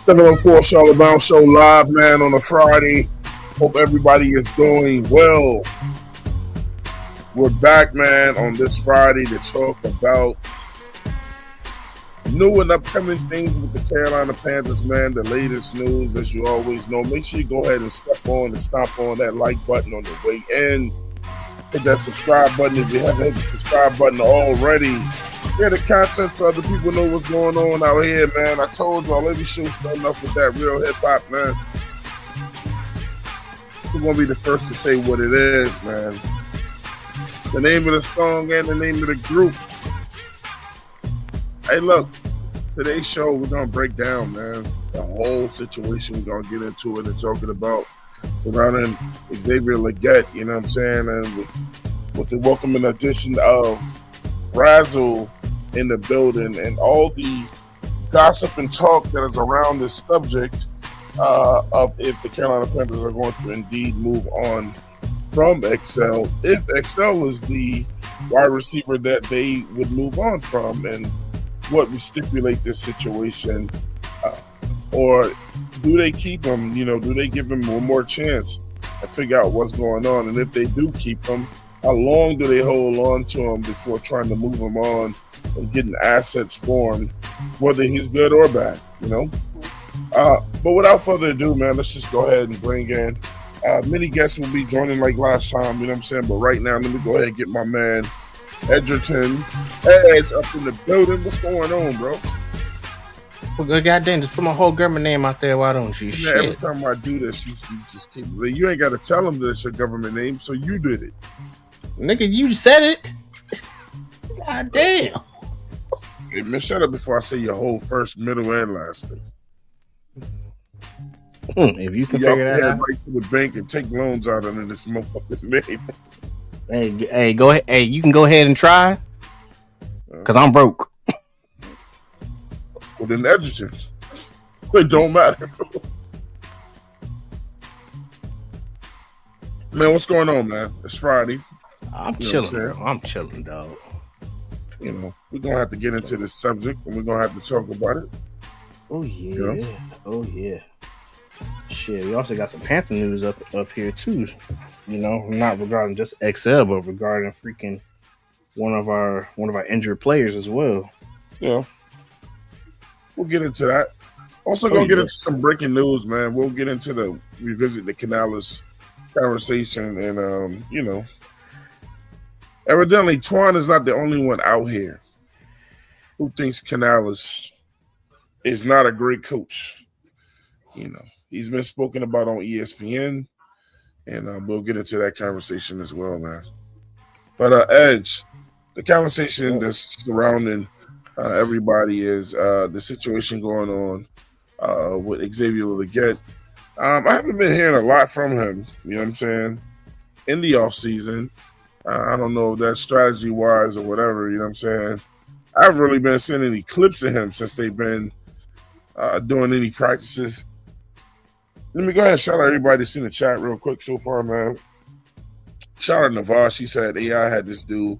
704 Charlotte Brown Show live, man, on a Friday. Hope everybody is doing well. We're back, man, on this Friday to talk about new and upcoming things with the Carolina Panthers, man. The latest news, as you always know. Make sure you go ahead and step on and stomp on that like button on the way in. Hit that subscribe button if you haven't hit the subscribe button already. Share the content so other people know what's going on out here, man. I told y'all, every show's starting off with that real hip-hop, man. We're going to be the first to say what it is, man. The name of the song and the name of the group. Hey, look, today's show, we're going to break down, man, the whole situation. We're going to get into it and talking about surrounding Xavier Legette, you know what I'm saying? And with the welcoming addition of Razzle in the building and all the gossip and talk that is around this subject of if the Carolina Panthers are going to indeed move on from XL, if XL is the wide receiver that they would move on from, and what would stipulate this situation, or do they keep him? You know, do they give him one more chance and figure out what's going on? And if they do keep him, how long do they hold on to him before trying to move him on and getting assets for him, whether he's good or bad, you know? But without further ado, man, let's just go ahead and bring in many guests will be joining like last time, you know what I'm saying? But right now, let me go ahead and get my man Edgerton Edge up in the building. What's going on, bro? Well, goddamn, just put my whole government name out there. Why don't you? Yeah, Shit. every time I do this, you just keep. You ain't got to tell them that it's your government name, so you did it. Nigga, you said it. God damn. Hey, man, shut up before I say your whole first, middle, and last name. If you can figure that out. Right to the bank and take loans out under this motherfucker's name. Hey, go ahead. Hey, you can go ahead and try. Because I'm broke. Well, then Edgerton. It don't matter. Man, what's going on, man? It's Friday. I'm chilling, bro. I'm chilling, dog. You know, we're going to have to get into this subject, and we're going to have to talk about it. Oh, yeah. You know? Oh, yeah. Shit, we also got some Panther news up here, too. You know, not regarding just XL, but regarding freaking one of our injured players as well. Yeah. We'll get into that. Also, going to get into some breaking news, man. We'll get into revisit the Canales conversation. And, you know, evidently, Twan is not the only one out here who thinks Canales is not a great coach. You know, he's been spoken about on ESPN, and we'll get into that conversation as well, man. But, Edge, the conversation that's surrounding everybody is the situation going on with Xavier Legette. I haven't been hearing a lot from him, you know what I'm saying, in the offseason. I don't know if that's strategy-wise or whatever, you know what I'm saying. I haven't really been seeing any clips of him since they've been doing any practices. Let me go ahead and shout out everybody that's in the chat real quick so far, man. Shout out Navar. She said AI had this dude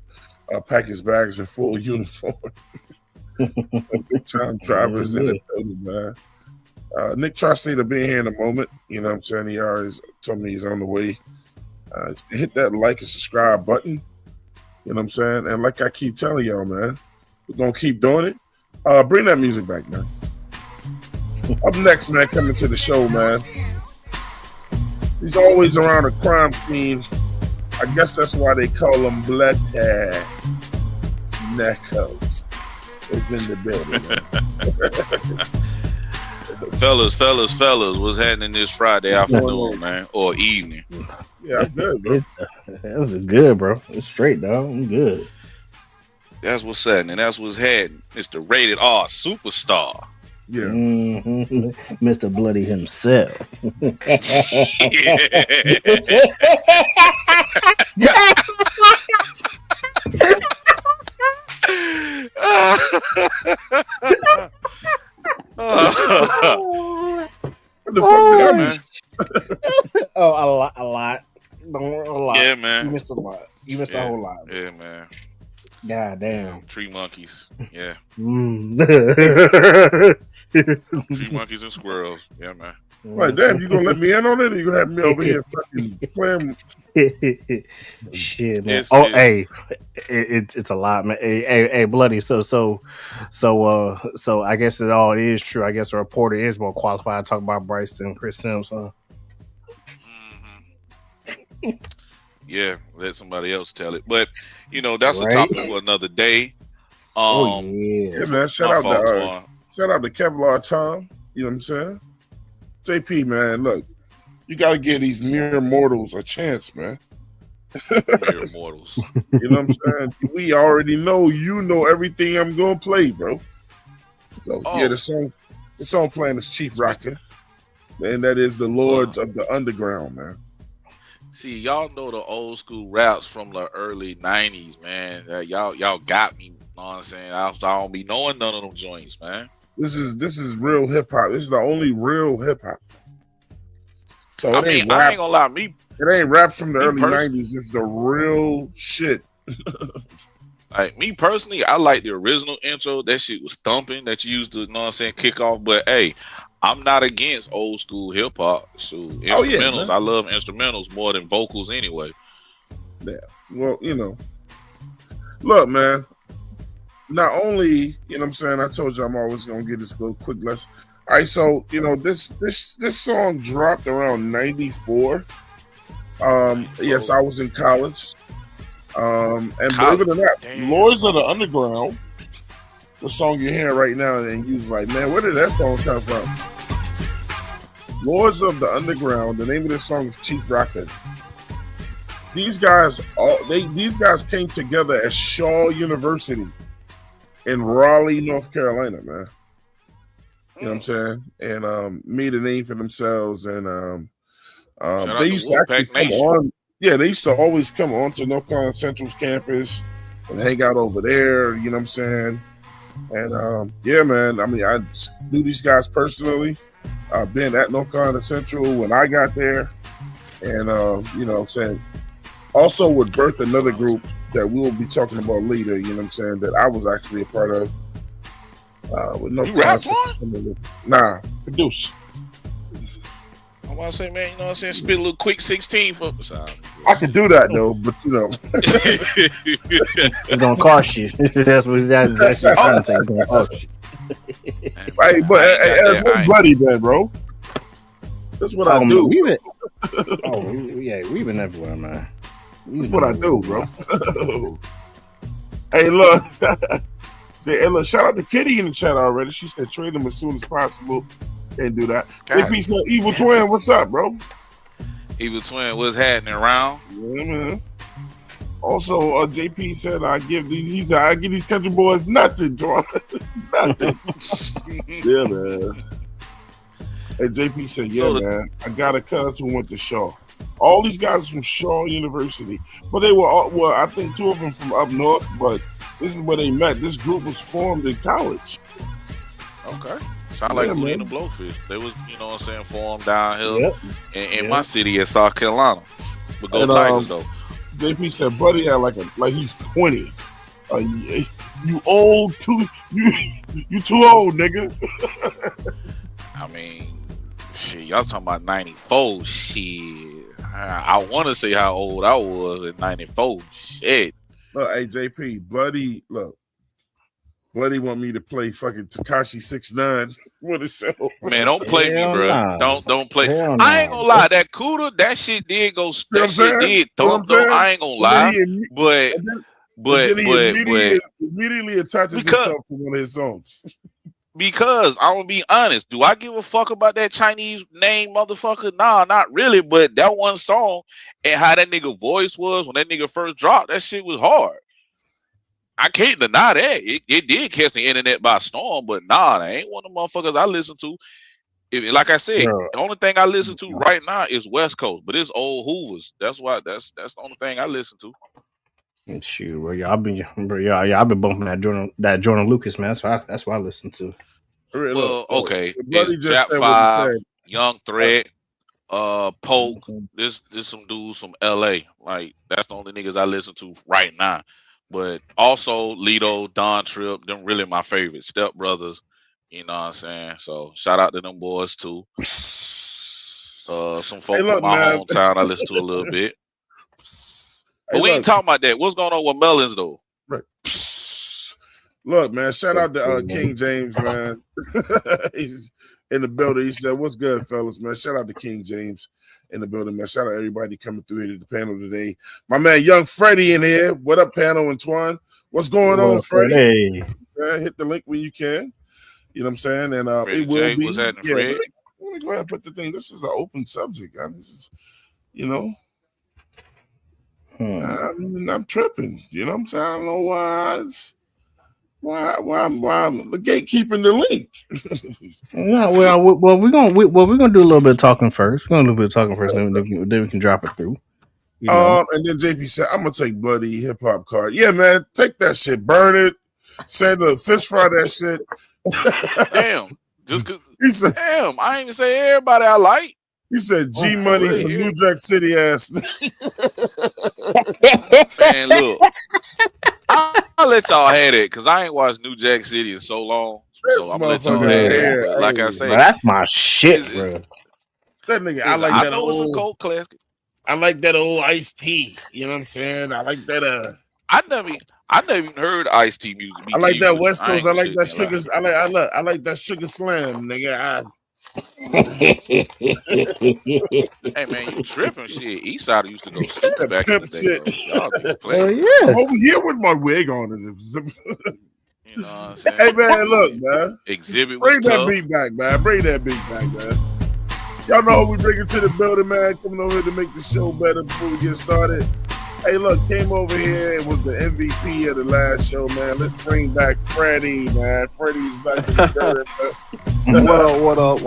pack his bags in full uniform. Big time drivers in the building, man. Nick Trusty to be here in a moment. You know what I'm saying? He already told me he's on the way. Hit that like and subscribe button. You know what I'm saying? And like I keep telling y'all, man, we're going to keep doing it. Bring that music back, man. Up next, man, coming to the show, man. He's always around a crime scene. I guess that's why they call him Blood Knuckles. Is in the building, man. fellas, what's happening this Friday afternoon, man, or evening? Yeah, I'm good, bro. That was good, bro. It's straight, dog. I'm good. That's what's happening. That's what's happening. It's the rated R superstar. Yeah. Mm-hmm. Mr. Bloody himself. What the fuck did I miss? Oh, a lot. A lot. Yeah, man. You missed a lot. You missed a whole lot. Yeah, man. God damn. Tree monkeys. Yeah. Tree monkeys and squirrels. Yeah, man. Like, damn, you gonna let me in on it, or you gonna have me over here fucking playing? Shit, man. It's Oh, it's hey, it's a lot, man. Hey, bloody. So I guess it all is true. I guess a reporter is more qualified to talk about Bryce than Chris Sims, huh? mhm. Yeah. Let somebody else tell it. But that's a Right? topic for another day. Oh Um, yeah. Yeah, man. my thoughts on Shout out to Kevlar Tom. You know what I'm saying? JP, man. Look, you gotta give these mere mortals a chance, man. mere mortals. You know what I'm saying? We already know you know everything I'm gonna play, bro. So yeah, Oh, the song playing is Chief Rocker, and that is the well, Lords of the Underground, man. see, y'all know the old school raps from the early '90s, man. Y'all got me. You know what I'm saying? I don't be knowing none of them joints, man. This is real hip hop. This is the only real hip hop. So I it mean, ain't I ain't gonna raps. lie. It ain't raps from the Me early personally, '90s. It's the real shit. like me personally, I like the original intro. That shit was thumping. That you used to, you know what I'm saying, kick off. But hey, I'm not against old school hip hop. So Oh yeah, instrumentals, man. I love instrumentals more than vocals anyway. Yeah. Well, look, man. Not only, you know what I'm saying, I told you I'm always gonna get this little quick lesson. All right, so this song dropped around '94. Yes, 94. I was in college. And believe it or College. not, Damn. Lords of the Underground, the song you're hearing right now, and you was like, man, where did that song come from? Lords of the Underground, the name of this song is Chief Rocker. These guys came together at Shaw University in Raleigh, North Carolina, man. You know what I'm Mm. saying? And made a name for themselves. And Shout they out to used to actually Wolfpack come Nation. on. Yeah, they used to always come on to North Carolina Central's campus and hang out over there. You know what I'm saying? And yeah, man. I mean, I knew these guys personally. I've been at North Carolina Central when I got there, and you know what I'm saying, also would birth another group that we'll be talking about later. You know what I'm saying, that I was actually a part of with North You Carolina rap, Central. Twan? Nah, produce. I'm about to say, man, you know what I'm saying? Spit a little quick 16 for sound. I could do that though, but It's gonna cost you. That's what it's Oh, trying to say. It's gonna cost you. hey, but I ain't got as that. what bloody then, bro. That's what I Man, do. we've been. Yeah, we've been everywhere, man. That's what I do, bro. Hey, look. Hey, look, shout out to Kitty in the chat already. She said trade him as soon as possible. Can't do that. God JP said, Evil damn. Twin, what's up, bro? Evil Twin, what's happening around? Yeah, man. Also, JP said, he said, I give these country boys nothing, Twan. Nothing. Yeah, man. And JP said, yeah, man, I got a cousin who went to Shaw. All these guys from Shaw University. But they were all, well, I think two of them from up north, but this is where they met. This group was formed in college. Okay. Sound like Yeah, Booty man. and the Blowfish. They was, you know what I'm saying, formed down here Yep. in my city at South Carolina. But go And, Tigers, though. JP said, buddy had like he's 20. You old too, you too old, nigga. I mean, shit, y'all talking about 94. Shit. I want to say how old I was in 94. Shit. Look, hey JP, Bloody want me to play fucking Takashi 6ix9ine with a show. Man, don't play me, Hell bro. nah. Don't play. Hell I ain't nah, gonna bro. lie. That Cuda, that shit did go. You know what That I'm shit saying? did You know what I'm thump though. saying? I ain't gonna And then lie. he, But and then he but immediately attaches because himself to one of his songs. because I'm gonna be honest. Do I give a fuck about that Chinese name, motherfucker? Nah, not really. But that one song and how that nigga voice was when that nigga first dropped, that shit was hard. I can't deny that. It did catch the internet by storm, but nah, that ain't one of the motherfuckers I listen to. Like I said, Bro, the only thing I listen to right now is West Coast, but it's old Hoovers. That's why that's the only thing I listen to. shoot, bro. I've been bumping that Jordan Lucas, man. That's what I listen to. Look, Well, okay, it's Bloody just Jap said what he Five, said. Young Threat, Poke. Mhm. This some dudes from LA. Like that's the only niggas I listen to right now. But also Lido, Don Trip, them really my favorite. Step Brothers. You know what I'm saying? So shout out to them boys too. Some Hey, folk from look, my man. hometown I listen to a little bit. But Hey, we ain't look. talking about that. What's going on with Melons though? Right. Look, man. Shout out to King James, man. He's in the building. He said, "What's good, fellas, man?" Shout out to King James in the building, man. Shout out to everybody coming through here to the panel today. My man, Young Freddie in here. What up, panel and Twan? What's going on, Freddie? Hey. Hit the link when you can. You know what I'm saying? And Freddie it will J, be. what's happening, Yeah, Fred? let me go ahead and put the thing. This is an open subject, guys. This is, you know, I'm tripping. You know what I'm saying? I don't know why I'm the gatekeeping the link. No, we're gonna do a little bit of talking first. We're gonna do a little bit of talking first, then we can drop it through. You know. And then JP said, "I'm gonna take Bloody Hip Hop card." Yeah, man, take that shit, burn it, say the fish fry that shit. Damn. Just cause He said, damn, I ain't even say everybody I like. he said, G Money really? from New Jack City ass. Man, look. I'll let y'all have it because I ain't watched New Jack City in so long. This So I'm gonna let y'all motherfucker have here, it. But like I hey, say, Bro, that's my shit, it's, bro. that nigga, I like I that know it's a old. cult classic. I like that old iced tea. You know what I'm saying? I like that. I never even heard Ice-T music. I like that West I Coast. ain't I gonna like sit that there and lie. sugar. I like that sugar slam, nigga. Hey man, you tripping shit. Eastside used to go stupid That back in pimp the day, shit. bro. Y'all niggas Oh played. I'm yeah. over here with my wig on. You know what I'm Hey saying? man, look, man. Exhibit was Bring that tough. beat back, man. Bring that beat back, man. Y'all know who we bring it to the building, man. Coming over here to make the show better before we get started. Hey, look, came over here and was the MVP of the last show, man. Let's bring back Freddie, man. Freddie's back in the building, man. What up?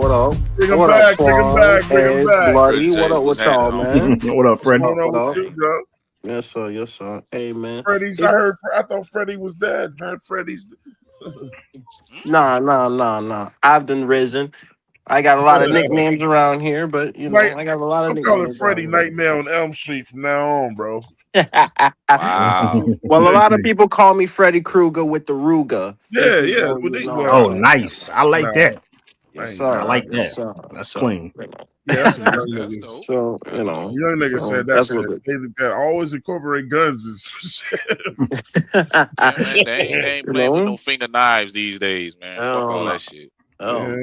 Bring him What up, back, bring him Swan? back, bring him It's back. Bloody. Freddie What J up was with happening, y'all, homie. man? What up, What's Freddie? going on What with up? you, bro? Yes, sir. Yes, sir. Hey, man. Freddie's, It, I thought Freddie was dead, man. Freddie's. nah. I've been risen. I got a lot of nicknames around here, but Night, I got a lot of I'm calling nicknames Freddie around Nightmare on Elm Street from now on, bro. here. Wow. Well, a lot of people call me Freddy Krueger with the Ruger. Just Yeah, as yeah. though Well, you they, know. Oh, well, nice. I like nah, that. I Yes, ain't I got sir. like it. Yes, that. sir. Yes, That's sir. clean. Yeah, that's some young That's niggas. dope. So That's dope. Young niggas so said that that's shit. what They got always incorporate guns and shit. Yeah, man. They it. ain't playing with no finger knives these days, man. Fuck all Oh, that shit. Yeah, oh, man.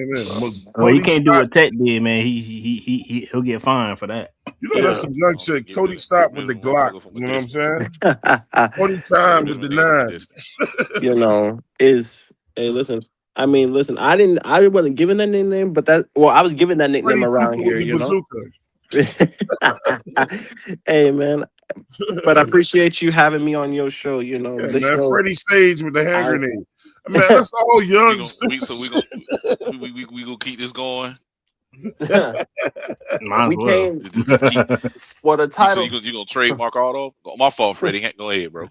Oh, he Cody can't do Stott, what Tech did, man. He'll get fined for that. you know that's yeah. some young I'm gonna shit. Cody Stott get with rid the of a Glock. motherfucker from a You know what I'm distance. saying? Cody Get time rid with of a the nigga from a nine. distance. Hey, listen. I mean, listen. I wasn't given that nickname, but I was given that nickname Freddy around Krueger with here. the bazooka. Hey, man. But I appreciate you having me on your show. Yeah, The man. show. Freddie Stage with the hand I grenade. Man, that's all We young gonna stuff. we so we gonna keep this going. Might as we well. came Just keep. for the So title. you gonna trademark all those? My fault, Freddie. Go ahead, bro.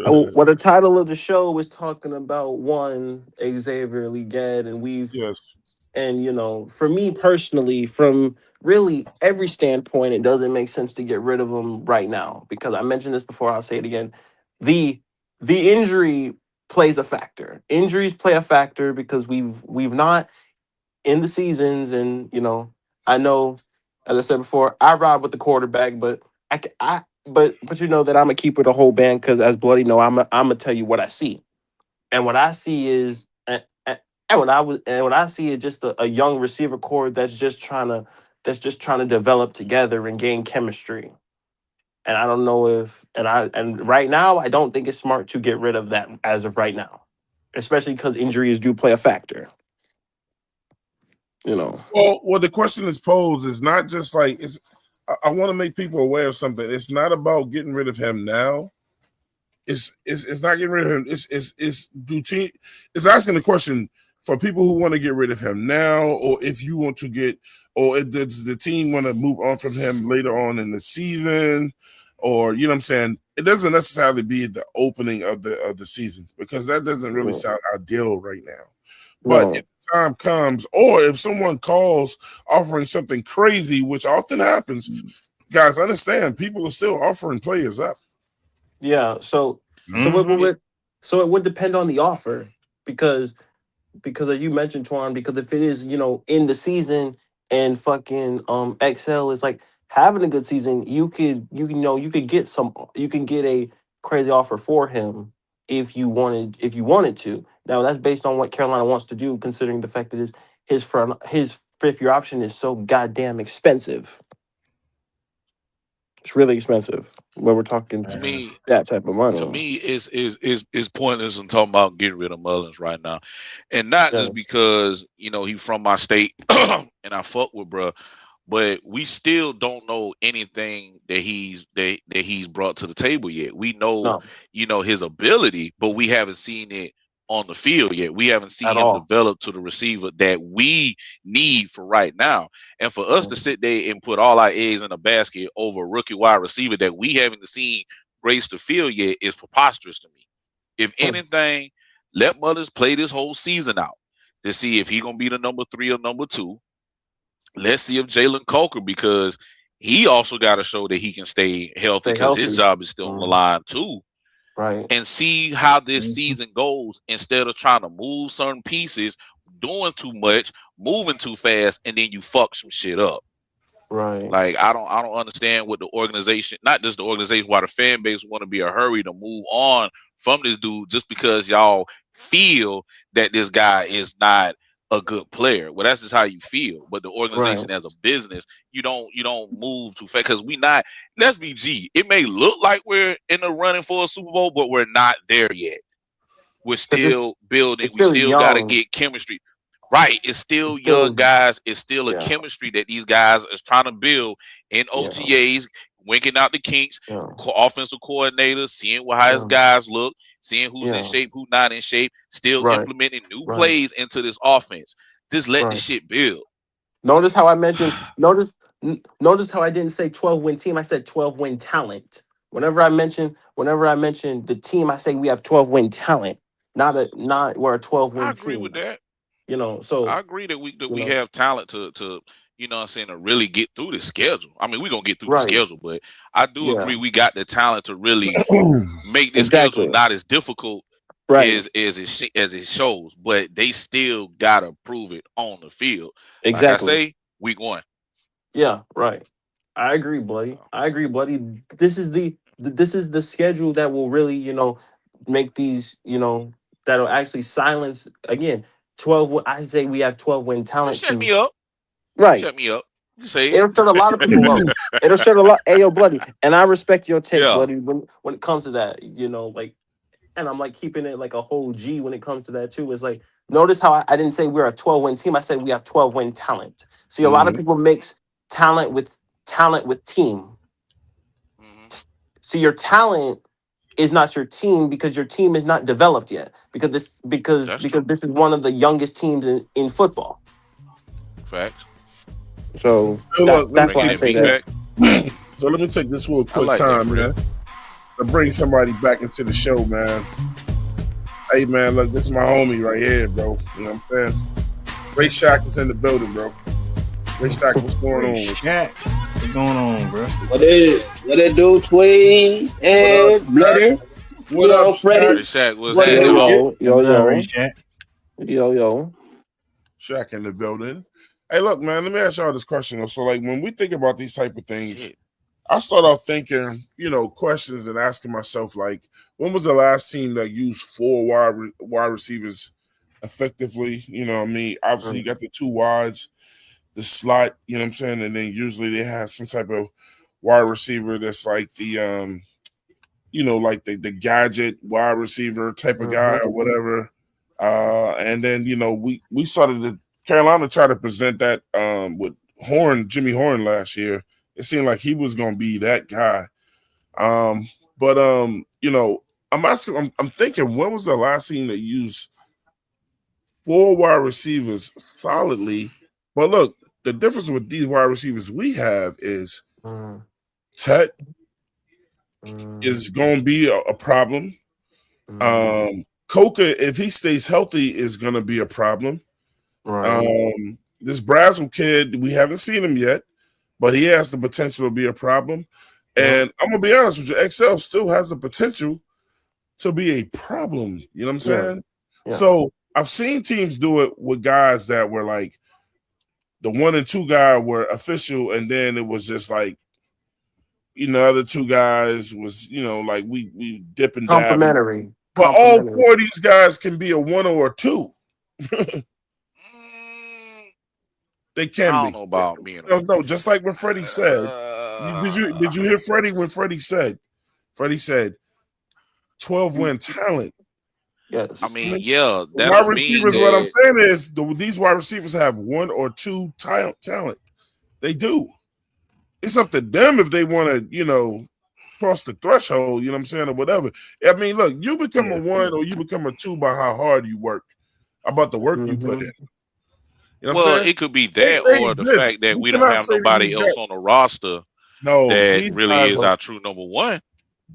Well, the title of the show was talking about one Xavier Legette, and Yes. for me personally, from really every standpoint, it doesn't make sense to get rid of him right now because I mentioned this before. I'll say it again. The the injury plays a factor. Injuries play a factor because we've not in the seasons, and I know, as I said before, I ride with the quarterback, but but you know that I'm gonna keep it a whole band because as Bloody know, I'm gonna tell you what I see, and what I see is and when I see it just a young receiver core that's just trying to develop together and gain chemistry. And I don't know if and right now I don't think it's smart to get rid of that as of right now, especially because injuries do play a factor. You know. Well, the question is posed is not just like it's. I want to make people aware of something. It's not about getting rid of him now. It's not getting rid of him. It's routine. It's asking the question for people who want to get rid of him now, or if you want to get, or if does the team want to move on from him later on in the season, or you know what I'm saying. It doesn't necessarily be the opening of the season because that doesn't really No. sound ideal right now. But No. if the time comes, or if someone calls offering something crazy, which often happens, guys, understand people are still offering players up. Yeah. So Mhm. it would depend on the offer because because as you mentioned, Twan, because if it is, in the season and fucking XL is like having a good season, you could get a crazy offer for him if you wanted to. Now that's based on what Carolina wants to do, considering the fact that his fifth year option is so goddamn expensive. It's really expensive when we're talking To Man. me, that type of to money. me, is pointless in talking about getting rid of Mullins right now, and not just Yes. because he from my state and I fuck with bruh, but we still don't know anything that he's brought to the table yet. We know, No, his ability, but we haven't seen it on the field yet. We haven't seen at him all. develop to the receiver that we need for right now. And for us to Mhm. sit there and put all our eggs in a basket over a rookie wide receiver that we haven't seen grace the field yet is preposterous to me. If anything, let Mullins play this whole season out to see if he's gonna be the number 3 or number 2. Let's see if Jalen Coker, because he also got to show that he can stay healthy Stay because his healthy. job is still on the Mhm. line too. Right. And see how this Mhm. season goes instead of trying to move certain pieces, doing too much, moving too fast, and then you fuck some shit up. Right. Like I don't understand what the organization, not just the organization, why the fan base want to be a hurry to move on from this dude just because y'all feel that this guy is not a good player. Well, that's just how you feel. But the Right. organization as a business, you don't move too fast because we not. Let's be G. It may look like we're in the running for a Super Bowl, but we're not there yet. We're Because still building. it's We still still got to young. get chemistry. Right. It's still It's young still, guys. It's still a yeah. chemistry that these guys is trying to build in Yeah. OTAs, winking out the kinks, Yeah. offensive coordinators, seeing how his Yeah. guys look, seeing who's in Yeah. shape, who's not in shape, still Right. implementing new Right. plays into this offense. Just let the Right. shit build. Notice how I mentioned. Notice how I didn't say 12-win team. I said 12-win talent. Whenever I mention the team, I say we have 12-win talent. Not we're a twelve I win agree with team. that. So I agree that we that you we know, have talent to what I'm saying, to really get through the schedule. I mean, we're gonna get through the right. schedule, but I do Yeah. agree we got the talent to really make this schedule Exactly. not as difficult Right. as it shows, but they still gotta prove it on the field. Like I Exactly. say, week 1. Yeah. Right. I agree, buddy. I agree, buddy. This is the schedule that will really, make these, that'll actually silence again. 12. I say we have 12-win You talent shut to me up. right. Shut me up. You say it. It'll shut a lot of people up. It'll shut a lot. Hey, yo, bloody. And I respect your take, Yeah. buddy. When it comes to that, like, and I'm like keeping it like a whole G when it comes to that too. It's like notice how I didn't say we're a 12-win team. I said we have 12-win talent. See, a lot of Mhm. people mix talent with team. Hmm. So your talent is not your team because your team is not developed yet. Because this because That's because true. this is one of the youngest teams in football. Facts. So Hey, look, that's Bring why in I the say meat that. pack. so let me take this real I quick like that time, phrase. man, to bring somebody back into the show, man. Hey, man, look, this is my homie right here, bro. You know what I'm saying? Ray Shack is in the building, bro. Ray Shack, what's going Ray on with you? Shaq. What's going on, bro? What it do, Tweez What up, and Shack? Blooder? What up, Hey Freddie, Shack? Shaq, what's what's Yo happening, good with home? you? yo What's up, Ray yo Shaq? yo. Shack in the building. Hey, look, man, let me ask y'all this question. So, like, when we think about these type of things, Shit. I start off thinking, questions and asking myself, like, when was the last team that used four wide receivers effectively? You know what I mean? Obviously, you got the two wides, the slot, you know what I'm saying? And then usually they have some type of wide receiver that's like the gadget wide receiver type of guy Mhm. or whatever. And then, we started to Carolina tried to present that with Jimmy Horn last year. It seemed like he was gonna be that guy. But I'm thinking, when was the last team that used four wide receivers solidly? But look, the difference with these wide receivers we have is Mm, Tet mm, is going to be a problem. mm. Coca, if he stays healthy, is going to be a problem. Right. This Brazel kid, we haven't seen him yet, but he has the potential to be a problem. Yep. And I'm going to be honest with you, XL still has the potential to be a problem. You know what I'm Yeah. saying? Yeah. So I've seen teams do it with guys that were like the 1 and 2 guy were official, and then it was just like, other 2 guys was, like we dip and dab. Complimentary. But all 4 of these guys can be a 1 or a 2. They can I be. don't know about me. No, just like when Freddie said. Did you hear Freddie when Freddie said? Freddie said, 12 win talent. Yes. I mean, yeah. Wide receivers, what I'm saying is these wide receivers have 1 or 2 talent. They do. It's up to them if they want to, cross the threshold, you know what I'm saying, or whatever. I mean, look, you become a 1 or you become a 2 by how hard you work, about the work you put in. You know what I'm saying? It could be that or the fact that we don't have nobody else on the roster that really is our true number 1.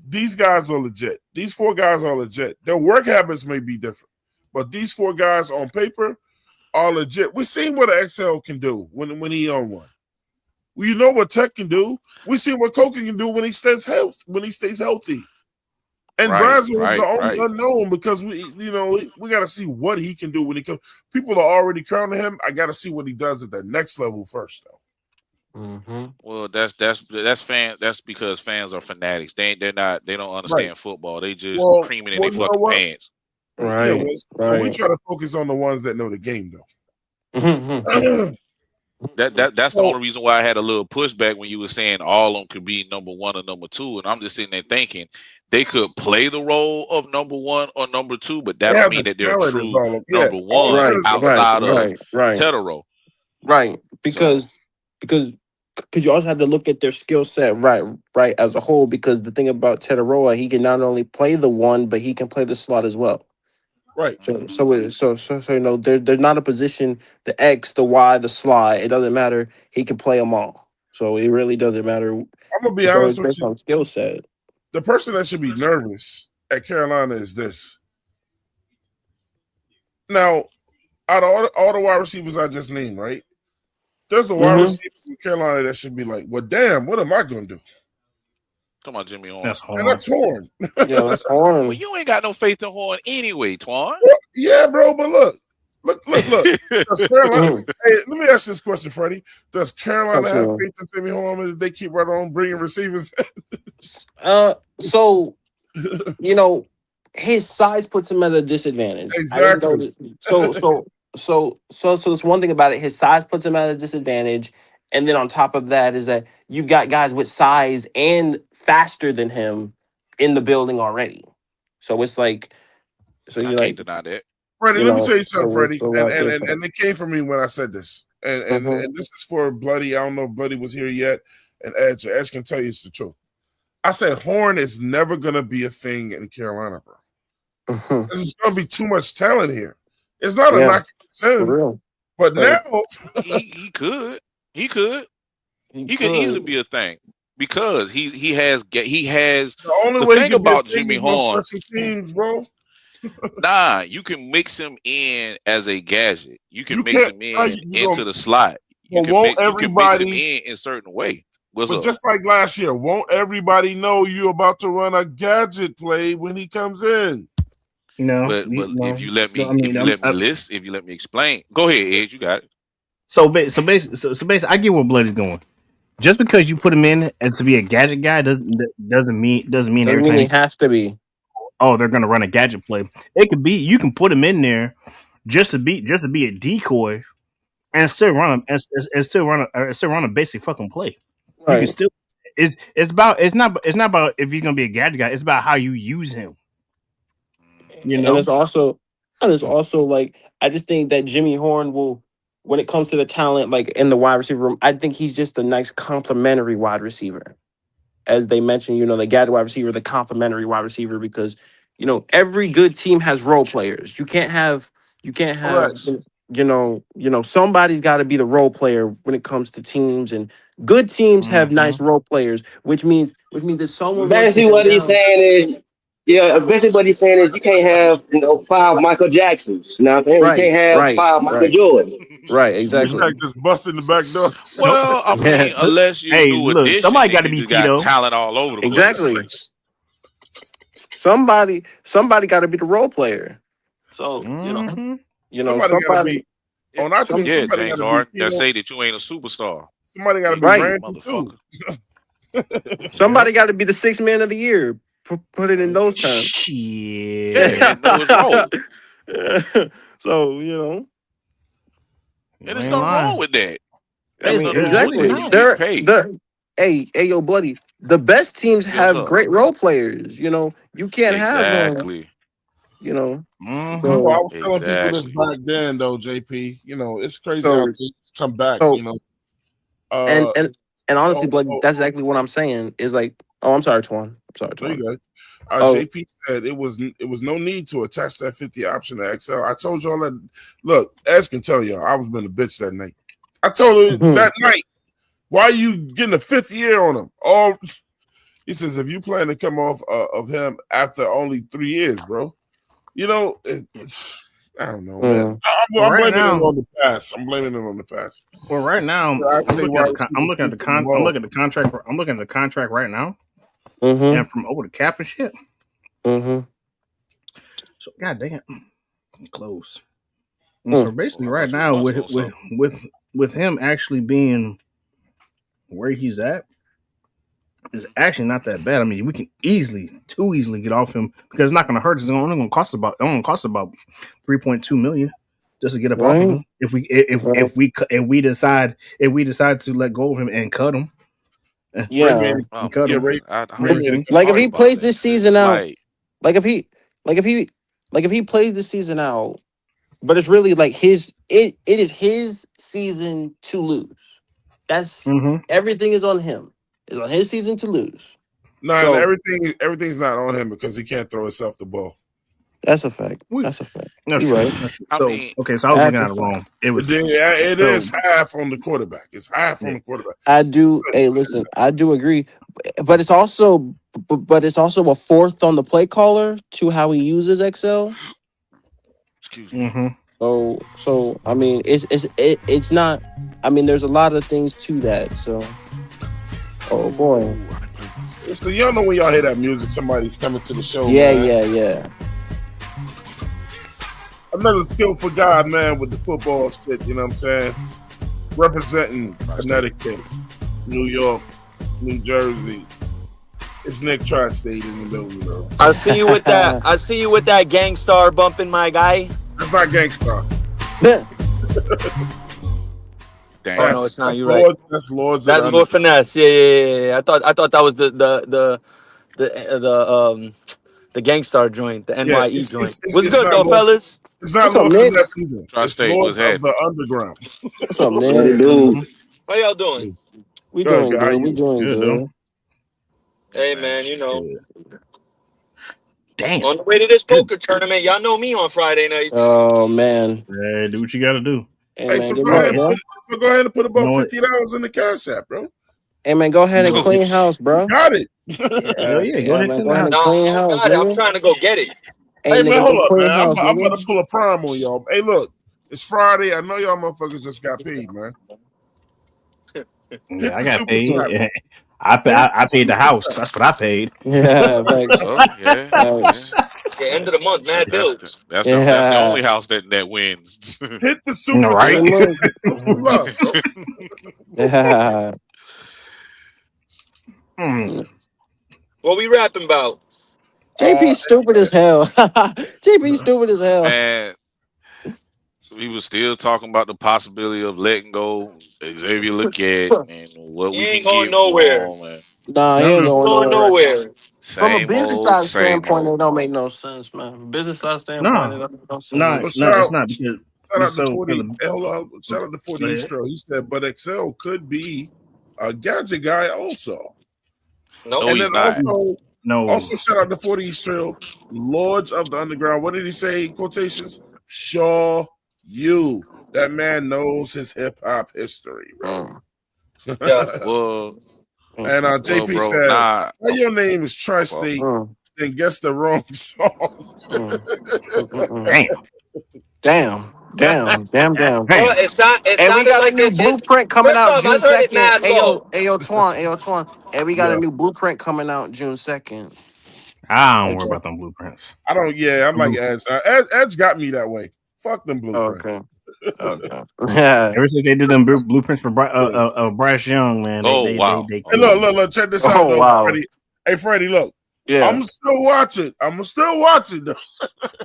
These guys are legit. These 4 guys are legit. Their work habits may be different, but these 4 guys on paper are legit. We've seen what an XL can do when he on one. Well, you know what Tech can do. We see what Coker can do when he stays healthy. And Brazil is the only unknown because we got to see what he can do when he comes. People are already crowning him. I got to see what he does at the next level first, though. Mm-hmm. Well, that's because fans are fanatics. They don't understand football. They just creaming in their fucking pants. Right. Yeah, so we try to focus on the ones that know the game, though. Mm-hmm. That's the only reason why I had a little pushback when you were saying all of them could be number 1 or number 2, and I'm just sitting there thinking they could play the role of number 1 or number 2, but that don't mean that they're true number 1 outside of Tetero. Right, because you also have to look at their skill set right as a whole. Because the thing about Teteroa, he can not only play the 1, but he can play the slot as well. Right. So there's not a position, the X, the Y, the slide. It doesn't matter. He can play them all. So it really doesn't matter. I'm gonna be honest with based you. On skill set. The person that should be nervous at Carolina is this. Now, out of all the wide receivers I just named, right? There's a wide receiver from Carolina that should be like, well, damn, what am I gonna do? Come on, Jimmy Horn. That's Horn. And that's Horn. Yeah, that's Horn. Well, you ain't got no faith in Horn anyway, Twan. Well, yeah, bro, but look. Does Carolina, hey, let me ask this question, Freddie. Does Carolina have faith in Jimmy Horn if they keep right on bringing receivers? So his size puts him at a disadvantage. Exactly. So that's one thing about it. His size puts him at a disadvantage, and then on top of that is that you've got guys with size and faster than him in the building already. So it's like, I can't deny that. Freddie, let me tell you something, Freddie. And it came from me when I said this. And this is for Bloody. I don't know if Bloody was here yet. And Edge can tell you it's the truth. I said Horn is never going to be a thing in Carolina, bro. There's going to be too much talent here. It's not a knock for him. But now he could easily be a thing because he has the only way thing about Jimmy Horn. Teams, bro. Nah, you can mix him in as a gadget. You can mix him in into the slot. You can mix him in a certain way. But just like last year, won't everybody know you about to run a gadget play when he comes in? No, but if you let me if you let me explain, go ahead, Ed. You got it. So basically, I get where Bloody's going. Just because you put him in as to be a gadget guy doesn't mean every time he has to be. Oh, they're gonna run a gadget play. It could be you can put him in there just to be a decoy and still run a basic fucking play. Right. You can still. It's not about if you're gonna be a gadget guy. It's about how you use him. And it's also like I just think that Jimmy Horn will, when it comes to the talent, like in the wide receiver room, I think he's just a nice complementary wide receiver. As they mentioned, the gadget wide receiver, the complementary wide receiver, because every good team has role players. You can't have somebody's got to be the role player when it comes to teams, and good teams have nice role players, which means that someone. Basically, what he's saying is. Yeah, basically what he's saying is you can't have 5 Michael Jacksons. You know what I'm saying? You can't have 5 Michael Jordans. Right, exactly. Like just busting the back door. Well, I mean, unless you do addition, somebody got to be Tito. Talent all over the place. Somebody got to be the role player. So You know, Somebody got to be Yeah, on our so team. yeah, Somebody got James to be Harden. That Keno. say that you ain't a superstar. Somebody got to be right. Randy too. Motherfucker. Somebody got to be the 6th man of the year. Put it in those terms. Shit. Yeah, and know his role. So, you know. And You there's ain't nothing wrong lying. with that. I There's mean, nothing wrong with exactly. that. He getting Not. paid. Hey, yo, buddy. The best teams What's have up? great role players. You know, you can't have Exactly. you know. Well, I So, was telling people this Exactly. back then, though, JP. You know, it's crazy how so, things come back. so, You know, and honestly, oh, like that's exactly what I'm saying. Is like, oh, I'm sorry, Twan. I'm sorry, there you Twan. go. Oh, JP said it was no need to attach that 50 option to XL. I told y'all that. Look, Edge can tell y'all I was been a bitch that night. I told her that night, why are you getting a 5th year on him? Oh, he says if you plan to come off of him after only 3 years, bro. You know, I don't know, man. I'm blaming it on the past. I'm blaming it on the past. Well, right now, I'm looking at the contract. I'm looking at the contract right now, mm-hmm. and from over the cap and shit. Mm-hmm. So, goddamn, close. And so basically, right now, with him actually being where he's at, is actually not that bad. I mean, we can too easily get off him because it's not going to hurt us. It's only going to cost about $3.2 million just to get up off of him. If we decide to let go of him and cut him, yeah, cut him. Like if he plays this season out, like if he plays this season out, but it's really like it is his season to lose. That's everything is on him. It's on his season to lose. No, so, everything's not on him because he can't throw himself the ball. That's a fact. That's a fact. That's true. Right. That's true. So, okay, so I was looking at it wrong. It is half on the quarterback. It's half on the quarterback. I do. Hey, listen, I do agree, but it's also a fourth on the play caller to how he uses XL. Excuse me. So I mean, it's not. I mean, there's a lot of things to that. So, oh boy. So y'all know when y'all hear that music, somebody's coming to the show. Yeah, man. yeah. Another skillful guy, man, with the football shit. You know what I'm saying? Representing Connecticut, New York, New Jersey. It's Nick Tri-State in the building, though. I see you with that. I see you with that Gangstar bumping, my guy. That's not Gangstar. Damn. Oh no, it's not. You're Lord, right. That's Lords. That's more finesse. Yeah. I thought that was the Gangstar joint, the NYE joint. What's good though, fellas? It's not Lord Finesse either. It's Lords of the Underground. What's up, man? How y'all doing? We doing good. We doing good. Hey man, you know. Damn. On the way to this poker tournament, y'all know me on Friday nights. Oh man. Hey, do what you got to do. Hey, man, so go ahead and put about $50 in the cash app, bro. Hey man, go ahead and clean house, bro. Got it. Go ahead and clean house. I'm trying to go get it. Hey man, hold up, man. I'm about to pull a prime on y'all. Hey, look, it's Friday. I know y'all motherfuckers just got paid, man. Yeah, I got paid. Yeah. I paid the house. That's what I paid. Yeah, thanks. The end of the month, mad bills. That's the only house that wins. Hit the super right. What we rapping about? JP stupid as hell. JP stupid as hell. Man, we were still talking about the possibility of letting go Xavier Legette and what we can get nowhere. for him. Nah, he ain't going nowhere. From a business side standpoint, it don't make no sense, man. Business side standpoint, it don't make no sense. No, it's not because shout out to 40 Eastro. He said, but XL could be a gadget guy also. No, and then also shout out to 40 Eastro, Lords of the Underground. What did he say? Quotations? Show you. That man knows his hip hop history, bro. Well, and JP said, well, your name is Tri-State, then guess the wrong song. Damn. And we got a new blueprint coming out June 2nd. Ayo, Twan. And we got a new blueprint coming out June 2nd. I don't worry about them blueprints. I don't. Yeah, I'm like Edge. Edge got me that way Fuck them blueprints. Okay. Yeah. Ever since they did them blueprints for Bryce Young, man, Oh wow. they Hey, look, check this out, Oh though, wow. Freddie. Hey, Freddie, look. Yeah. I'm still watching. Though.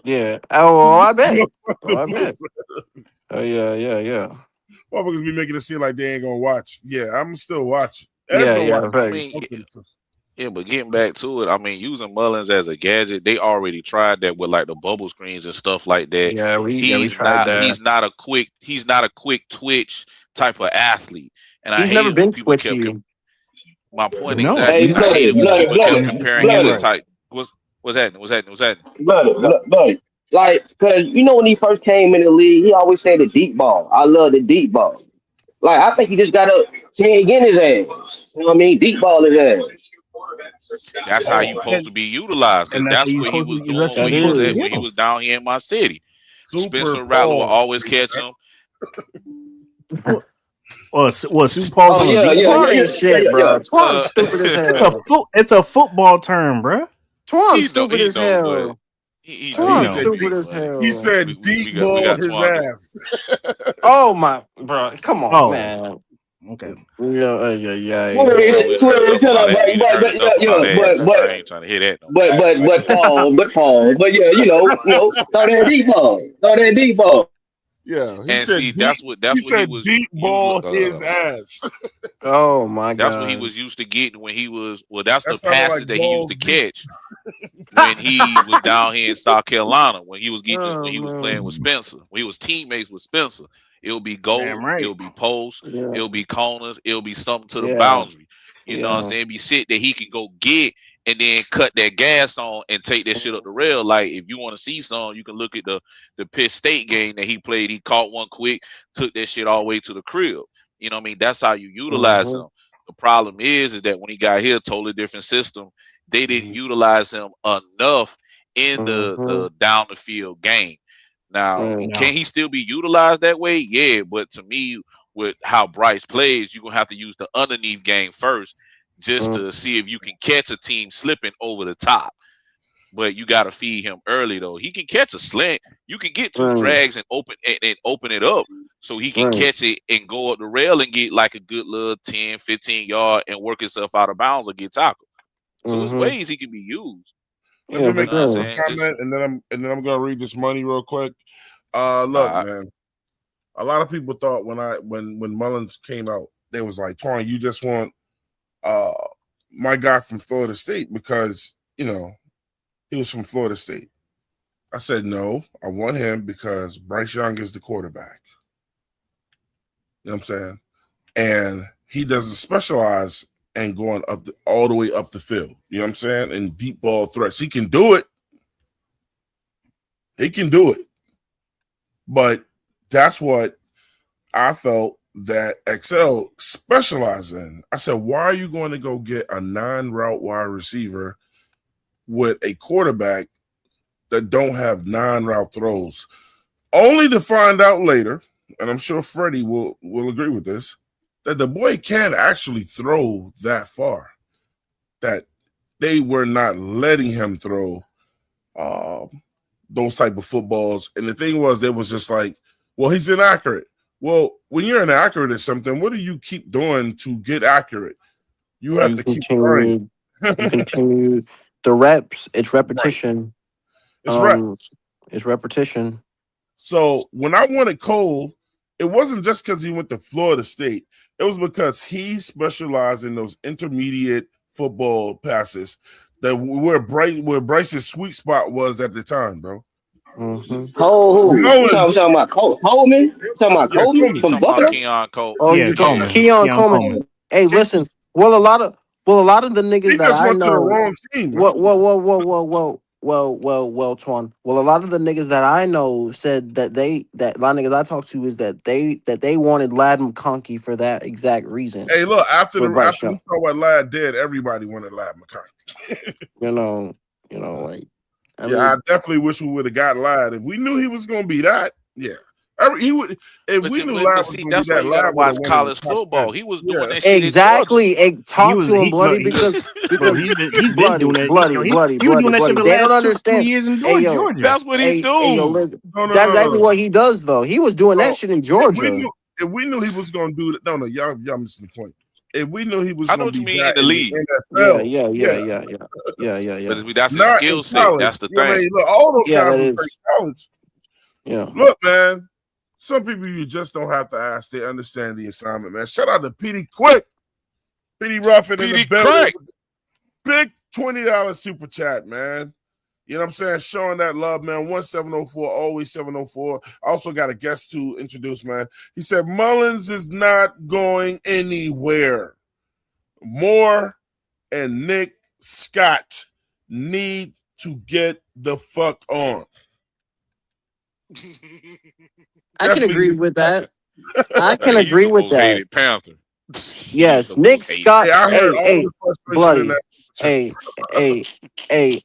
Yeah. Oh, I bet. Fuck Oh, the I bet. blueprint. Oh yeah. Motherfuckers be making it seem like they ain't gonna watch. Yeah, I'm still watching. Yeah, Gonna yeah. watch I Thanks. mean, yeah, but getting back to it, I mean, using Mullins as a gadget, they already tried that with like the bubble screens and stuff like that. Yeah, we tried that. He's not a quick twitch type of athlete, and I He's never hated when been people kept. twitchy. My point No, exactly. Hey, I hated when people kept comparing him to blooded. type. What's happening? But like, cause you know when he first came in the league, he always said the deep ball. I love the deep ball. Like I think he just gotta tag in his ass. You know what I mean? Deep ball his ass. That's how you supposed to be utilized, because and that's that's what you're what he supposed was to. doing That's when what he you're was supposed to at be when he doing. was down here in my city. Super Spencer Rattler will pause. always catch him. Well, Super Paul's Oh on the yeah, beach. yeah, yeah, Twan yeah, ain't yeah, shit, yeah, bro. yeah. Twan's stupid as hell. It's a football term, bro. Twan's stupid He as know, but hell. he He know Twan's know. said stupid as but he hell. said deep we ball got his Twan. ass. Oh my, bro. Come on, Oh, man. okay. Yeah. We already heard Twitter, enough about that. We done heard but enough about yeah, ass. I ain't trying to hear that no more. but yeah, throw that deep ball. Yeah, he And said see, deep. He that's what he said was deep usually. ball his ass. Oh my That's what he god. was used to getting when he was. Well, that's That the sounded like passes that he used to balls deep. catch when he was down here in South Carolina. When Oh he was playing with man. Spencer. When he was teammates with Spencer. It'll be goal. Damn right. It'll be post. Yeah. It'll be corners. It'll be something to the Yeah. boundary. You know what I'm Yeah. saying? It'll be shit that he can go get and then cut that gas on and take that shit up the rail. Like if you want to see some, you can look at the Pitt State game that he played. He caught one quick, took that shit all the way to the crib. You know what I mean? That's how you utilize Mm-hmm. him. The problem is that when he got here, totally different system. They didn't utilize him enough in the Mm-hmm. the down the field game. Now, Right. No. can he still be utilized that way? Yeah, but to me, with how Bryce plays, you're gonna have to use the underneath game first, just Mm-hmm. to see if you can catch a team slipping over the top. But you got to feed him early though. He can catch a slant. You can get two Right. drags and open it up, so he can Right. catch it and go up the rail and get like a good little 10, 15 yard and work himself out of bounds or get tackled. So there's Mm-hmm. ways he can be used. Let me Yeah, for make You know what I'm this sure. one saying? Just comment, and then I'm gonna read this money real quick. Look, uh, man. A lot of people thought when Mullins came out, they was like, "Twan, you just want uh my guy from Florida State because he was from Florida State." I said no. I want him because Bryce Young is the quarterback. You know what I'm saying? And he doesn't specialize in going all the way up the field. You know what I'm saying? In deep ball threats, he can do it. He can do it. But that's what I felt that XL specialized in. I said, why are you going to go get a 9-route wide receiver with a quarterback that don't have 9-route throws? Only to find out later, and I'm sure Freddie will agree with this, that the boy can actually throw that far. That they were not letting him throw those type of footballs. And the thing was, it was just like, well, he's inaccurate. Well, when you're inaccurate at something, what do you keep doing to get accurate? You have You to keep trying. continue. You continue the reps. It's Right. repetition. It's right. It's repetition. So when I wanted Cole, it wasn't just because he went to Florida State. It was because he specialized in those intermediate football passes that where Bryce's sweet spot was at the time, bro. Mm-hmm. Who? You Mullins, talking about Coleman? You talking about yeah, Coleman Coleman. you from talking about Buffalo? Keon Cole? Oh, Yeah, you go Coleman. Keon Coleman. Coleman. Hey, listen. Well, a lot of the niggas He that just I went to the know. wrong team, man. Well, Twan. Well, a lot of the niggas that I know said that a lot of niggas I talked to is that they wanted Lad McConkey for that exact reason. Hey, look, after With Bryce we Young. saw what Lad did, everybody wanted Lad McConkey. You know, like I I definitely wish we would have got Lad. If we knew he was gonna be that, yeah. He would if But we knew but Lab was see, gonna be that's why that, you got to Lab would have watch went in the college top football. 10. He was Yeah. doing that shit at Georgia. Exactly. Talk to him, bloody, Bro, because he's been doing that. bloody, He was doing that shit for the They don't last two understand. years in Hey yo, Georgia. That's what he yo, do. listen. No, no, That's no, no, exactly no. what he does, though. He was doing that Bro, shit in if we Georgia. knew if we knew he was gonna do that, no, y'all missing the point. If we knew he was I know gonna what you be mean in that the in league, the Yeah, NFL, yeah, yeah, yeah, yeah, yeah. but that's his not in skill set. college. That's the You know what I thing. mean? Look, all those Yeah, guys that was great is. college. Yeah. Look, man, some people you just don't have to ask. They understand the assignment, man. Shout out to Petey Quick, Petey Ruffin in the PD building. crack. Big $20 super chat, man. You know what I'm saying? Showing that love, man. 1704, always 704. Also got a guest to introduce, man. He said Mullins is not going anywhere. Moore and Nick Scott need to get the fuck on. I can agree with that. I can He's agree the with most that. hated Panther. He's Yes, the Nick most hated. Scott. Hey, I heard all Hey, the frustration in bloody. that super chat.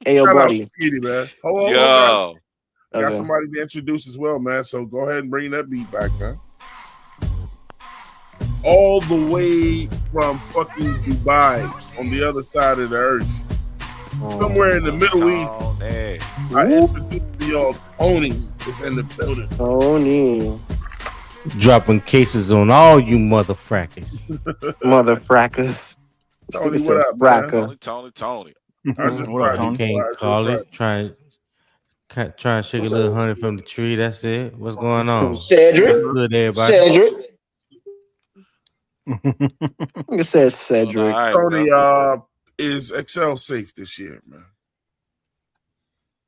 Yo, Shout out to buddy. Petey, man. Hold on, guys. Yo, Got Okay. somebody to introduce as well, man. So go ahead and bring that beat back, man. All the way from fucking Dubai on the other side of the earth, somewhere in the Middle East. Tony. I introduced to y'all Tony is in the building. Tony, Dropping cases on all you motherfuckers. motherfrackers. Tony, Nigga what said up, man? Tony. I was just What up, Friday. Tony? Can't How's your call Friday? it. Try and shake a little honey from the tree. That's it. What's going on? Cedric, What's good, everybody? Cedric. Nigga said Cedric. All right, Tony, bro. is Excel safe this year, man?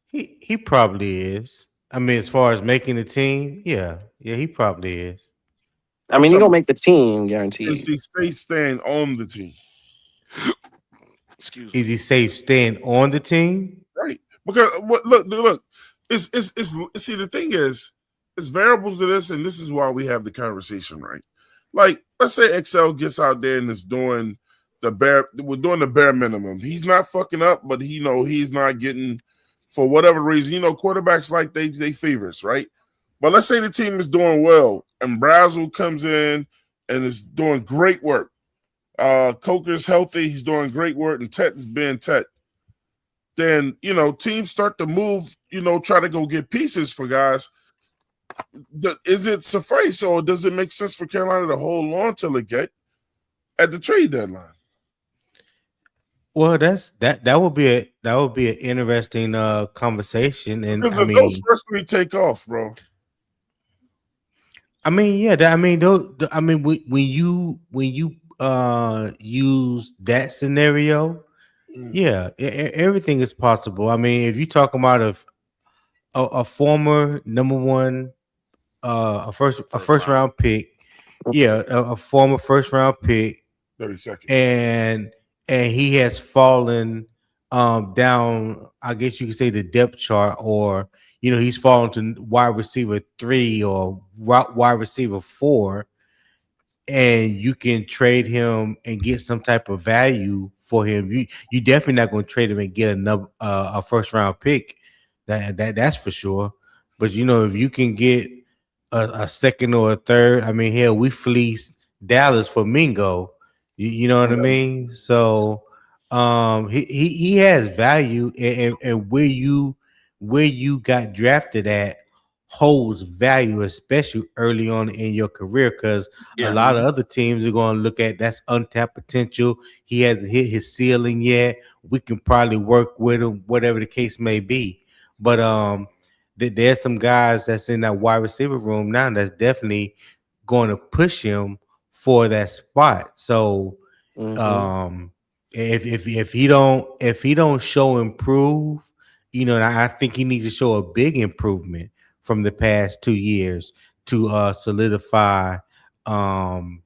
He probably is. I mean, as far as making the team, yeah, he probably is. I I'm mean, he talking gonna make the team, is guaranteed. he safe staying on the team? Excuse Is me. he safe staying on the team? Right. Because look, it's see the thing is it's variables to this, and this is why we have the conversation, right? Like, let's say Excel gets out there and is doing we're doing the bare minimum. He's not fucking up, but he's not getting, for whatever reason, quarterbacks like they favorites, right? But let's say the team is doing well and Brazel comes in and is doing great work. Coker's healthy, he's doing great work, and Tet is being Tet. Then, teams start to move, try to go get pieces for guys. Is it suffice, or does it make sense for Carolina to hold on to Legette at the trade deadline? Well, that would be an interesting conversation, and Because I if those mean, first three take off, bro. I mean, yeah, I mean, I mean, when you use that scenario, yeah, everything is possible. I mean, if you're talking about a former number one, a first round pick, yeah, a former first round pick, 30 seconds. and he has fallen down, I guess you could say, the depth chart, or he's fallen to wide receiver 3 or wide receiver 4, and you can trade him and get some type of value for him. You definitely not going to trade him and get another a first round pick. That's for sure. But if you can get a second or a third, I mean, hell, we fleeced Dallas for Mingo. You know what I mean? So he has value, and where you got drafted at holds value, especially early on in your career, because a Yeah. lot of other teams are going to look at that's untapped potential. He hasn't hit his ceiling yet. We can probably work with him, whatever the case may be. But there's some guys that's in that wide receiver room now that's definitely going to push him for that spot. So if he don't show improve, I think he needs to show a big improvement from the past 2 years to solidify to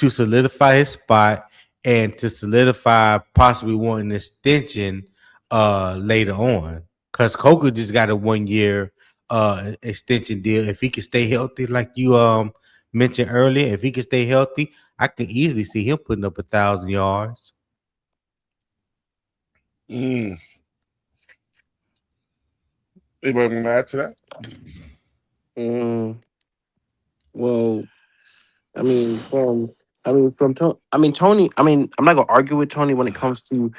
solidify his spot, and to solidify possibly wanting an extension later on, because Coker just got a 1 year extension deal. If he can stay healthy, like you mentioned earlier, if he can stay healthy, I can easily see him putting up 1,000 yards. Anybody want to add to that? Mm, well, I mean, from Tony. Tony. I'm not gonna argue with Tony when it comes to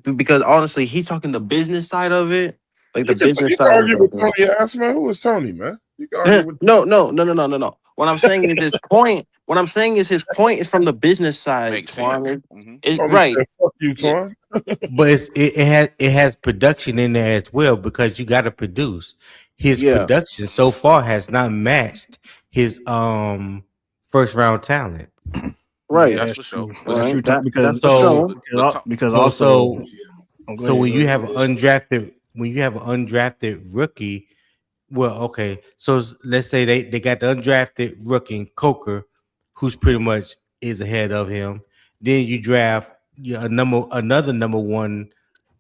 because honestly, he's talking the business side of it, like the business You can side of argue with it. Tony Ass, man. Who is Tony, man? You can argue with No. What I'm saying is his point. What I'm saying is his point is from the business side, Makes sense. Twan. Hmm. Tony Right. said, "Fuck you, Yeah. Twan." But it has production in there as well because you got to produce. His Yeah. production so far has not matched his first round talent. Right. That's for sure. But That's see, true. Right. That's for So sure. Because so also, so go so ahead. when Go you ahead. have an undrafted rookie, well, okay. So let's say they got the undrafted rookie Coker, who's pretty much is ahead of him. Then you draft another number one,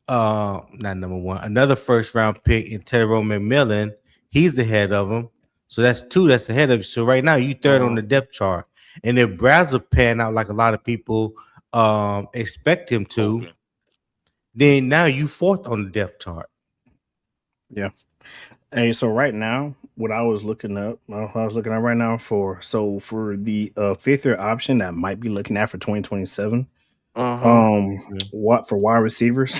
not number one, another first round pick in Tyrone McMillan. He's ahead of him. So that's two that's ahead of you. So right now you third on the depth chart. And if Brazzell pan out like a lot of people expect him to, hoping. then now you fourth on the depth chart. Yeah. Hey, so right now, what I was looking up, I was looking at right now for the fifth year option that might be looking at for 2027. Uh-huh. What for wide receivers?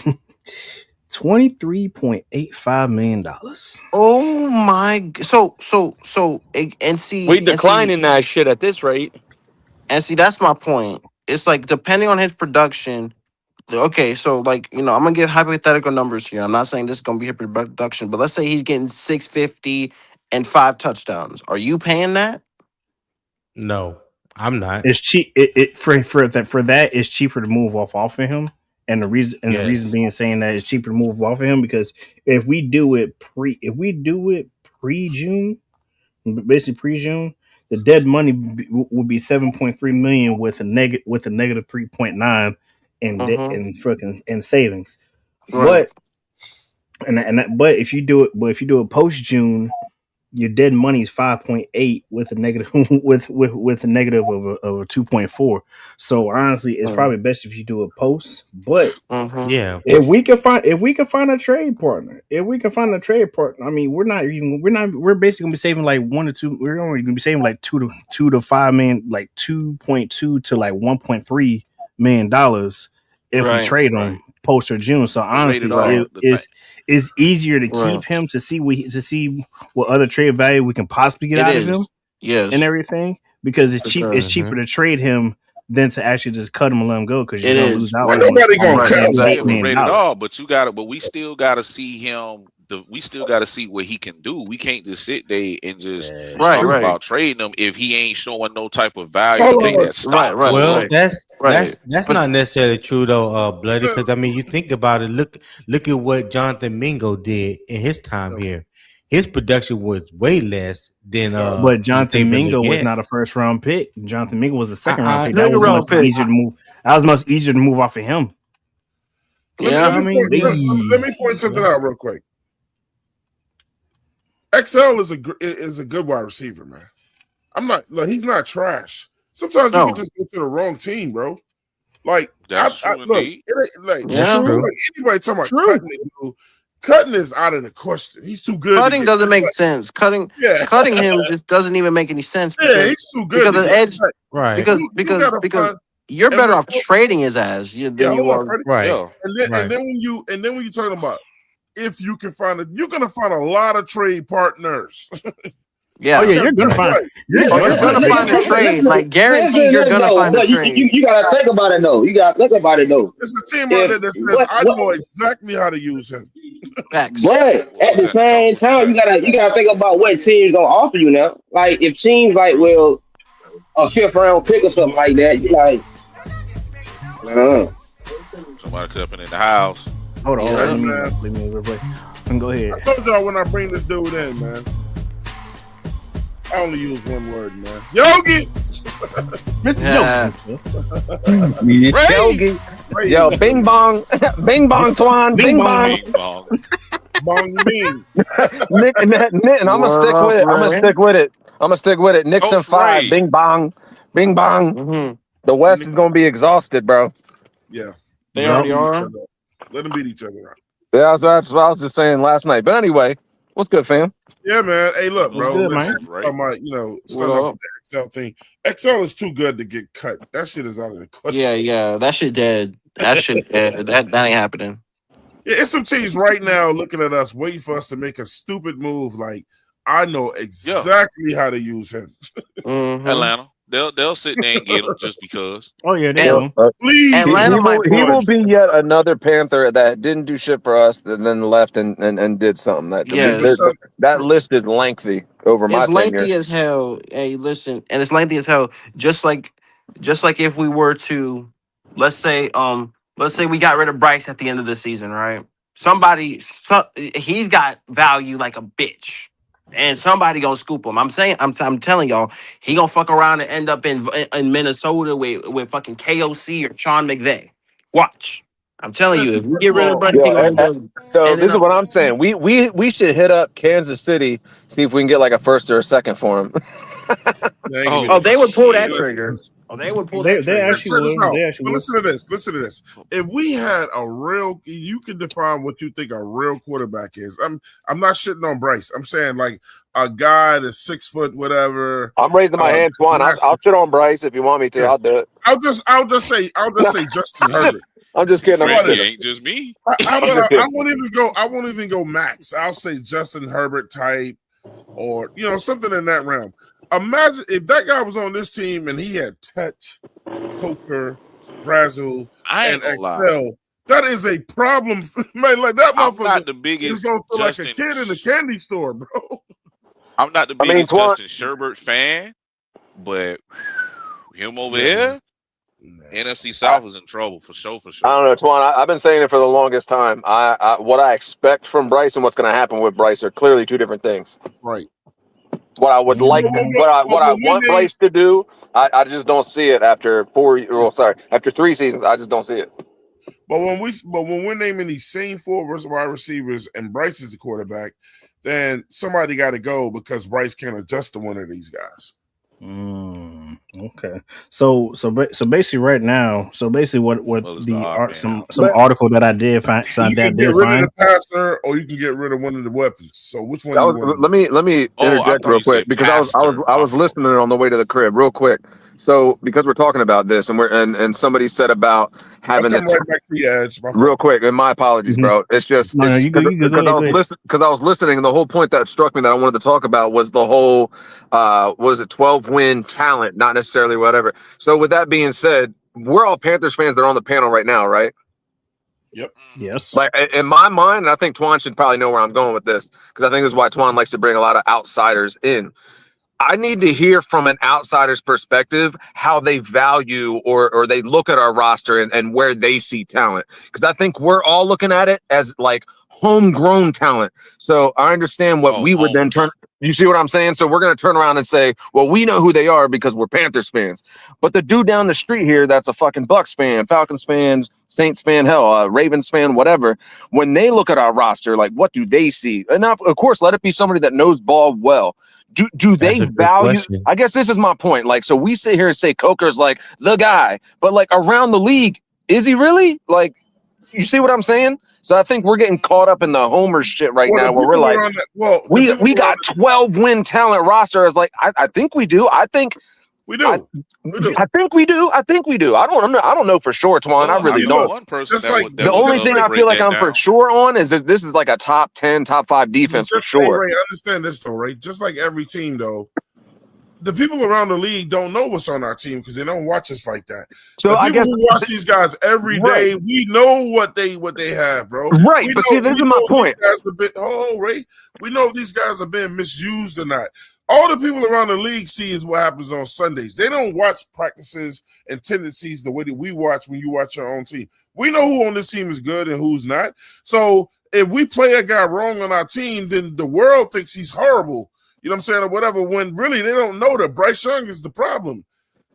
$23.85 million. Oh my. And We see declining that shit at this rate. that's my point. It's like depending on his production. Okay, so like I'm gonna give hypothetical numbers here. I'm not saying this is gonna be his production, but let's say he's getting 650 and 5 touchdowns. Are you paying that? No, I'm not. It's cheap. It for that it's cheaper to move off of him. And the reason Yes. being saying that it's cheaper to move off of him because if we do it pre June, basically pre June, the dead money would be 7.3 million with a negative 3.9 Uh-huh. in savings. Right. But but if you do it post June, your dead money is 5.8 with a negative with a negative of a 2.4. So honestly, it's probably best if you do a post. But Uh-huh. Yeah. if we can find a trade partner, I mean, we're basically gonna be saving like 1 to 2. We're only gonna be saving like 2 to 5 million, like 2.2 to like $1.3 million if we Right. trade Right. him post or June. So The rated honestly, Right. R. it is easier to Right. keep him to see what other trade value we can possibly get It out of him is. Yes. and everything because it's For cheap. sure. It's cheaper to trade him than to actually just cut him and let him go because you're It gonna is. lose out Ain't Right. nobody on gonna Right. cut $1.8 him. Yeah, with million. rated R, but we still gotta see him. We still gotta see what he can do. We can't just sit there and just It's Right. talk true. Right. about trading him if he ain't showing no type of value Hold to make on. that stock Right. go Well, up. Right. that's Right. that's But not necessarily true though, Bloody. Because I mean, you think about it. Look at what Jonathan Mingo did in his time here. His production was way less than But Jonathan Xavier Mingo was Legette. not a first round pick. Jonathan Mingo was a second round I pick. That second was much round pick. easier to move. That was much easier to move off of him. Let me Yeah. let I me mean, point, let me point something out real quick. XL is a good wide receiver, man. I'm not. Like, he's not trash. Sometimes you can No. just go to the wrong team, bro. Like That's I true look, indeed. it ain't like That's Yeah. true. like anybody talking about True. cutting it, dude. Cutting is out of the question. He's too good to Cutting get doesn't make cut. sense. Cutting Yeah, him just doesn't even make any sense yeah, he's too good to the get edge cut. Right. because You gotta find you're and better when off trading his ass than yeah, you hold on, are. Freddie. Right. Yeah. And then when you're talking about if you can find it, you're gonna find a lot of trade partners. Yeah. Oh yeah, Yeah, you're gonna guess find. what? You're Oh, you're gonna gonna find. find a trade. Like guaranteed, Listen, you're gonna though, find a but trade. you gotta think about it though. You gotta think about it though. There's a team out If there that says what I what know exactly how to use him. Facts. But at the same time, you gotta think about what teams gonna offer you now. Like if teams like a fifth round pick or something like that, you like, Somebody coming in the house. Hold on, Yeah. let me Man. let me real quick. Go ahead. I told y'all when I bring this dude in, man. I only use one word, man. Yogi. Mr. Yeah. Yogi. Ray! Ray, Yo, bing bong, bing bong, Twan, bing bong. Bing bong. bong you mean? Nick, and I'm gonna stick with it. I'm gonna stick with it. I'm gonna stick with it. Nixon Coach 5, Ray. bing bong, bing bong. Mm-hmm. The West is gonna be exhausted, bro. Yeah. They Let already them beat each are. other up. Let them beat each other up. Yeah, that's what I was just saying last night. But anyway, What's good, fam? Yeah, man. Hey, look, What's bro. good, Listen, man? Right. talking about, What starting off up? with the XL thing. XL is too good to get cut. That shit is out of the question. Yeah. That shit dead. That shit dead. That ain't happening. Yeah, it's some teams right now looking at us, waiting for us to make a stupid move. Like, I know Yeah. exactly how to use him. Mm-hmm. Atlanta. They'll sit there and get him just because. Oh yeah, they And Well, will. Please he, do. he Atlanta will might he pull will that. be yet another Panther that didn't do shit for us, and then left and did something. Yes. That list is lengthy over my It's tenure. lengthy as hell. Hey, listen, and it's lengthy as hell. Just like if we were to, let's say, we got rid of Bryce at the end of the season, right? He's got value like a bitch, and somebody gonna scoop him. I'm telling y'all, he gonna fuck around and end up in Minnesota with fucking KOC or Sean McVay. Watch, I'm telling you, if Listen, we first get of rid of all, Bryce, he Yo, gonna end up so ending this is up. what I'm saying. We should hit up Kansas City, see if we can get like a first or a second for him. they ain't gonna be Oh no Oh, they would first. pull that shit. trigger. Oh, they would pull that They trigger. actually Check this will. out. They actually But will. listen to this. Listen to this. If we had a real, you can define what you think a real quarterback is. I'm not shitting on Bryce. I'm saying like a guy that's 6 foot, whatever. I'm raising my hand, That's Twan. I'll massive. sit on Bryce if you want me to. Yeah. I'll do it. I'll just say Justin Herbert. I'm just kidding. How I'm about just Frankie this? ain't just me. How I'm about just I kidding. won't even go. I won't even go max. I'll say Justin Herbert type, or something in that realm. Imagine if that guy was on this team and he had Tet, Coker, Brazil, I and ain't gonna lie. Excel. That is a problem, man. Like that I'm motherfucker not the is biggest gonna feel like a Justin. kid in a candy store, bro. I'm not the I mean, biggest Twan. Justin Sherbert fan, but him over Yeah, man. there, NFC South is in trouble for sure. For I sure. don't know, Twan. I've been saying it for the longest time. What I expect from Bryce and what's going to happen with Bryce are clearly two different things. Right. What I would like, Mhm. what I want Bryce to do, I just don't see it after after 3 seasons. I just don't see it. But when we're naming these same 4 wide receivers and Bryce is the quarterback, then somebody got to go because Bryce can't adjust to one of these guys. Okay. So basically, right now, what Well, it's the the odd art man out. some article that I did find You can get rid of the passer, or you can get rid of one of the weapons. So which one do you want? Let me Oh, I interject thought real you quick said because pastor. I My was fault. listening on the way to the crib real quick. So because we're talking about this and somebody said about I'll having come right back to your edge. My real fault. quick, and my apologies, Mhm. bro. It's just No, it's you good. You good. Go because ahead. Go ahead. I was listening, and the whole point that struck me that I wanted to talk about was the whole was it 12 win talent, not necessarily whatever. So with that being said, we're all Panthers fans that are on the panel right now, right? Yep. Yes. Like in my mind, and I think Twan should probably know where I'm going with this because I think this is why Twan likes to bring a lot of outsiders in. I need to hear from an outsider's perspective how they value or they look at our roster and where they see talent. Because I think we're all looking at it as like homegrown talent. So I understand what Oh, we would then turn. You see what I'm saying? So we're going to turn around and say, well, we know who they are because we're Panthers fans. But the dude down the street here that's a fucking Bucks fan, Falcons fans, Saints fan, hell, Ravens fan, whatever. When they look at our roster, like what do they see? And of course, let it be somebody that knows ball well. Do That's they a good value? question. I guess this is my point. Like, so we sit here and say Coker's like the guy, but like around the league, is he really? Like, you see what I'm saying? So I think we're getting caught up in the homer shit right Well, the now, where we're people like, around that. Well, the people we around got 12 win talent roster. As like, I think we do. I think we I, do. We do. I think we do. I think we do. I don't know for sure, Twan. I well, I really See, know don't. look, one person just like The that would only just thing like I feel break like that I'm for down. sure on is that this is like a top 10, top 5 defense for just say, sure. Ray, understand this though, right? Just like every team though, the people around the league don't know what's on our team because they don't watch us like that. So The I people guess who watch these guys every right. day, we know what they have, bro. Right, We but see, know this is my these point. guys have been Ray. We know if these guys are being misused or not. All the people around the league see is what happens on Sundays. They don't watch practices and tendencies the way that we watch when you watch your own team. We know who on this team is good and who's not. So if we play a guy wrong on our team, then the world thinks he's horrible. You know what I'm saying, or whatever, when really they don't know that Bryce Young is the problem.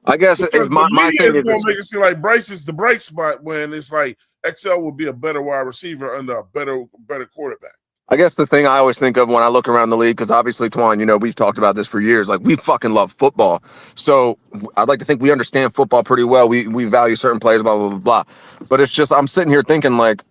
I guess Because is the my media thing is is going this. to make it seem like Bryce is the bright spot when it's like XL would be a better wide receiver under a better quarterback. I guess the thing I always think of when I look around the league, because obviously, Twan, you know, we've talked about this for years. Like, we fucking love football. So I'd like to think we understand football pretty well. We value certain players, blah, blah, blah, blah. But it's just, I'm sitting here thinking, like,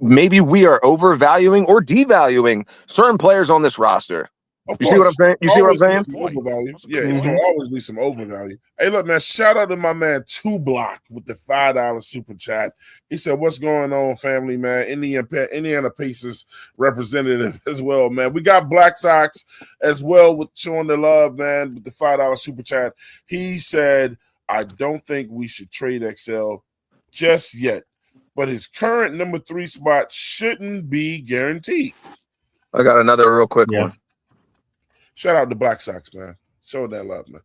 maybe we are overvaluing or devaluing certain players on this roster. Of You course. see what I'm saying? You see what I'm Always be saying? some overvalue. Yeah, Mm-hmm. it's gonna always be some overvalue. Hey, look, man, shout out to my man 2Block with the $5 super chat. He said, "What's going on, family, man? Indiana Pacers representative as well, man. We got Black Sox as well with showing the love, man, with the $5 super chat." He said, "I don't think we should trade XL just yet, but his current number 3 spot shouldn't be guaranteed." I got another real quick one. Shout out to Black Sox, man. Show that love, man.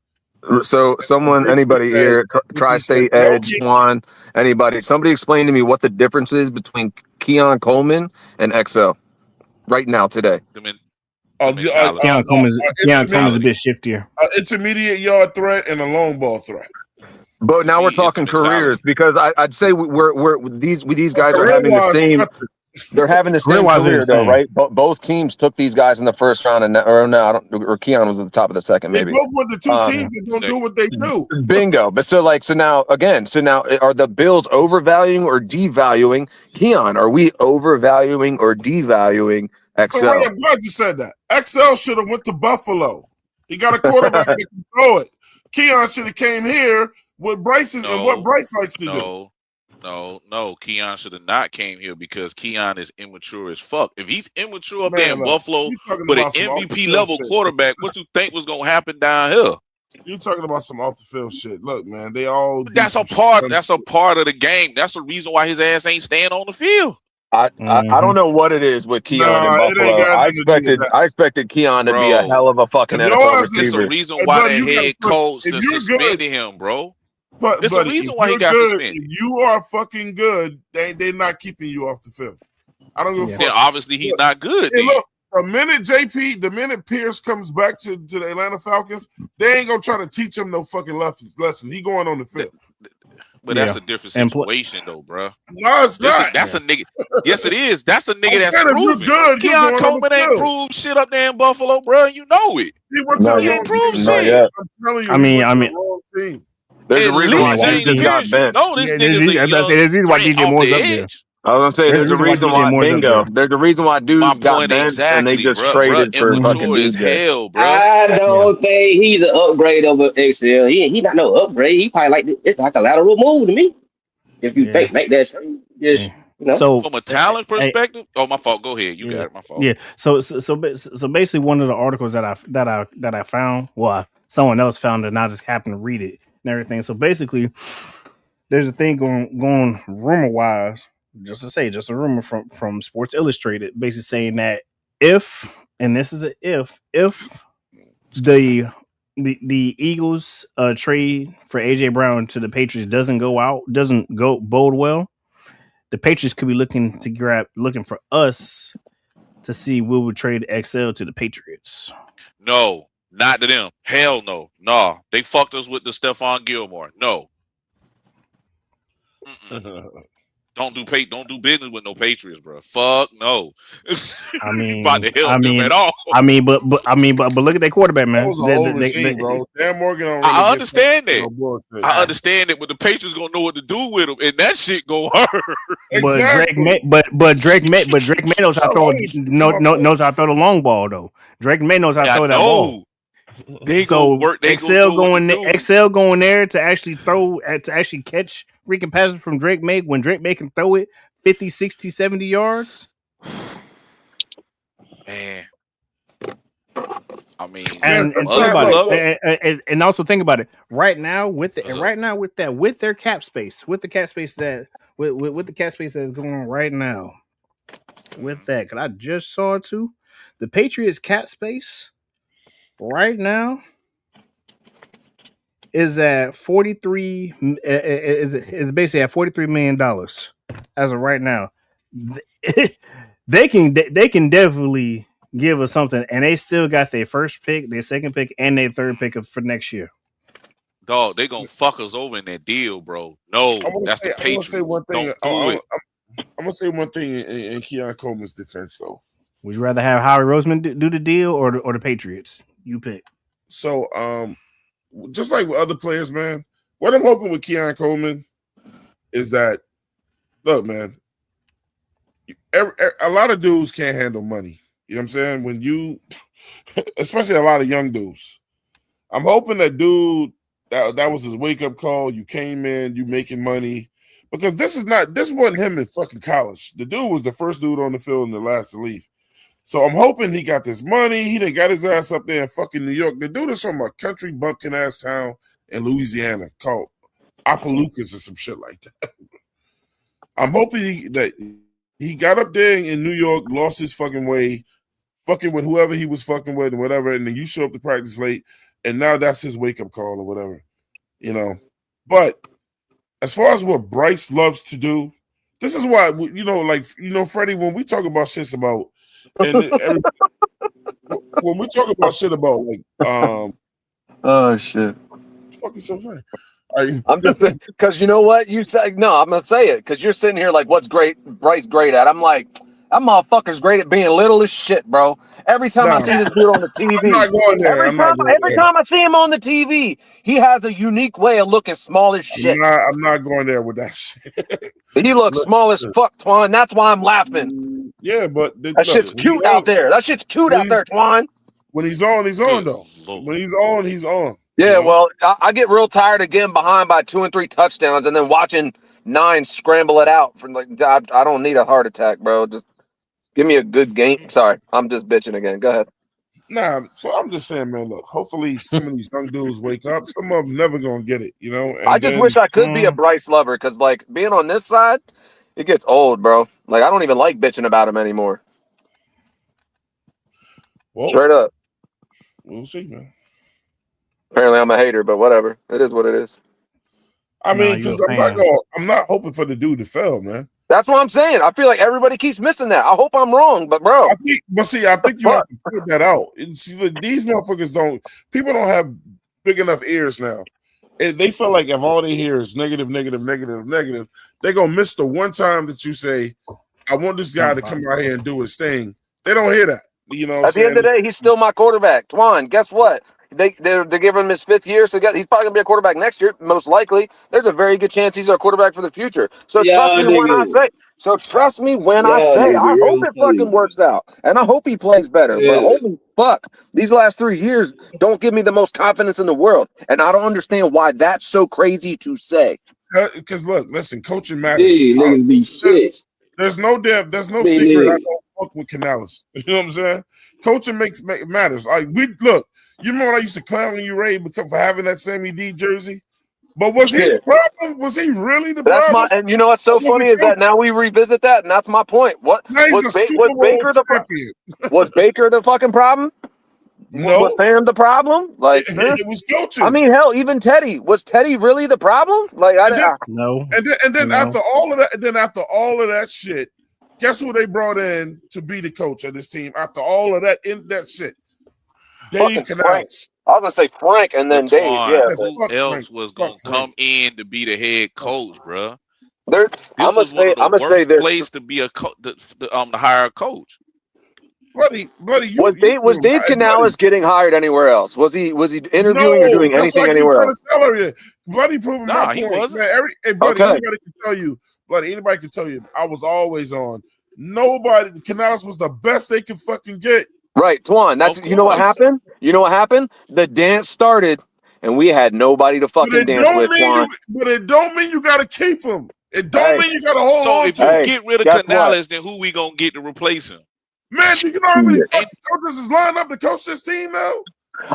So someone, anybody here, Tri-State Edge, Swan, anybody, somebody explain to me what the difference is between Keon Coleman and XL right now today. Keon Coleman's a bit shiftier. Intermediate yard threat and a long ball threat. But now we're talking careers because I'd say these guys are having the same. They're having the same career though, right? Both teams took these guys in the first round, or Keon was at the top of the second, maybe. They both were the two teams that don't do what they do. Bingo. But so now are the Bills overvaluing or devaluing Keon? Are we overvaluing or devaluing XL? So I'm glad you said that. XL should have went to Buffalo. He got a quarterback that can throw it. Keon should have came here with Bryce's and what Bryce likes to do. No. Keon should have not came here because Keon is immature as fuck. If he's immature up there in Buffalo, but an MVP level quarterback, what you think was gonna happen down here? You're talking about some off the field shit. Look, man, they all. That's a part of the game. That's the reason why his ass ain't staying on the field. I don't know what it is with Keon in Buffalo. I expected Keon to be a hell of a fucking NFL receiver. It's the reason why the head coach suspended him, bro. But there's a reason why he got suspended. If you are fucking good, they're not keeping you off the field. I don't give a fuck. Yeah, obviously he's not good. Hey, look, the minute Pierce comes back to the Atlanta Falcons, they ain't gonna try to teach him no fucking lesson. He going on the field. But that's a different situation, though, bro. No, it's not. That's a nigga. Yes, it is. That's a nigga that's proven. Good, Keon Coleman ain't proved shit up there in Buffalo, bro. You know it. He ain't proved shit. I'm telling you, I mean, there's a reason why he just got benched. This why DJ Moore's up there. I was gonna say there's a reason why There's a reason why dudes got benched and they just traded for fucking DJ. I don't think he's an upgrade over XL. He not no upgrade. He probably it's like a lateral move to me. If you think that trade, just you know. So from a talent perspective, my fault. Go ahead. You got it. My fault. Yeah. So basically, one of the articles that I found, someone else found it, and I just happened to read it and everything. So basically, there's a thing going rumor wise, just a rumor from Sports Illustrated, basically saying that if the Eagles trade for AJ Brown to the Patriots doesn't go bode well, the Patriots could be looking for us to see we would trade XL to the Patriots. No, not to them. Hell no. Nah. They fucked us with the Stephon Gilmore. No. Don't do business with no Patriots, bro. Fuck no. I mean, about to help them at all. But look at their quarterback, man. That was a whole regime, bro. Dan Morgan don't really I understand that. No, I understand it, but the Patriots gonna know what to do with him, and that shit gonna hurt. Exactly. But Drake May knows how to throw knows how to throw the long ball though. Drake May knows how to throw that ball. XL going there to actually catch freaking passes from Drake May when Drake May can throw it 50, 60, 70 yards. Man. I mean, and also think about it. Right now with their cap space, with the cap space that is going on right now, with that, because I just saw it too. The Patriots cap space right now is at 43. Is basically at $43 million as of right now. They can definitely give us something, and they still got their first pick, their second pick, and their third pick for next year. Dog, they gonna fuck us over in that deal, bro. No, that's the Patriots. I'm gonna say one thing. I'm gonna say one thing in Keon Coleman's defense, though. Would you rather have Howie Roseman do the deal or the Patriots? You pick. So, just like with other players, man, what I'm hoping with Keon Coleman is that, look, man, a lot of dudes can't handle money. You know what I'm saying? When you, especially a lot of young dudes. I'm hoping that dude that was his wake up call. You came in, you making money, because this wasn't him in fucking college. The dude was the first dude on the field and the last to leave. So I'm hoping he got this money. He done got his ass up there in fucking New York. The dude is from a country bumpkin ass town in Louisiana called Opelousas or some shit like that. I'm hoping that he got up there in New York, lost his fucking way, fucking with whoever he was fucking with and whatever, and then you show up to practice late, and now that's his wake-up call or whatever, you know. But as far as what Bryce loves to do, this is why, you know, like, you know, Freddie, when we talk about shits about, and when we talk about shit about, like, Oh shit. it's fucking so funny. I'm just saying, because you know what you said. No, I'm gonna say it because you're sitting here like, what's Bryce great at? I'm like, that motherfucker's great at being little as shit, bro. Every time I see this dude on the TV, I'm not going there. every time I see him on the TV, he has a unique way of looking small as shit. I'm not going there with that shit. He looks small as fuck, Twan. That's why I'm laughing. Yeah, but That shit's cute out there. That shit's cute out there, Twan. When he's on, he's on though. When he's on, he's on. Yeah, well, I get real tired of getting behind by 2 and 3 touchdowns and then watching 9 scramble it out. For like, I don't need a heart attack, bro. Just give me a good game. Sorry, I'm just bitching again. Go ahead. Nah, so I'm just saying, man, look, hopefully some of these young dudes wake up. Some of them never gonna get it, you know? And I just wish I could be a Bryce lover because, like, being on this side, it gets old, bro. Like, I don't even like bitching about him anymore. Well, straight up. We'll see, man. Apparently, I'm a hater, but whatever. It is what it is. I mean, because I'm not hoping for the dude to fail, man. That's what I'm saying. I feel like everybody keeps missing that. I hope I'm wrong, but bro. I think you have to put that out. See, these motherfuckers people don't have big enough ears now. They feel like if all they hear is negative, negative, negative, negative, they're going to miss the one time that you say, I want this guy to come out here and do his thing. They don't hear that. You know, at the end of the day, he's still my quarterback. Twan, guess what? They're giving him his 5th year, so he's probably gonna be a quarterback next year, most likely. There's a very good chance he's our quarterback for the future. So trust me when I say. I hope it fucking works out, and I hope he plays better. But holy fuck, these last 3 years don't give me the most confidence in the world, and I don't understand why that's so crazy to say. Because look, listen, coaching matters. Niggas be sick. There's no secret. I don't fuck with Canales. You know what I'm saying? Coaching matters. Like look. You remember when I used to clown you, Ray, for having that Sammy D jersey? But was he the problem? Was he really the problem? And you know what's so funny is that now we revisit that, and that's my point. Was Baker the fucking problem? No. Was Sam the problem? Like it was coaching. I mean, hell, even Teddy. Was Teddy really the problem? Like no. And then after all of that, shit, guess who they brought in to be the coach of this team? After all of that shit. Dave Canales. I was gonna say Frank and then Dave. Yeah, who else was gonna come in to be the head coach, bro? I'm gonna say there's place to be to hire a coach. Buddy, was Dave Canales getting hired anywhere else? Was he interviewing or doing anything anywhere else? Buddy, proving my point. He wasn't. Man, buddy, anybody can tell you. Buddy, anybody can tell you. I was always on. Nobody. Canales was the best they could fucking get. Right, Twan. You know what happened? You know what happened? The dance started, and we had nobody to fucking dance with, Twan. But it don't mean you got to keep him. It don't mean you got to hold on to him. If you get rid of Canales, then who we gonna get to replace him? Man, do you know how many fucking coaches is lined up to coach this team now?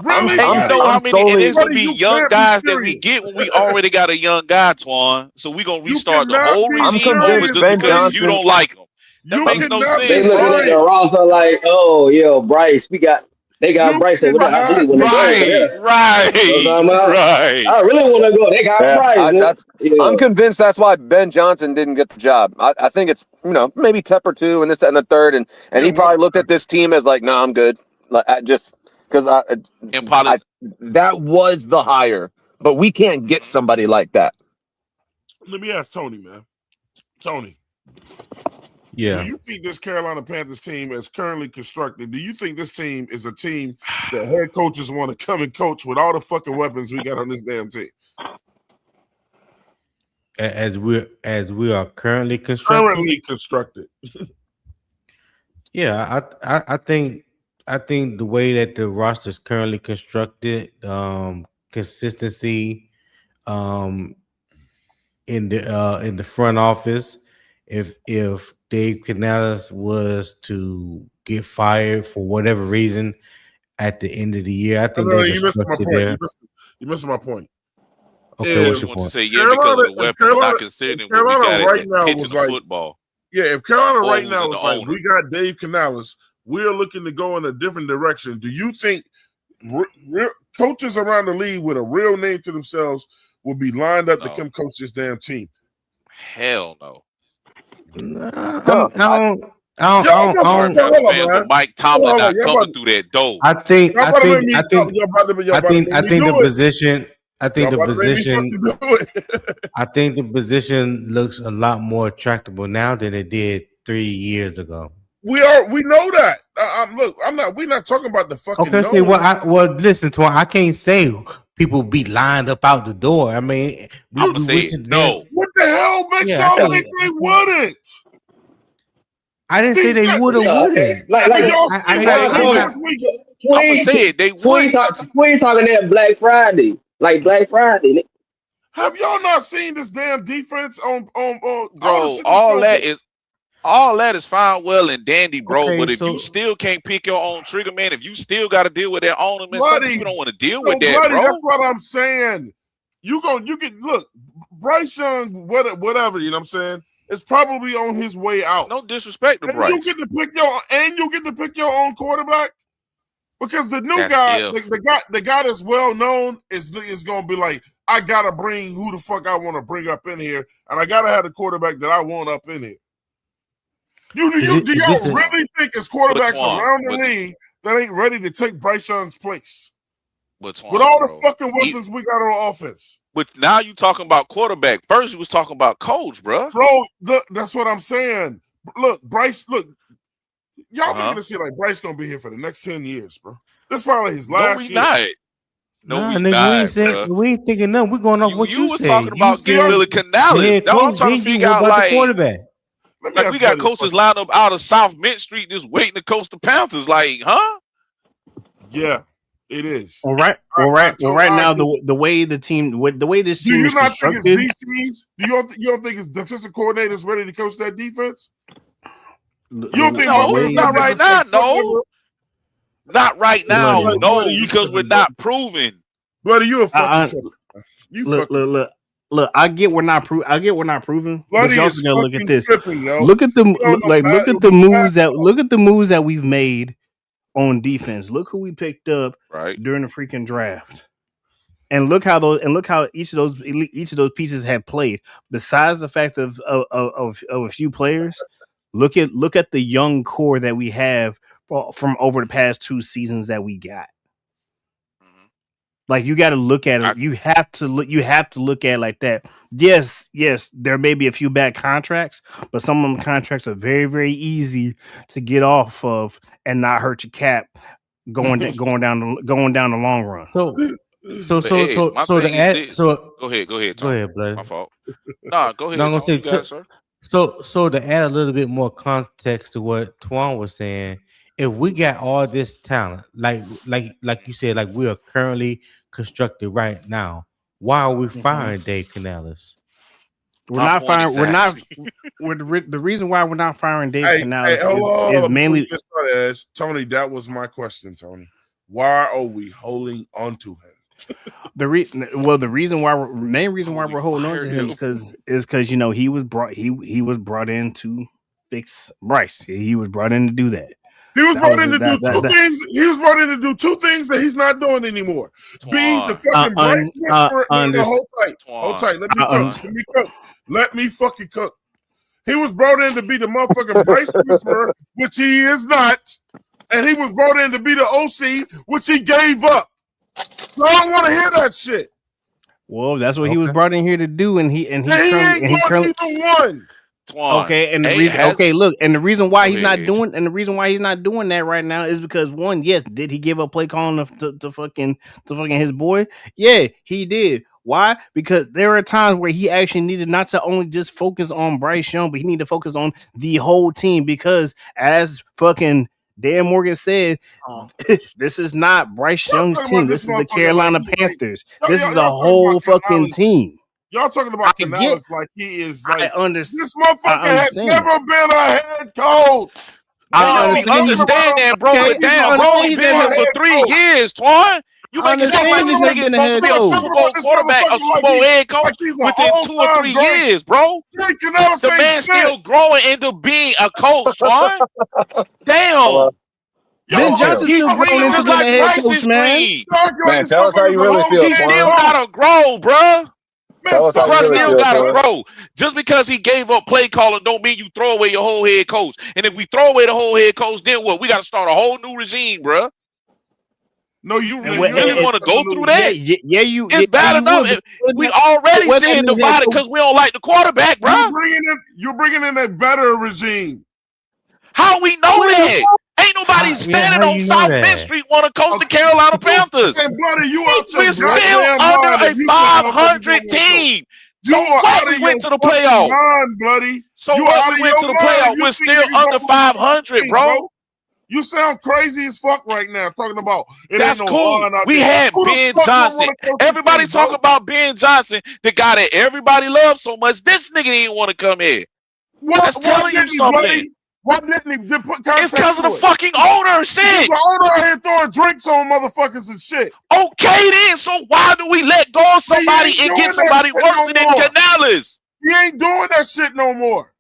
Really? And it's gonna be young guys that we get when we already got a young guy, Twan. So we gonna restart the whole regime because you don't like him. That makes no sense. They looking at the roster like, oh, yo, Bryce, they got Bryce over there. I really want to go. Right. I really want to go. They got Bryce. I'm convinced that's why Ben Johnson didn't get the job. I think it's maybe Tepper too, and this, that, and the third, and he probably looked at this team as like, nah, I'm good. Like just because that was the hire, but we can't get somebody like that. Let me ask Tony, man. Tony. Yeah. Do you think this Carolina Panthers team is currently constructed? Do you think this team is a team that head coaches want to come and coach with all the fucking weapons we got on this damn team? As we are currently constructed. Yeah, I think the way that the roster is currently constructed, consistency, um, in the front office. If Dave Canales was to get fired for whatever reason at the end of the year, I No, think no, there's a you missing my structure point. there. You missing my point. Okay, I what's If just your want to point? say, yeah, because Carolina, of the weapons, not considering what we got Right at now pitching was the like, football yeah, if Carolina or right who's now in the was like, owner. we got Dave Canales, we're looking to go in a different direction. Do you think real coaches around the league with a real name to themselves will be lined up to No, come coach this damn team? hell no. Nah, No, I don't. I don't. Y'all I don't. got I Sorry, don't Panther hold on, fans, but man. Mike Tomlin Hold on, not coming through that door. I think. y'all I about to think. make me I think. y'all about to I think. make I me think the do it. position. I think Y'all the about to make me position. fucking do it. I think the position looks a lot more attractable now than it did 3 years ago. We know that. Look, we're not talking about the fucking Okay, see, known. listen to I can't say people be lined up out the door. I mean, I'm we gonna say went it. to them. No, What the hell makes Yeah, I y'all think. think they wouldn't? I didn't say These they guys, would or yeah, okay. wouldn't. Like y'all I see they what I probably happened would. nah, last week. I'm gonna say it. They would. Twin talking that Black Friday. Like Black Friday. Have y'all not seen this damn defense on all the Bro, shit that's so good? all that is fine, well and dandy, bro. okay, But if you so still can't pick your own trigger, man, if you still got to deal with that owner, man, some Bloody, people don't want to deal so with that, bloody. That's bro. what I'm saying. You can look, Bryce Young, whatever. You know what I'm saying? It's probably on his way out. No disrespect to And Bryce. you get to pick your own quarterback because the new That's guy, if. the guy that's well known is gonna be like, I gotta bring who the fuck I want to bring up in here, and I gotta have the quarterback that I want up in here. Do y'all really think it's quarterbacks around the league that ain't ready to take Bryce Young's place? With all the fucking weapons we got on offense. But now you talking about quarterback. First you was talking about coach, bro. That's what I'm saying. Look, Bryce, y'all making it seem like Bryce gonna be here for the next 10 years, bro. This probably his last year. Not. No, nah, we nigga, not, bro. we ain't thinking nothing. We're going off what You you was say. talking You about getting said Billy the Canales. head That's what I'm coach. trying Then to you figure what out. about the Like quarterback? we got coaches lined up out of South Mint Street just waiting to coach the Panthers. Like, huh? Yeah, it is. Right now, the way this team is constructed. Do you not think it's DCs? You don't think it's defensive coordinators ready to coach that defense? You don't think not right now. No, not right now. Bloody, No, because we're not proven. Bloody, you a fucking Look, I get we're not proven. Bloody but you also gotta look at this. Tripping, yo. Look at the moves that we've made on defense. Look who we picked up during the freaking draft. And look how each of those pieces have played. Besides the fact of a few players, look at the young core that we have from over the past 2 seasons that we got. Like you got to look at it. You have to look at it like that. Yes, there may be a few bad contracts, but some of them contracts are very, very easy to get off of and not hurt your cap going down the long run. Go ahead, blood. My fault. Nah, go ahead. No, I'm gonna Tony, say sir. so to add a little bit more context to what Twan was saying, if we got all this talent, like you said, like we are currently constructed right now, why are we firing Dave Canales? We're not firing. The reason why we're not firing Dave Canales is mainly. Tony, that was my question, Tony. Why are we holding on to him? The main reason why we're holding on to him is because he was brought in to fix Bryce. He was brought in to do that. He was brought in to do two things. He was brought in to do 2 things that he's not doing anymore. Be the fucking Bryce whisperer. Hold tight. Let me fucking cook. He was brought in to be the motherfucking Bryce whisperer, which he is not, and he was brought in to be the OC, which he gave up. So I don't want to hear that shit. Well, that's what he was brought in here to do, and he's currently one. Okay, and the reason why he's not doing that right now is because one, yes, did he give up play calling to fucking his boy? Yeah, he did. Why? Because there are times where he actually needed not to only just focus on Bryce Young, but he needed to focus on the whole team. Because as fucking Dan Morgan said, this is not Bryce Y'all Young's talking about team. this This is the motherfucker Carolina like Panthers. y'all, This y'all, is y'all a talking about whole fucking Canales. team. Y'all talking I about get, Canales like he is like I understand. this I motherfucker has understand. never been a head coach. And I y'all We understand he's talking understand about that, bro, him like okay. but he's a damn, I bro understand only he's been never here four-star been. for head 3 coach. years, Twan. You I make it seem understand like he's this never nigga is been a supposed to head be Y'all a coach. talking Super about Bowl this quarterback, a motherfucker Super like Bowl head coach he's an within 2 or all-time 3 great. years, bro. Drake Canales The ain't man shit. still growing into being a coach, Twan. Hello. Damn. Ben Y'all, Johnson's He's still y'all growing green into just saying being a like head Bryce coach, is man. green. y'all arguing Man, this tell us how motherfucker's you a really whole feel, He head still Twan. coach. gotta grow, bruh. Man, Tell us how fuck you Bruh you, really still feel, Canales, gotta man. Twan. grow. Just because he gave up play calling don't mean you throw away your whole head coach. And if we throw away the whole head coach, then what? We gotta start a whole new regime, bruh. No, You And, man, really, you what- ain't really gonna want to start the go new through yeah, that? regime. yeah, yeah, It's bad you enough. would. But We already what that saying new head about it coach? because we don't like the quarterback, bruh. You're bringing in a better regime. How we know Where the that? Ain't nobody How standing do on you know South Fifth that? Street want to coach the Okay. Carolina Panthers. And brother, you out your We're still goddamn under mind a if you think motherfuckers 500 don't want to coach. team. You So are what? out We of your went to the fucking playoff. mind, buddy. So You what? are out We of went your to the mind if playoff. you We're think still niggas under don't want to coach 500, teams, bro. bro. You sound crazy as fuck right now talking about it ain't That's no cool. on out We there. had Who the Ben fuck don't Johnson. want to coach this Everybody team, bro? talk about Ben Johnson, the guy that everybody loves so much. This nigga didn't want to come in. Why That's telling you didn't he, something. buddy? Why didn't he? Did put It's context because of the to it. fucking owner Because shit. the owner out here throwing drinks on motherfuckers and shit. Okay then, so why do we let go of But he somebody ain't and doing get that somebody shit worse no than more. Canales? He ain't doing that shit no more.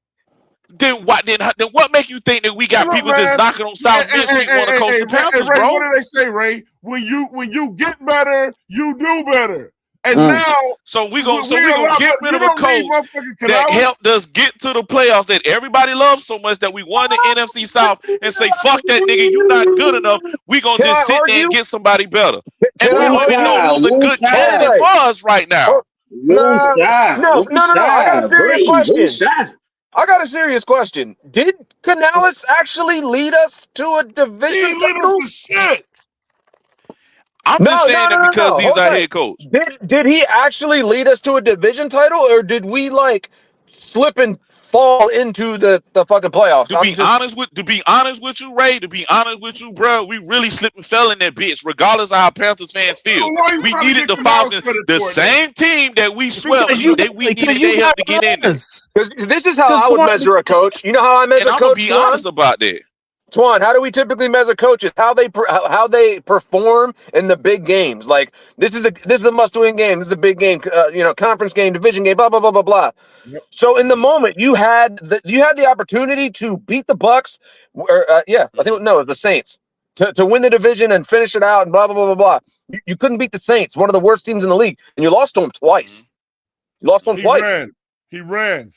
Then what? Then what make you think that we got Look, people just man. knocking on South Fifth Street want to coach the Hey, Panthers, Ray, what bro? do they say, Ray? When you get better, you do better. And Mm. now So we we gonna allow, get but rid you of a don't need coach motherfucking that Canales. helped us get to the playoffs that everybody loves so much that we won the NFC South and say, fuck that nigga, you not good enough. We gonna Can I just sit there and argue? get somebody better. And Can we I don't even argue? know who's a good Hold Woosah. candidate for say. us right now. Oh, nah, no. I got a Woosah. serious Bree. question. Woosah. I got a serious question. Did Canales actually lead us to a He division ain't lead us title? to shit. I'm just saying that because No. he's Hold our tight. head coach. Did he actually lead us to a division title, or did we like slip and fall into the fucking playoffs? To be honest with you, Ray, to be honest with you, bro, we really slipped and fell in that bitch, regardless of how Panthers fans So feel. why are you We trying to needed get the Canales Falcons, credit the for it then? same team that we swept, Because you that we because needed you their help got to get in there. us. Because this is how Because I would measure a coach. You know how I And measure I'm gonna coach, be Twan? honest about that. Twan, how do we typically measure coaches? How they perform in the big games. Like this is a must-win game. This is a big game. Conference game, division game. Blah blah blah blah blah. Yep. So in the moment, you had the opportunity to beat the Bucks. I think it was the Saints to win the division and finish it out and blah blah blah blah blah. You couldn't beat the Saints, one of the worst teams in the league, and you lost to them twice. You lost to them twice. He ran.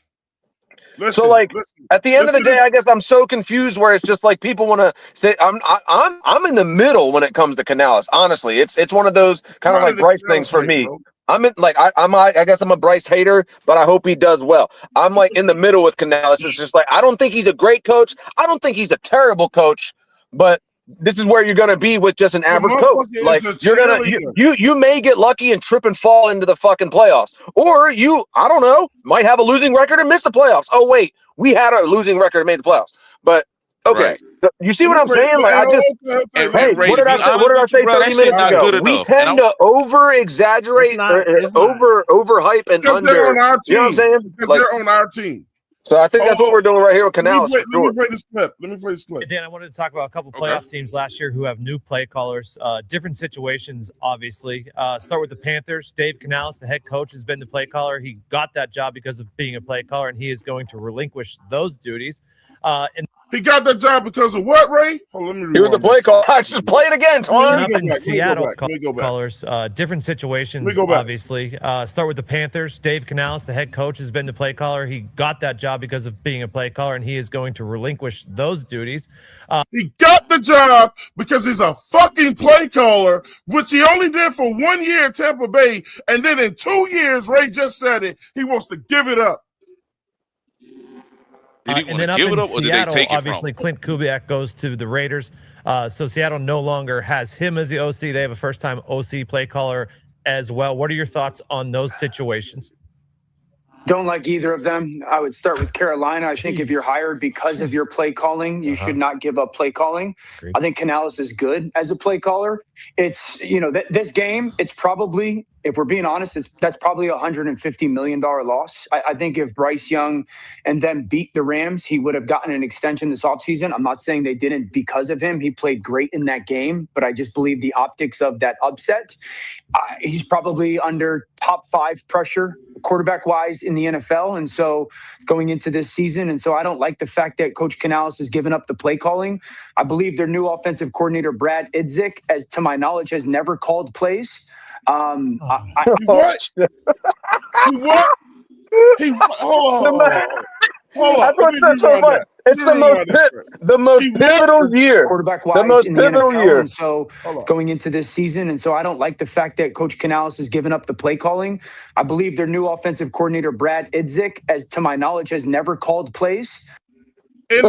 So like at the end of the day, I guess I'm so confused where it's just like people want to say I'm in the middle when it comes to Canales. Honestly, it's one of those kind of like Bryce things for me. Bro. I'm in like I guess I'm a Bryce hater, but I hope he does well. I'm like in the middle with Canales. It's just like I don't think he's a great coach. I don't think he's a terrible coach, but this is where you're gonna be with just an average coach. motherfucker Like is a you're gonna cheerleader. you may get lucky and trip and fall into the fucking playoffs, or I don't know, might have a losing record and miss the playoffs. Oh wait, we had a losing record and made the playoffs, but okay. Right. So you see what I'm saying? Like I just. Hey, Ray, what to did I be say? honest What did I with you, say bro, that 30 shit minutes not ago? good We enough. tend to over exaggerate, overhype, and Because they're on our team. You know what I'm saying? Because Like, they're on our team. so I think that's what we're doing right here with Canales. Let me play this clip. Dan, I wanted to talk about a couple playoff teams last year who have new play callers, different situations, obviously. Start with the Panthers. Dave Canales, the head coach, has been the play caller. He got that job because of being a play caller, and he is going to relinquish those duties. He got that job because of what, Ray? Let me He was a play caller. I just play it again, Twan. Seattle callers, different situations, obviously. Start with the Panthers. Dave Canales, the head coach, has been the play caller. He got that job because of being a play caller, and he is going to relinquish those duties. He got the job because he's a fucking play caller, which he only did for 1 year at Tampa Bay, and then in 2 years, Ray just said it, he wants to give it up. And then up in Seattle, obviously, Clint Kubiak goes to the Raiders. So Seattle no longer has him as the OC. They have a first-time OC play caller as well. What are your thoughts on those situations? Don't like either of them. I would start with Carolina. I think if you're hired because of your play calling, you should not give up play calling. Agreed. I think Canales is good as a play caller. It's, this game, it's probably, if we're being honest, that's probably a $150 million loss. I think if Bryce Young and them beat the Rams, he would have gotten an extension this offseason. I'm not saying they didn't because of him. He played great in that game, but I just believe the optics of that upset. He's probably under top 5 pressure quarterback-wise in the NFL, and so going into this season. And so I don't like the fact that Coach Canales has given up the play calling. I believe their new offensive coordinator, Brad Idzik, as to my knowledge, has never called plays. What? Hold on. That's what's so fun. It's the most pivotal year. Quarterback-wise in the NFL. And so going into this season, and so I don't like the fact that Coach Canales has given up the play calling. I believe their new offensive coordinator, Brad Idzik, as to my knowledge, has never called plays. In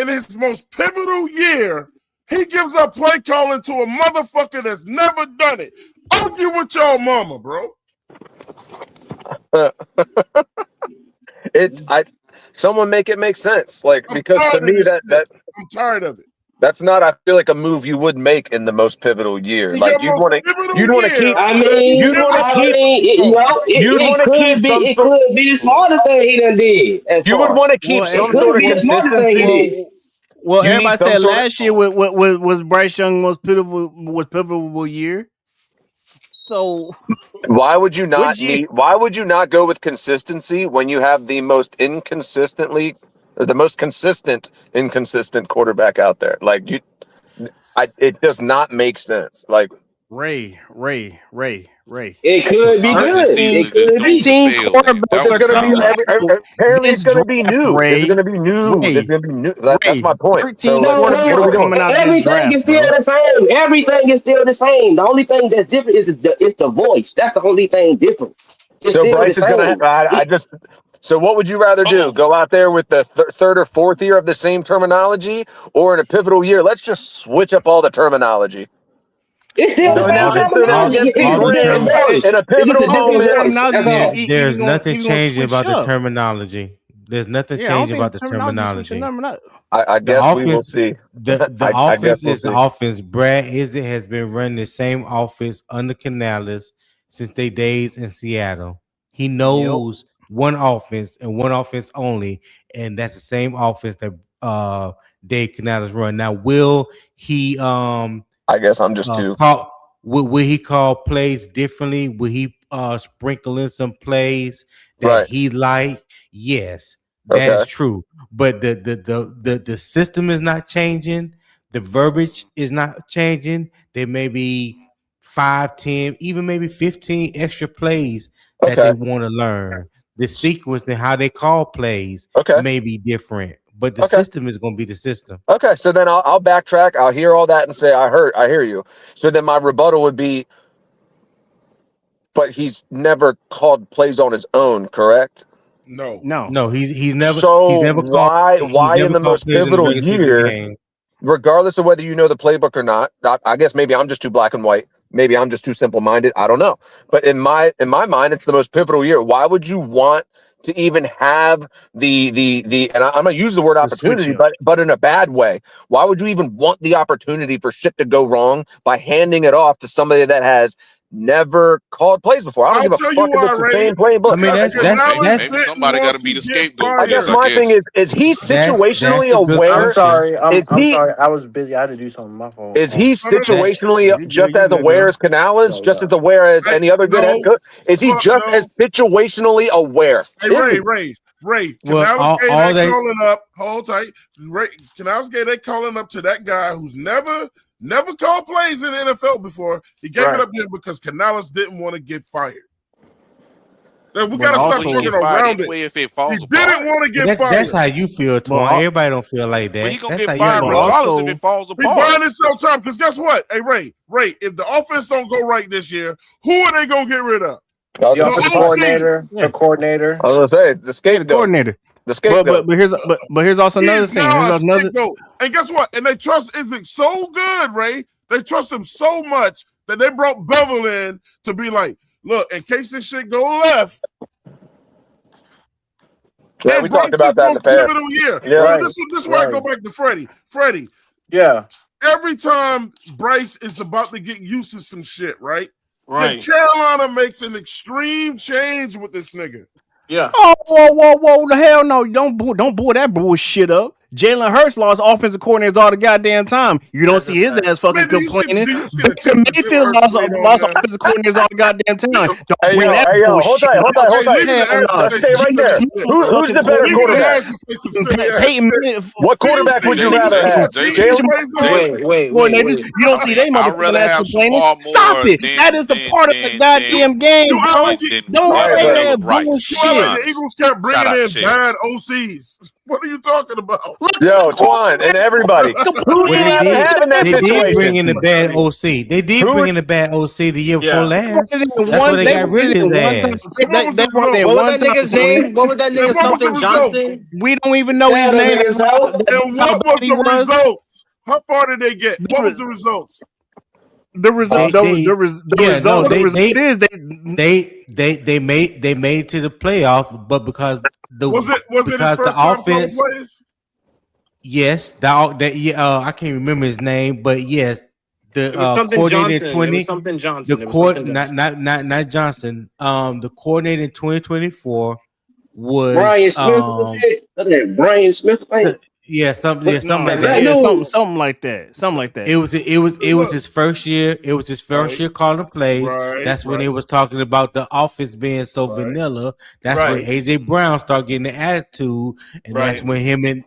his most pivotal year, he gives up play calling to a motherfucker that's never done it. Argue with your mama, bro. Someone make it make sense, because to me that I'm tired of it. That's not, I feel like, a move you would make in the most pivotal year. Like you'd want to keep. It could be the smarter thing he done did. You would want to keep some sort of consistency. Well, everybody said last year was Bryce Young most pivotal year. So why would you not go with consistency when you have the most consistent inconsistent quarterback out there? It does not make sense. Like Ray. It could be good. It could be. 13 quarterbacks are coming. Apparently, it's going to be new. It's going to be new. It's going to be new. That's my point. So, everything is still the same. Everything is still the same. The only thing that's different is the voice. That's the only thing different. So Bryce is going to. So what would you rather do? Go out there with the third or fourth year of the same terminology, or in a pivotal year, let's just switch up all the terminology? It's still in a pivotal moment. There's nothing changing about the terminology. There's nothing changing about the terminology. I guess we will see. The offense is the offense. Brad Idzik has been running the same offense under Canales since their days in Seattle. He knows one offense and one offense only, and that's the same offense that Dave Canales run. Now, will he I guess I'm just too. Will he call plays differently? Will he sprinkle in some plays that he like? Yes, that's true. But the system is not changing. The verbiage is not changing. There may be 5, 10, even maybe 15 extra plays that they want to learn. The sequence and how they call plays may be different. But the system is going to be the system. Okay, so then I'll backtrack. I'll hear all that and say, I hear you. So then my rebuttal would be, but he's never called plays on his own, correct? No. He's never. So he's never why in the most pivotal year, regardless of whether you know the playbook or not? I guess maybe I'm just too black and white. Maybe I'm just too simple-minded. I don't know. But in my mind, it's the most pivotal year. Why would you want to even have the and I'm going to use the word opportunity, but in a bad way? Why would you even want the opportunity for shit to go wrong by handing it off to somebody that has never called plays before? I don't give a fuck if it's the same playbook. I mean, that's somebody got to be the scapegoat. I guess my thing is he situationally aware? I'm sorry. I was busy. I had to do something. My fault. Is he situationally just as aware as Canales? Just as aware as any other good head coach? Is he just as situationally aware? Ray, Canales they calling up. Hold tight. Canales they calling up to that guy who's never called plays in the NFL before. He gave it up there because Canales didn't want to get fired. We got to stop talking around it. If it falls he didn't want to get fired. That's how you feel, Twan. Everybody don't feel like that. Well, he gonna get fired regardless if it falls apart. He buying himself time because guess what? Hey, Ray, if the offense don't go right this year, who are they gonna get rid of? The coordinator. I was gonna say the scapegoat. Coordinator. The scapegoat. But here's also another thing. And guess what? And they trust Idzik so good, Ray. They trust him so much that they brought Bevel in to be like, look, in case this shit go left. Yeah, we talked about that in the past. Year. Yeah, so this is where I go back to Freddie. Freddie. Yeah. Every time Bryce is about to get used to some shit, right? Right. Then Carolina makes an extreme change with this nigga. Yeah. Oh, whoa! The hell no! Don't pull that bullshit up. Jalen Hurts lost offensive coordinators all the goddamn time. You don't see his ass fucking complaining. Baker Mayfield lost offensive coordinators all the goddamn time. Don't bring that bullshit. Hold on. Stay right there. Who's the better quarterback? Peyton Manning. What quarterback would you rather have? Wait. You don't see they motherfucking ass complaining. Stop it. That is the part of the goddamn game, bro. Don't say that bullshit. The Eagles kept bringing in bad OCs. What are you talking about? Yo, Twan and everybody. They did bring in the bad OC. They did bring in the bad OC the year before last. That's why they got rid of his ass. What was that nigga's name? What was that nigga? Something Johnson? We don't even know his name. And what was the results? How far did they get? What was the results? The result they made it to the playoff, but because was it the offense. Yes, I can't remember his name, but yes, the coordinator in 20 something Johnson. Not Johnson. The coordinator in 2024 was Brian Smith. Brian Smith. Something like that. Something like that. It was his first year. It was his first year calling plays. That's when they was talking about the offense being so vanilla. That's when AJ Brown started getting the attitude, and that's when him and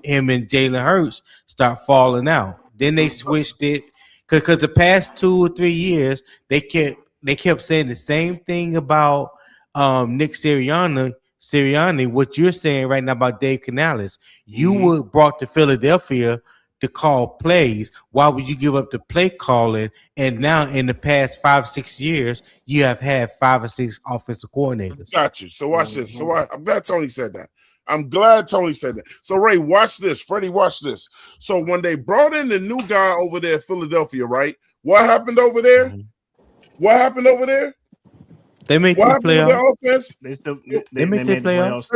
Jalen Hurts start falling out. Then they switched it because the past 2 or 3 years they kept saying the same thing about Nick Sirianni, what you're saying right now about Dave Canales. You were brought to Philadelphia to call plays. Why would you give up the play calling? And now in the past 5-6 years, you have had 5 or 6 offensive coordinators. Got you. So watch this. So I'm glad Tony said that. So Ray, watch this. Freddie, watch this. So when they brought in the new guy over there at Philadelphia, right? What happened over there? They made the playoffs. They made the playoffs.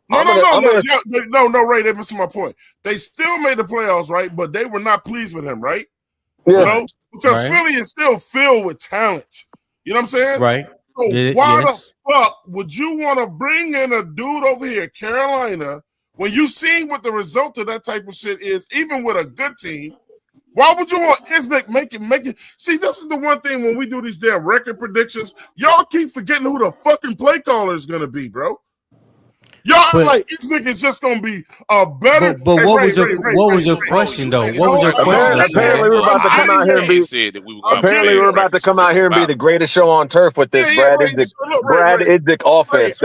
No, Ray, that was my point. They still made the playoffs, right? But they were not pleased with him, right? Yeah. You know? Because Philly is still filled with talent. You know what I'm saying? Right. So why the fuck would you want to bring in a dude over here, Carolina, when you seen what the result of that type of shit is, even with a good team? Why would you want Isnick make it? See, this is the one thing when we do these damn record predictions, y'all keep forgetting who the fucking play caller is gonna be, bro. Y'all like Isnick is just gonna be a better. But what was your question though? What was your question? Apparently, we're about to come out here and be. Apparently, we're about to come out here and be the greatest show on turf with this Brad Idzik offense.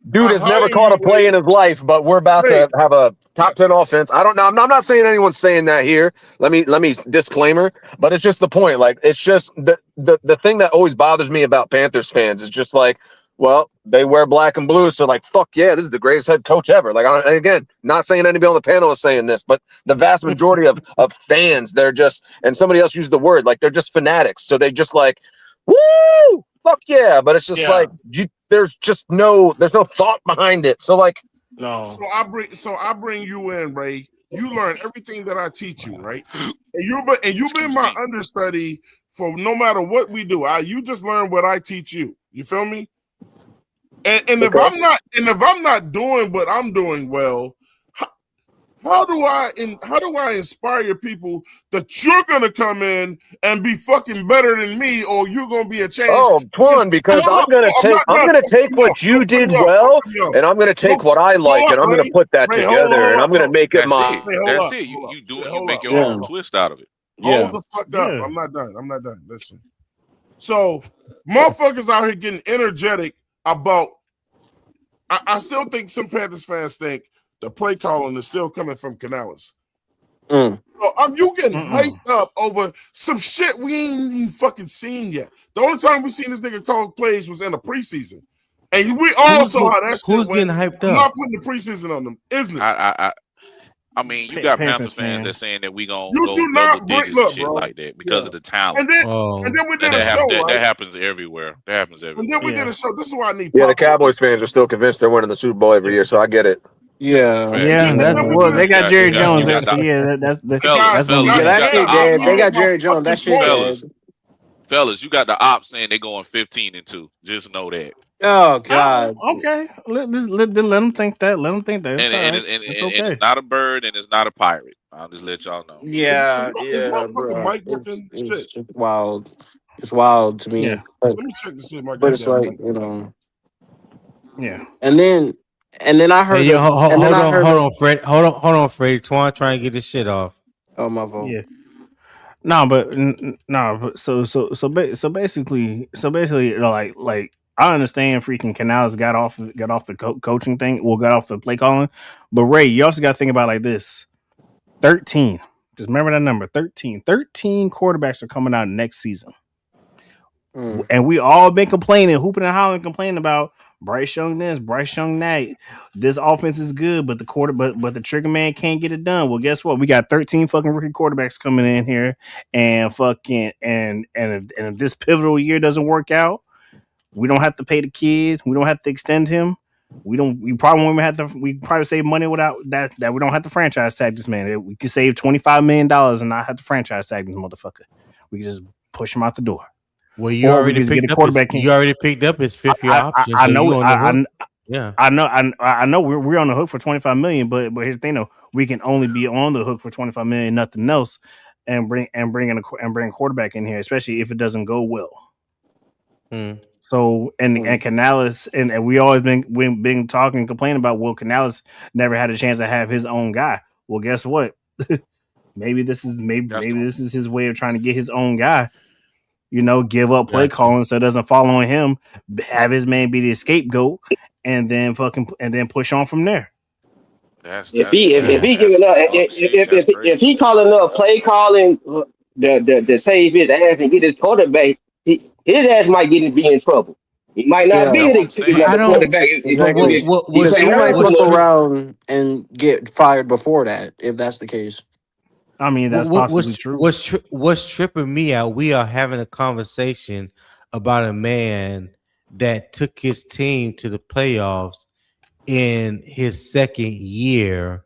Dude has never caught a play in his life, but we're about to have a top 10 offense. I don't know. I'm not saying anyone's saying that here. Let me disclaimer, but it's just the point. Like, it's just the thing that always bothers me about Panthers fans is just like, well, they wear black and blue, so like, fuck yeah, this is the greatest head coach ever. Like, again, not saying anybody on the panel is saying this, but the vast majority of fans, they're just, and somebody else used the word, like, they're just fanatics. So they just like, woo, fuck yeah. But it's just like, there's no thought behind it. So like, no. So I bring you in, Ray. You learn everything that I teach you, right? And you've been my understudy for no matter what we do. You just learn what I teach you. You feel me? And if I'm not doing what I'm doing well, how do I inspire people that you're gonna come in and be fucking better than me, or you're gonna be a change? Oh, Twan, because I'm gonna take what you did well, and I'm gonna take what I like, and I'm gonna put that together, and I'm gonna make it mine. That's it. You make your own twist out of it. Hold the fuck up. I'm not done. Listen. So motherfuckers out here getting energetic about. I still think some Panthers fans think the play calling is still coming from Canales. So you getting hyped up over some shit we ain't even fucking seen yet. The only time we seen this nigga call plays was in the preseason. And we all saw how that shit went. Who's getting hyped up? I'm not putting the preseason on them, isn't it? I mean, you got Panthers Panthers fans that's fans. saying that we gonna You go do double not break. digits and Look, shit bro. like that because Yeah. of the talent. And then we did a show, right? That happens everywhere. That happens And everywhere. then we did a show. This is why I need Yeah, the Pop. Cowboys fans are still convinced they're winning the Super Bowl every year, so I get it. Yeah. Facts. Yeah, And that's then we well. did They a got Jerry you Jones there, got so the yeah, fellas, that's gonna be fellas, Yeah, you that got shit the dead. ops. They got my Jerry Jones. That fucking shit point. Fellas, dead. fellas, you got the ops saying they're going 15-2. Just know that. Oh God. okay. Let them think that. Let them think that. It's And all and, right. it- and, It's and and okay. it's not a bird and it's not a pirate. I'll just let y'all know. Yeah, Is my yeah, fucking bro. mic working? Shit. It's wild. It's wild to Yeah, me. But Let me check to see if my but it's goddamn like, mic. yeah. and then I Hey, heard yo, that, and then I heard hold that. on, Fred. Hold on, Fred. Twan trying to get this shit off. Oh, my fault. Yeah. No, but so basically, like I understand freaking Canals got off the coaching thing, well, got off the play calling, but Ray, you also got to think about it like this: 13. Just remember that number, 13. 13 quarterbacks are coming out next season, Mm. and we all been complaining, hooping and hollering, complaining about Bryce Young this, Bryce Young that. This offense is good, but the trigger man can't get it done. Well, guess what? We got 13 fucking rookie quarterbacks coming in here, and if this pivotal year doesn't work out, we don't have to pay the kid. We don't have to extend him. We don't. We probably won't even have to. We probably save money without that. That we don't have to franchise tag this man. We could save $25 million and not have to franchise tag this motherfucker. We can just push him out the door. Well, you Or we already just get a picked up his. quarterback in. You already picked up his fifth year option, I so know. you on the hook. Yeah. I know we're on the hook for $25 million, but here's the thing though, we can only be on the hook for $25 million, nothing else, and bring a quarterback in here, especially if it doesn't go well. Hmm. So and Canales and we always been talking and complaining about Canales never had a chance to have his own guy. Well, guess what? maybe this is his way of trying to get his own guy. Give up play calling so it doesn't fall on him. Have his man be the scapegoat, and then push on from there. If he giving up, if he calling up play calling to save his ass and get his quarterback, his ass might be in trouble. He might not be the quarterback. Exactly. Because he might fuck around and get fired before that, if that's the case. I mean, that's possibly true. What's tripping me out? We are having a conversation about a man that took his team to the playoffs in his second year,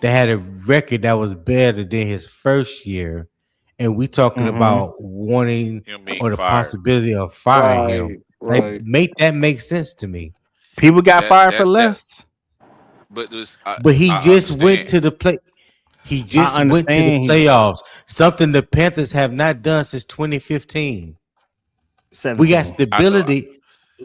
that had a record that was better than his first year, and we talking about wanting or the possibility of firing him. Right. Like, make sense to me. People got fired for less. But he just went to the play. He just went to the playoffs. Something the Panthers have not done since 2015. 17. We got stability.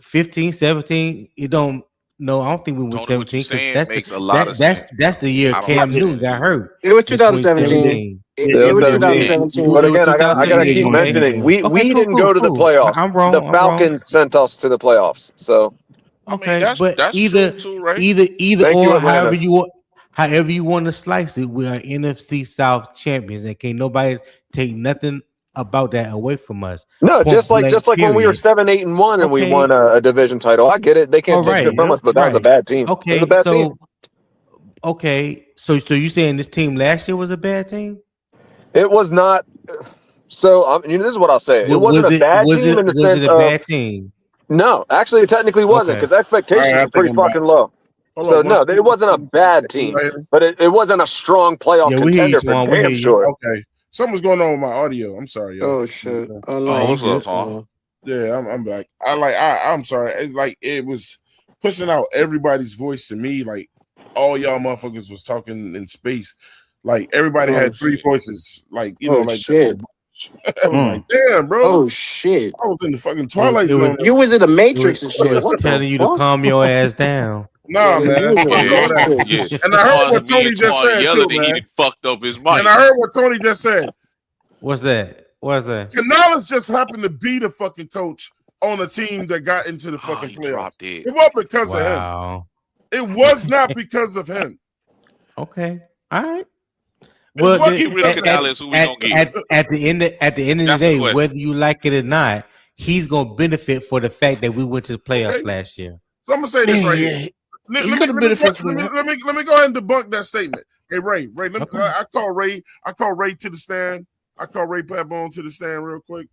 15, 17. You don't. No, I don't think we went 17 because that's the year Cam Newton got hurt. It was 2017. It was 2017. But again, I gotta keep mentioning we didn't go to the playoffs. I'm wrong. The Falcons sent us to the playoffs. So okay, that's either true too, right? either Thank or you, however you want to slice it, we are NFC South champions, and can't nobody take nothing about that away from us. No, just like when we were 7-8-1 and we won a division title. I get it. They can't take it from us, but that was a bad team. Okay, it was a bad team. So you saying this team last year was a bad team? It was not. So this is what I'll say. It wasn't a bad team in the sense of. Was it a bad team? No, actually, it technically wasn't because expectations are pretty fucking low. So no, it wasn't a bad team, but it wasn't a strong playoff contender for damn sure. Okay. Something's going on with my audio. I'm sorry, y'all. Oh shit! What's up, Tom? Yeah, I'm back. I'm sorry. It's like it was pushing out everybody's voice to me. Like all y'all motherfuckers was talking in space. Like everybody had three voices. Like shit. I was like, damn, bro. Oh shit! I was in the fucking Twilight Zone. You was in the Matrix and shit. What telling you to calm your ass down? Nah, man. And I heard what Tony just said too, man. He fucked up his mic. And I heard what Tony just said. What's that? Canales just happened to be the fucking coach on a team that got into the fucking playoffs. It wasn't because of him. It was not because of him. Okay. All right. Well, at the end of the day, whether you like it or not, he's gonna benefit for the fact that we went to the playoffs last year. So I'm gonna say this right here. Let He me could have been a first let one. me go ahead and debunk that statement. Hey Ray, let me, Okay. I call Ray to the stand. I call Ray Patbone to the stand real quick.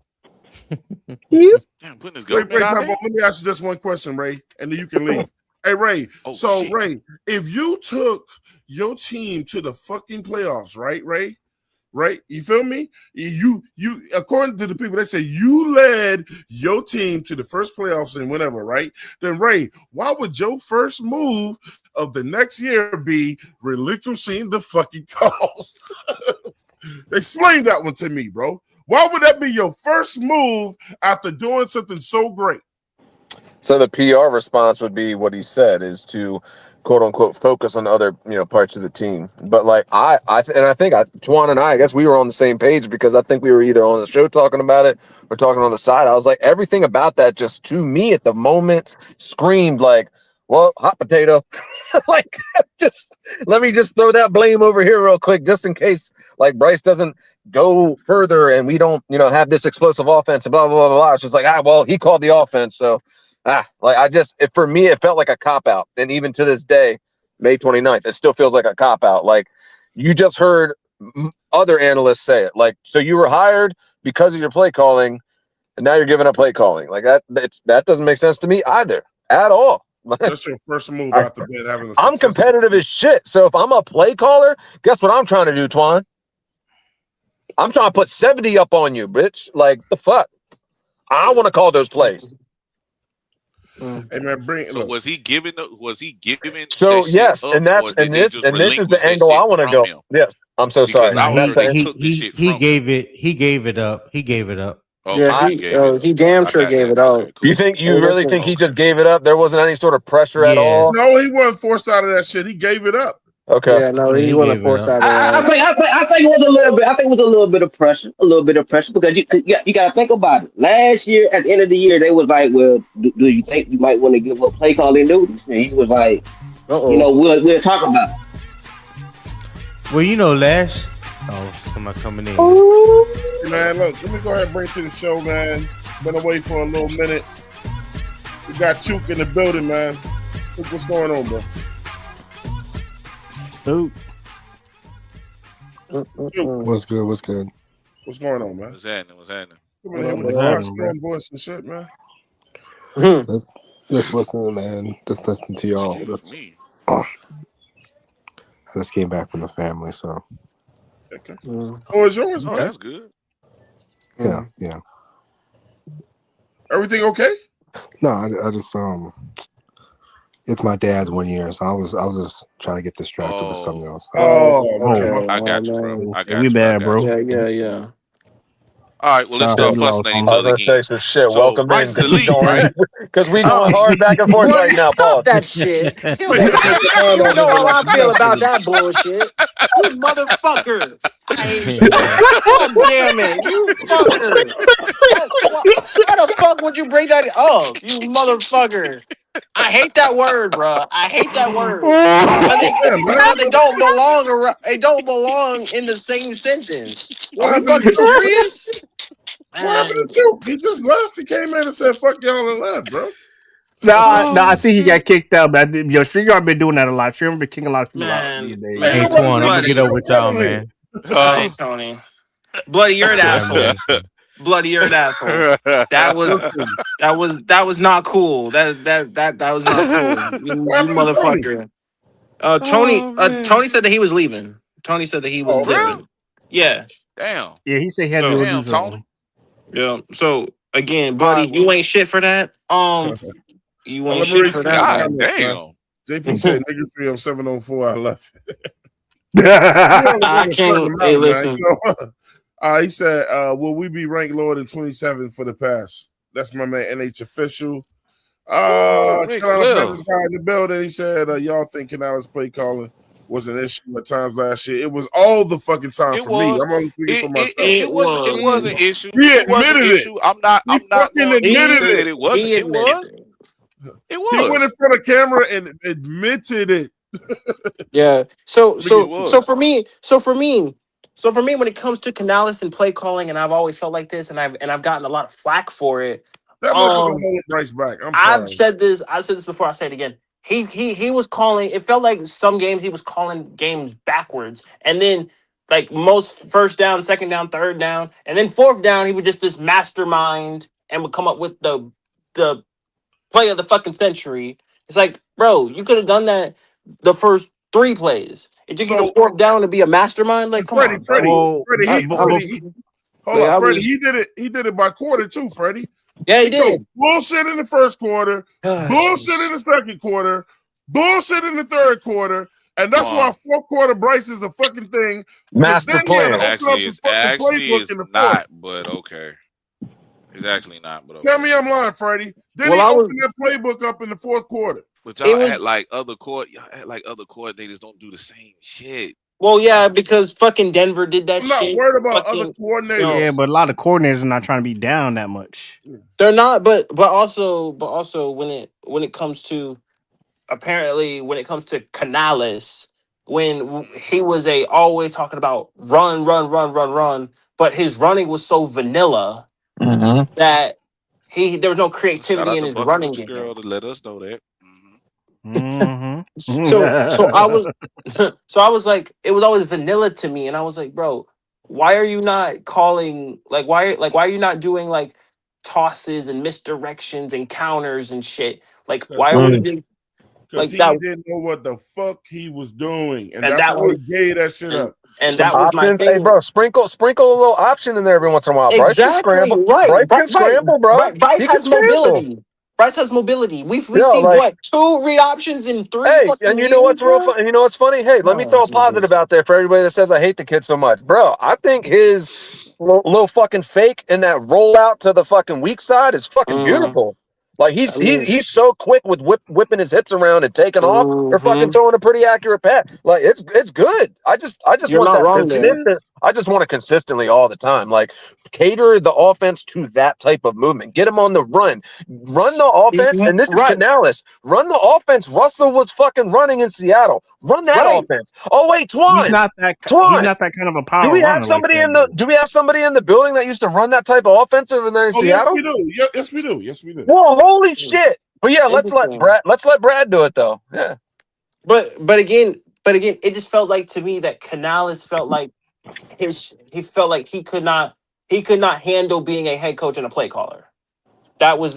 Damn, putting his Ray government out Patbone, there. let me ask you just one question, Ray, and then you can leave. Hey Ray, Oh, so shit. Ray, if you took your team to the fucking playoffs, right, Ray? Right? You feel me? You according to the people, they say you led your team to the first playoffs and whatever, right? Then Ray, why would your first move of the next year be relinquishing the fucking cause? Explain that one to me, bro. Why would that be your first move after doing something so great? So the PR response would be what he said is to quote unquote focus on other parts of the team. But like I think Twan and I guess we were on the same page because I think we were either on the show talking about it or talking on the side. I was like everything about that just to me at the moment screamed like, well, hot potato. Like just let me just throw that blame over here real quick just in case like Bryce doesn't go further and we don't have this explosive offense and blah blah blah blah. It's just like well he called the offense so. For me, it felt like a cop out. And even to this day, May 29th, it still feels like a cop out. Like you just heard other analysts say it. Like, so you were hired because of your play calling and now you're giving up play calling. Like that doesn't make sense to me either at all. That's your first move out the bed having a I'm competitive as shit. So if I'm a play caller, guess what I'm trying to do, Twan? I'm trying to put 70 up on you, bitch. Like the fuck? I want to call those plays. Hey man, Was he giving? So that yes, shit up, and that's or did and they this just and this is relinquish the that angle shit I want to from go. him? Yes, I'm so sorry. Because I was heard they he took the shit he from gave it. He gave it up. He gave it up. him. Yeah, Okay, he gave it up. he damn I sure got gave that. it out. Okay, cool. You really listen. think he just gave it up? There wasn't any sort of pressure at Yeah. all. No, he wasn't forced out of that shit. He gave it up. Okay. Yeah, no, Yeah, he he wasn't gave it forced up. out of that. I think it was a little bit. I think it was a little bit of pressure. A little bit of pressure because you got to think about it. Last year, at the end of the year, they was like, "Well, do you think you might want to give up play calling duties?" And he was like, Uh-oh. we'll talk about it. Well, somebody coming in. Hey, man, look, let me go ahead and bring it to the show, man. Been away for a little minute. We got Chook in the building, man. Chook, what's going on, bro? Dude. Chook, What's good? What's good? what's going on, man? What's happening? Come in here with What's the happening, strong voice and shit, man. Just listening, man. Just listening to y'all. Excuse me. I just came back from the family, so Okay. Oh, it's yours, Oh, man. that's good. yeah. Everything okay? No, I just it's my dad's 1 year, so I was just trying to get distracted with something else. Okay. I got you, bro. I got We you. bad, bro. Yeah. All right, well, let's Sorry, start we fussing lost at him. each other again. Some shit. So, Welcome Bryce in the lead, right? because we going hard back and forth Boy, right now. stop Pause. that shit. You know how I feel about that bullshit. You motherfucker. I hate you. God damn it. You fucker. Why the fuck would you bring that up? You motherfucker. I hate that word, bro. I hate that word. Because they don't belong around, they don't belong in the same sentence. What Are you happened to fucking Chook? serious? What happened to Chook? He just left. He came in and said, "Fuck y'all," and left, bro. I think he got kicked out. But Stringer been doing that a lot. Stringer been kicking a lot of people out these days. Hey, Twan, I'm gonna get up with y'all, man. Hey, Tony. Bloody, you're an asshole. Bloody, you're an asshole. That was not cool. That was not cool. You motherfucker. Tony said that he was leaving. Tony said that he was leaving. Yeah. Damn. Yeah, he said he had to go do Damn, something. Tony. Yeah. So again, buddy, you ain't shit for that. You ain't shit for that. God damn. JP said nigga 30704. I left. I can't. Hey, listen. He said, will we be ranked lower than 27th for the pass? That's my man, NH official. This guy in the building, he said, y'all think Canales play calling was an issue at times last year. It was all the fucking time for me. I'm only speaking for myself. It was an issue. He It was an admitted issue. I'm not going to say that it wasn't. It was. It was. He went in front of camera and admitted it. Yeah. So for me, when it comes to Canales and play calling, and I've always felt like this, and I've gotten a lot of flack for it. That motherfucker holding Bryce back. I'm sorry. I've said this before. I'll say it again. he was calling. It felt like some games he was calling games backwards, and then like most first down, second down, third down, and then fourth down, he was just this mastermind and would come up with the play of the fucking century. It's like, bro, you could have done that the first 3 plays. It took you the fourth down to be a mastermind. Like, come on, Freddie, Well, hold Yeah, on, I Freddie. was- He did it by quarter too, Freddie. yeah, he told did. bullshit in the first quarter, bullshit in the second quarter, bullshit in the third quarter, and that's why fourth quarter Bryce is a fucking thing. Master Then he had to plan. open up his fucking playbook in the not, fourth. but okay. It's actually not, but okay. Tell me I'm lying, Freddie. Then Well, he I was- opened that playbook up in the fourth quarter. But It y'all was- act like other coordinators don't do the same shit. Well, yeah, because fucking Denver did that I'm not shit. worried about Fucking- other coordinators. yeah, but a lot of coordinators are not trying to be down that much. They're not, but also when it comes to apparently when it comes to Canales, when he was always talking about run, but his running was so vanilla that there was no Shout creativity out in to his Buck running Roots game. girl to let us know that. So I was so I was like, it was always vanilla to me, and I was like, bro, why are you not calling why are you not doing like tosses and misdirections and counters and shit? Like why are we just Because he that? didn't know what the fuck he was doing, and And that's that why was- he gave that shit up. And Some that was my options. thing. Hey, bro, sprinkle a little option in there every once in a while. Bryce can Exactly scramble. right. Bryce can scramble, bro. Bryce He can has scramble. mobility. Bryce has mobility. We've Yeah, seen like- what 2 read options in 3 Hey, fucking and you know what's years, real bro? fun? You know what's funny? Hey, let me Oh, throw a Jesus. positive out there for everybody that says I hate the kid so much, bro. I think his little fucking fake and that rollout to the fucking weak side is fucking beautiful. Like he's so quick with whipping his hips around and taking off or fucking throwing a pretty accurate pass. Like it's good. I just You're want not that wrong there. consistent. I just want it consistently all the time. Like cater the offense to that type of movement. Get him on the run. Run the offense, and this is Right. Canales. Run the offense. Russell was fucking running in Seattle. Run that Right. offense. Oh wait, Twan. He's not that. Twan. He's not that kind of a power Do we runner have somebody like in that, the? Do we have somebody in the building that used to run that type of offense over there in Oh, yes, Seattle? we do. Yes, we do. Yes, we do. Whoa, holy shit! But yeah, let's let Interesting. Brad do it though. Yeah. But again, it just felt like to me that Canales felt like he felt like he could not handle being a head coach and a play caller. That was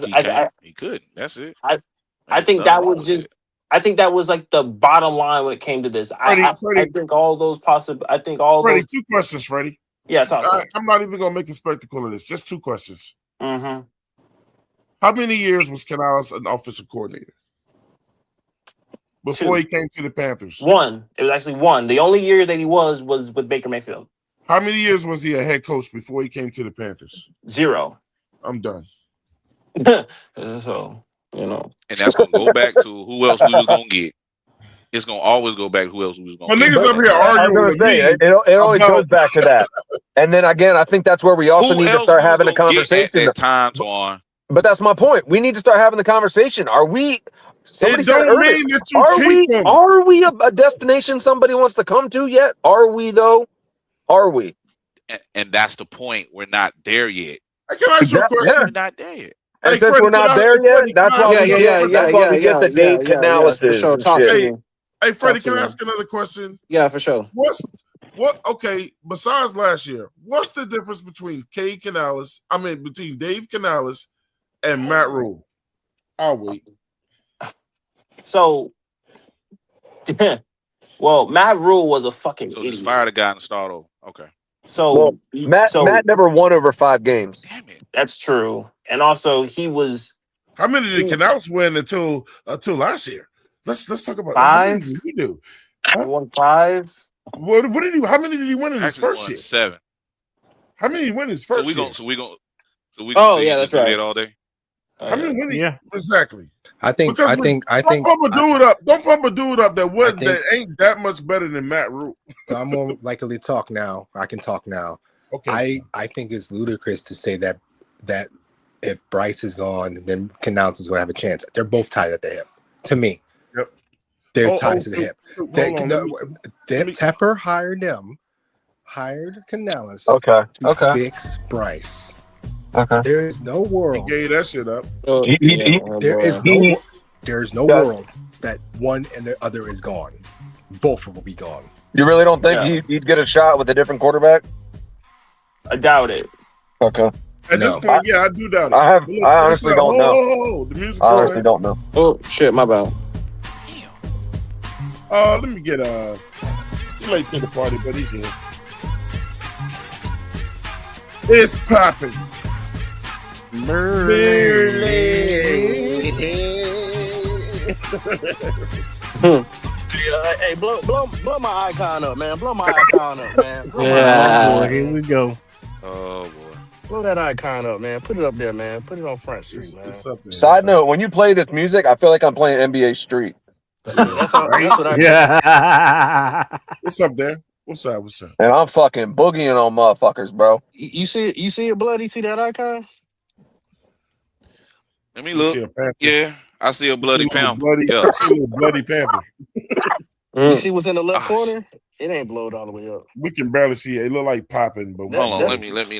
He could. That's it. I think that was just. I think that was like the bottom line when it came to this. I think all those possible. I think all Freddie, those. 2 questions, Freddie. Yeah, talk. I'm not even gonna make a spectacle of this. Just 2 questions. Mm-hmm. How many years was Canales an offensive coordinator before 2. he came to the Panthers? 1. It was actually 1. The only year that he was with Baker Mayfield. How many years was he a head coach before he came to the Panthers? 0. I'm done. So you know, And that's gonna go back to who else we was gonna get. It's gonna always go back to who else we was gonna But get. niggas up here arguing with me. It always goes back to that. And then again, I think that's where we also Who need to else start we was having a gonna get conversation. at that time, Twan? But that's my point. We need to start having the conversation. Are we? Somebody It said don't earlier, mean that you are we? keep them. Are we a destination somebody wants to come to yet? Are we though? Are we? And that's the point. We're not there yet. Can I ask you a question? We're not there yet. And Hey, since Freddie, we're not can I- there hey, yet, Freddie, that's can I why ask we another get. question? That's why we get the Dave Canales for sure. and Talk to shit. me. Hey, Freddie, Talk to can I me. ask another question? Yeah, for sure. Okay, besides last year, what's the difference between between Dave Canales and Matt Rule? I'll wait. So, well, Matt Rule was a fucking So idiot. just fire the guy and start over. Okay. So Matt never won over 5 games. Damn it. That's true. And also, he was How many did Canales win until last year? Let's talk about 5. How many did he do? He won 5. What did he? How many did he win in his Actually first won year? 7. How many did he win in his first year? So we gonna Oh, sit yeah, and that's just do right. that all day. How many win? Yeah. Exactly. I think Don't pump a dude up. Don't pump a dude up that ain't that much better than Matt Rule. so I'm more likely to talk now. I can talk now. Okay. I think it's ludicrous to say that if Bryce is gone, then Canales is going to have a chance. They're both tied at the hip. To me, Yep. They're tied to the hip. Hold on, Tepper hired Canales Okay. to fix Bryce. Okay. There is no world. He gave that shit up. There is no world that one and the other is gone. Both will be gone. You really don't think Yeah. he'd get a shot with a different quarterback? I doubt it. Okay. At this No. point, yeah, I do doubt it. I have. But look, I check this honestly out. don't know. The music's I honestly playing. don't know. Oh shit, my bad. Let me get he's late to the party, but he's here. It's popping. Hey, blow my icon up, man. Blow my icon up, man. Blow my Oh boy, icon, here man. we go. Oh boy. Blow that icon up, man. Put it up there, man. Put it on Front Street, man. It's up there. Side note: when you play this music, I feel like I'm playing NBA Street. That's what I Yeah. What's up there? What's up? What's up? And I'm fucking boogieing on motherfuckers, bro. You see it? You see it, blood? You see that icon? Let me You look. see a panther? Yeah, I see a bloody You see a little panther. Yeah. you see a little bloody panther. You see what's in the left Ah, corner? It ain't blowed all the way up. We can barely see it. It look like popping, but That- Hold on. that's- Let me.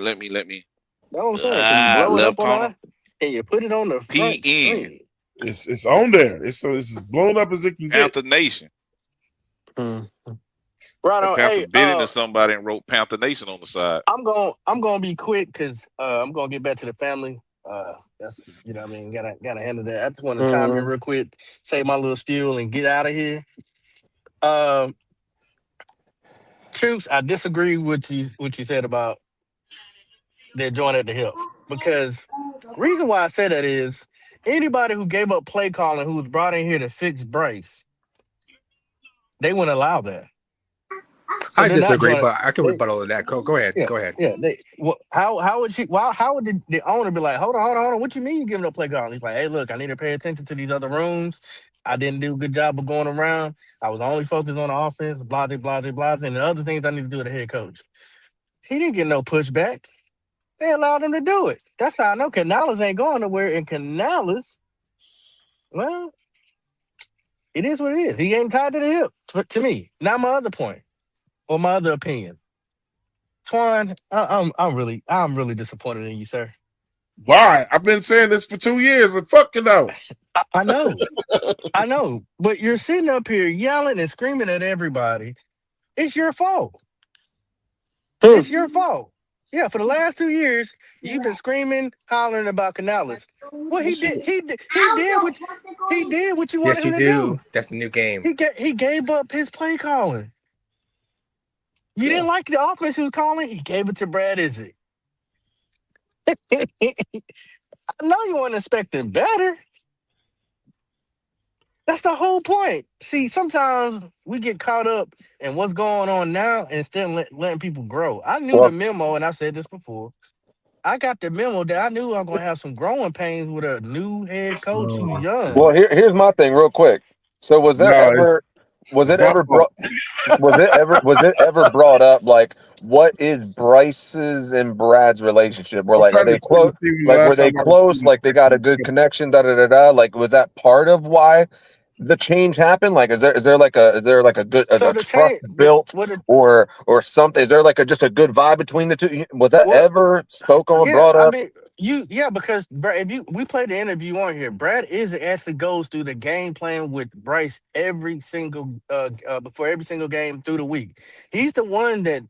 That's what I'm saying. So you blow it Left up on corner. that, and you put it on the front PN. screen. it's on there. It's as blown up as it can get. Panther Nation. Right That on. Panther Hey, bit into somebody and wrote Panther Nation on the side. I'm gonna be quick because I'm gonna get back to the family. That's you know what I mean. Gotta handle that. I just want to chime in real quick, say my little spiel, and get out of here. Troops, I disagree with what you said about their joint at the hip because reason why I say that is anybody who gave up play calling who was brought in here to fix Bryce, they wouldn't allow that. So I they're not disagree, joining- but I can they- rebuttal to that. Go ahead. Yeah, Go ahead. Yeah. How would the owner be like, hold on? What you mean you giving up play calling? He's like, hey, look, I need to pay attention to these other rooms. I didn't do a good job of going around. I was only focused on the offense, blah, and the other things I need to do with the head coach. He didn't get no pushback. They allowed him to do it. That's how I know Canales ain't going nowhere. And Canales, well, it is what it is. He ain't tied to the hip to me. Now my other point or my other opinion. Twan, I'm really disappointed in you, sir. Why? I've been saying this for 2 years and fucking else. I know, but you're sitting up here yelling and screaming at everybody. It's your fault. It's your fault. Yeah, for the last 2 years, you've been screaming, hollering about Canales. Well, he did what you wanted Yes, him you to do. do. That's the new game. He gave up his play calling. You didn't like the offense he was calling? He gave it to Brad Izzy. I know you weren't expecting better. That's the whole point. See, sometimes we get caught up in what's going on now instead of letting people grow. I knew the memo, and I've said this before. I got the memo that I knew I'm going to have some growing pains with a new head coach who's young. Well, here's my thing, real quick. So was it ever brought up like what is Bryce's and Brad's relationship? Were like are they close? Like were they close? Like they got a good connection? Like was that part of why the change happened? Like is there like a good trust built or something? Is there like just a good vibe between the two? Was that ever spoke on, brought up? I mean, because Brad, we played the interview on here. Brad actually goes through the game plan with Bryce every single before every single game through the week. He's the one that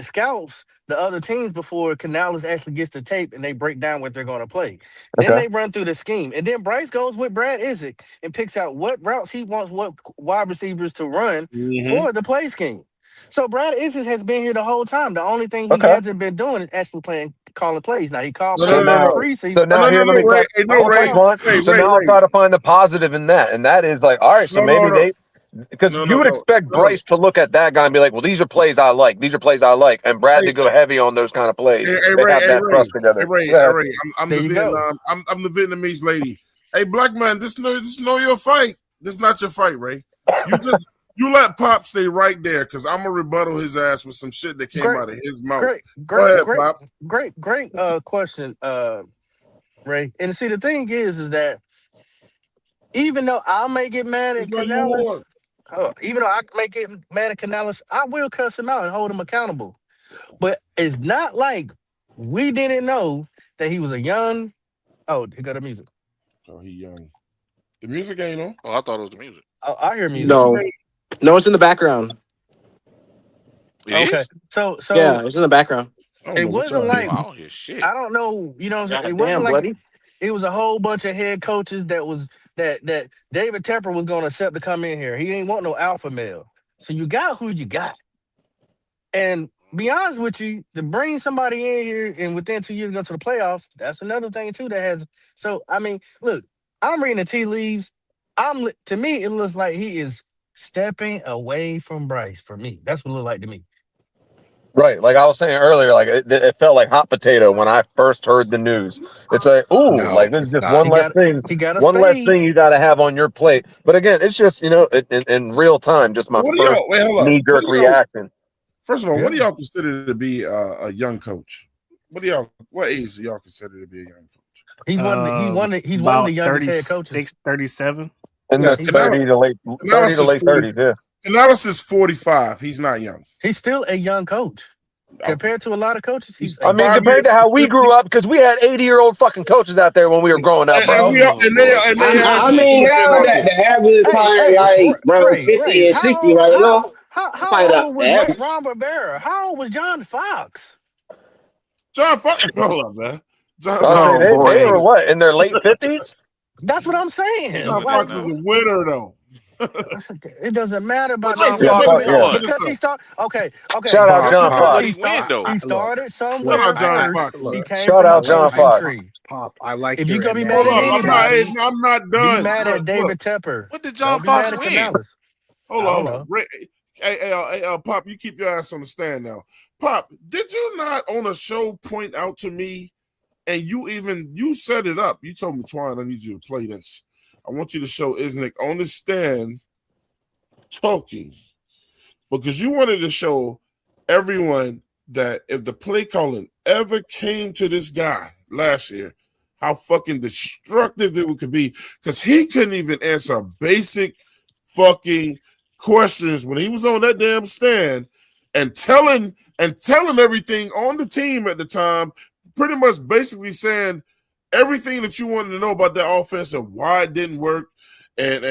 scouts the other teams before Canales actually gets the tape and they break down what they're going to play. Then they run through the scheme, and then Bryce goes with Brad Izzik and picks out what routes he wants what wide receivers to run for the play scheme. So Brad Izzik has been here the whole time. The only thing he hasn't been doing is actually calling plays. Now he called preseason. So now here, let me talk. So now I'll try to find the positive in that, and that is like, all right, so maybe they, because you would expect Bryce to look at that guy and be like, well, these are plays I like, and Brad to go heavy on those kind of plays. They have that trust together. I'm the Vietnam. I'm the Vietnamese lady. Hey, black man, this know your fight. This is not your fight, Ray. You let Pop stay right there because I'm gonna rebuttal his ass with some shit that came out of his mouth. Great question, Ray. And see, the thing is that even though I may get mad at Canales, I will cuss him out and hold him accountable. But it's not like we didn't know that he was a young. Oh, here got the music. Oh, he young. The music ain't on. Oh, I thought it was the music. I hear music. No, it's in the background. It Okay, is? so Yeah, it's in the background. it wasn't like I don't hear shit. I don't know. You know, what I'm saying? It God wasn't damn, like buddy. it was a whole bunch of head coaches that David Tepper was going to accept to come in here. He ain't want no alpha male. So you got who you got. And be honest with you, to bring somebody in here and within 2 years to go to the playoffs, that's another thing too that has. So I mean, look, I'm reading the tea leaves. To me, it looks like he is stepping away from Bryce. For me, that's what it looked like to me. Right, like I was saying earlier, like it felt like hot potato when I first heard the news. It's like, ooh, No, like this is it's just not. one less thing, He got to one less stay. thing you got to have on your plate. But again, it's just in real time, just my What do first y'all? Wait, hold up. knee jerk reaction. First of all, what do Yeah. y'all consider to be a young coach? What age do y'all consider to be a young coach? He's one of the about youngest head 36, coaches. 37. In Yeah, the 30 to late 30s, yeah. Canales is 45. He's not young. He's still a young coach. Compared to a lot of coaches, he's I mean, compared to how we grew up, because we had 80-year-old fucking coaches out there when we were growing up, bro. I mean, now that the average is probably like around 50 and 60 right now. How old was Ron Rivera? How old was John Fox? John Fox, hold up, man. They were what, in their late 50s? That's what I'm saying. John Fox is a winner, though. It doesn't matter about John John Fox. Fox because he started. Okay. Shout out John Fox. He started somewhere first. He came Shout from out a John low Fox. tree. Pop, I like If your you're gonna be mad at anybody, I'm not done. be mad at David Tepper. What did John Don't be Fox mad at win? Canales. Hold on. Hey, Pop, you keep your ass on the stand now. Pop, did you not on a show point out to me, and you set it up? You told me, Twine, I need you to play this. I want you to show Isnick on the stand talking, because you wanted to show everyone that if the play calling ever came to this guy last year, how fucking destructive it could be, because he couldn't even answer basic fucking questions when he was on that damn stand and telling everything on the team at the time, pretty much basically saying everything that you wanted to know about that offense and why it didn't work. And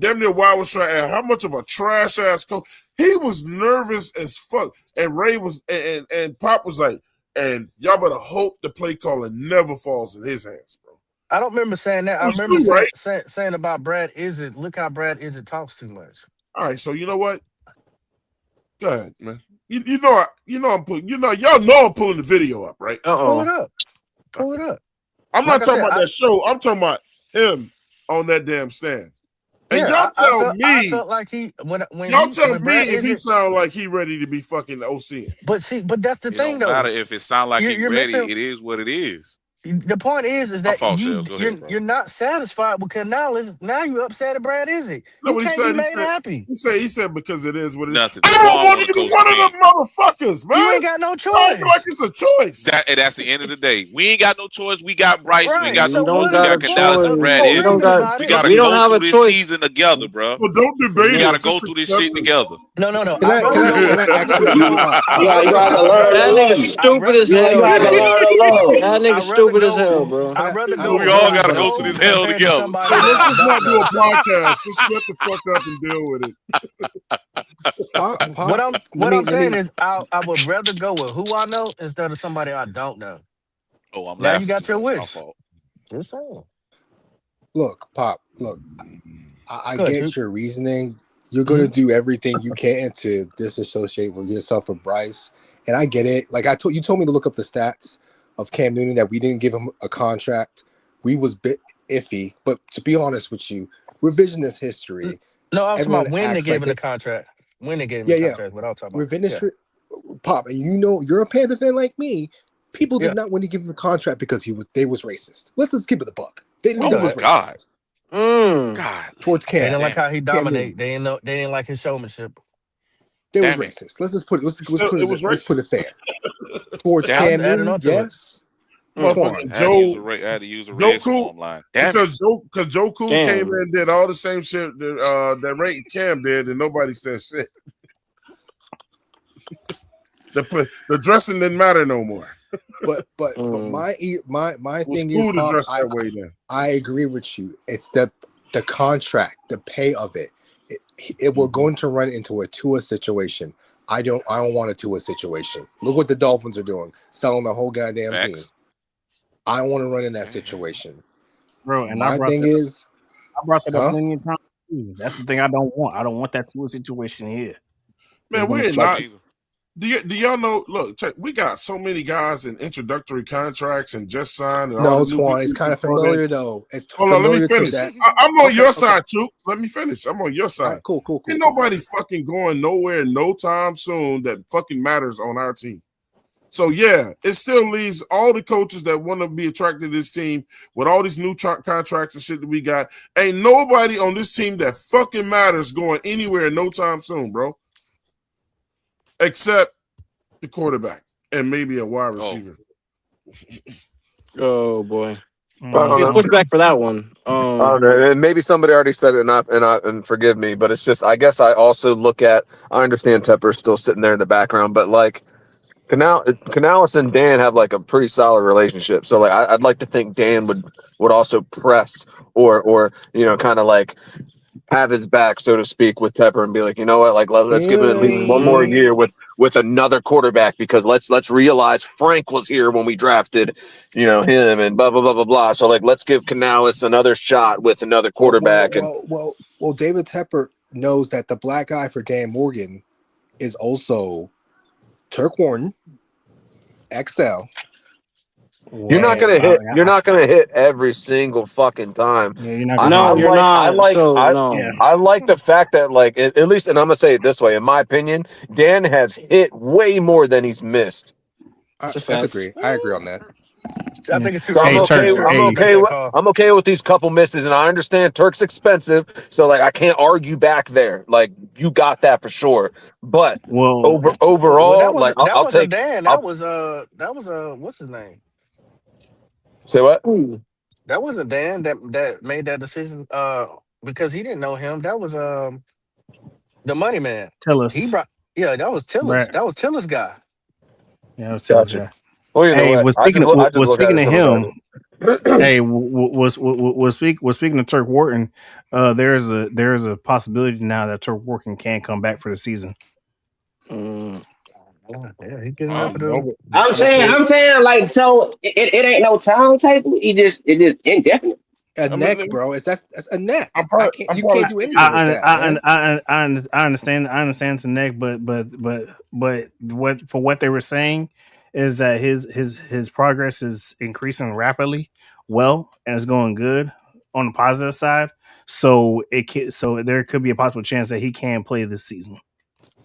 damn near why was trying, and how much of a trash ass coach. He was nervous as fuck. And Ray was, and Pop was like, and y'all better hope the play calling never falls in his hands, bro. I don't remember saying that. I remember saying about Brad Izzett. Look how Brad Izzett talks too much. All right, so you know what? Go ahead, man. You know I'm pulling. Y'all know I'm pulling the video up, right? Pull it up. Pull it up. I'm not talking about that show. I'm talking about him on that damn stand. And y'all tell me. I felt like he when y'all tell me Brad if he sound like he ready to be fucking OC. But that's the thing, It though. don't matter if it sound like he's ready. Missing, it is what it is. The point is that you're not satisfied with Canales. Now you're upset at Brad Izzett. You can't be made happy. He said because it is what it is. Nothing. I don't want either one of them motherfuckers, man. You ain't got no choice. Like it's a choice. That's the end of the day. We ain't got no choice. We got Bryce. Right. We ain't got So no choice. we We got Canales and Brad Izzett. We got to go through this season together, bro. Well, don't debate. We got to go through this shit together. No. Can I actually You gotta learn. That nigga stupid as hell. You gotta learn to love. That nigga stupid as hell, bro. I'd rather go. We all got to go through this hell together. Hey, let's just not do a podcast. Just shut the fuck up and deal with it. What I'm saying is, I would rather go with who I know instead of somebody I don't know. Oh, I'm now laughing. You got your My wish. fault. Just saying. Look, Pop. Look, I Go ahead, get your reasoning. You're going to do everything you can to disassociate with yourself with Bryce, and I get it. Like you told me to look up the stats of Cam Newton that we didn't give him a contract. We was bit iffy, but to be honest with you, revisionist history. No, I was talking about when they gave like him the contract. When they gave him the contract, what I was talking about. Revisionist Pop, and you're a Panther fan like me. People did not want to give him a contract because they was racist. Let's just keep it the buck. They didn't know it was racist. God. Towards Cam. They didn't like how he dominate. They didn't like his showmanship. They was racist. Let's just put it fair. Towards Cam Newton, yes. Joe had to use a red storm line. Because Joe Cool came in and did all the same shit that Ray Cam did, and nobody said shit. The dressing didn't matter no more. But my thing cool is, to dress that way then. I agree with you. It's that the contract, the pay of it. We're going to run into a Tua situation. I don't want a Tua situation. Look what the Dolphins are doing, selling the whole goddamn team. Facts. I don't want to run in that situation. Bro, and My thing is, I brought that up huh? plenty of times too. That's the thing I don't want. I don't want that Tua situation here. Man, It's gonna we're fuck not. Neither. Do y'all know? Look, check, we got so many guys in introductory contracts and just signed. And all No, the new Twan, people it's kind of just brought in. familiar though. It's Hold on, let me familiar to finish. that. I'm on Okay, your okay. side too. Let me finish. I'm on your All side. right, cool. Ain't nobody fucking going nowhere no time soon that fucking matters on our team. So yeah, it still leaves all the coaches that want to be attracted to this team with all these new contracts and shit that we got. Ain't nobody on this team that fucking matters going anywhere no time soon, bro. Except the quarterback and maybe a wide receiver. Oh boy. I don't Get know. pushed back for that one. I don't know. And maybe somebody already said it, and forgive me, but it's just I guess I also look at. I understand Tepper's still sitting there in the background, but like Canales and Dan have like a pretty solid relationship. So like I'd like to think Dan would also press or kind of like have his back, so to speak, with Tepper and be like, you know what, like let's give him at least one more year with another quarterback, because let's realize Frank was here when we drafted, him, and blah blah blah blah blah. So like let's give Canales another shot with another quarterback. Well, David Tepper knows that the black guy for Dan Morgan is also Turk Warren, XL. You're not gonna hit. You're not gonna hit every single fucking time. Yeah, you're not I like the fact that like at least, and I'm gonna say it this way. In my opinion, Dan has hit way more than he's missed. I agree. I agree on that. I think it's too So I'm early. I'm okay with these couple misses, and I understand Turk's expensive, so like I can't argue back there. Like you got that for sure, but overall, like I'll take. Dan. That was what's his name? Say what? That wasn't Dan that made that decision. Because he didn't know him. That was the money man. Tillis. That was Tillis. Right. That was Tillis guy. Yeah, that was Tillis. Gotcha. Well, you know hey, what? was speaking of him. Hey, was speaking of Turk Wharton. There's a possibility now that Turk Wharton can come back for the season. Yeah, he getting up to I'm saying, like, so it ain't no timetable. It just indefinite. A neck, bro. That's a neck. You can't do anything with that. I understand. I understand it's a neck, but what they were saying is that his progress is increasing rapidly, and it's going good on the positive side. So there could be a possible chance that he can play this season.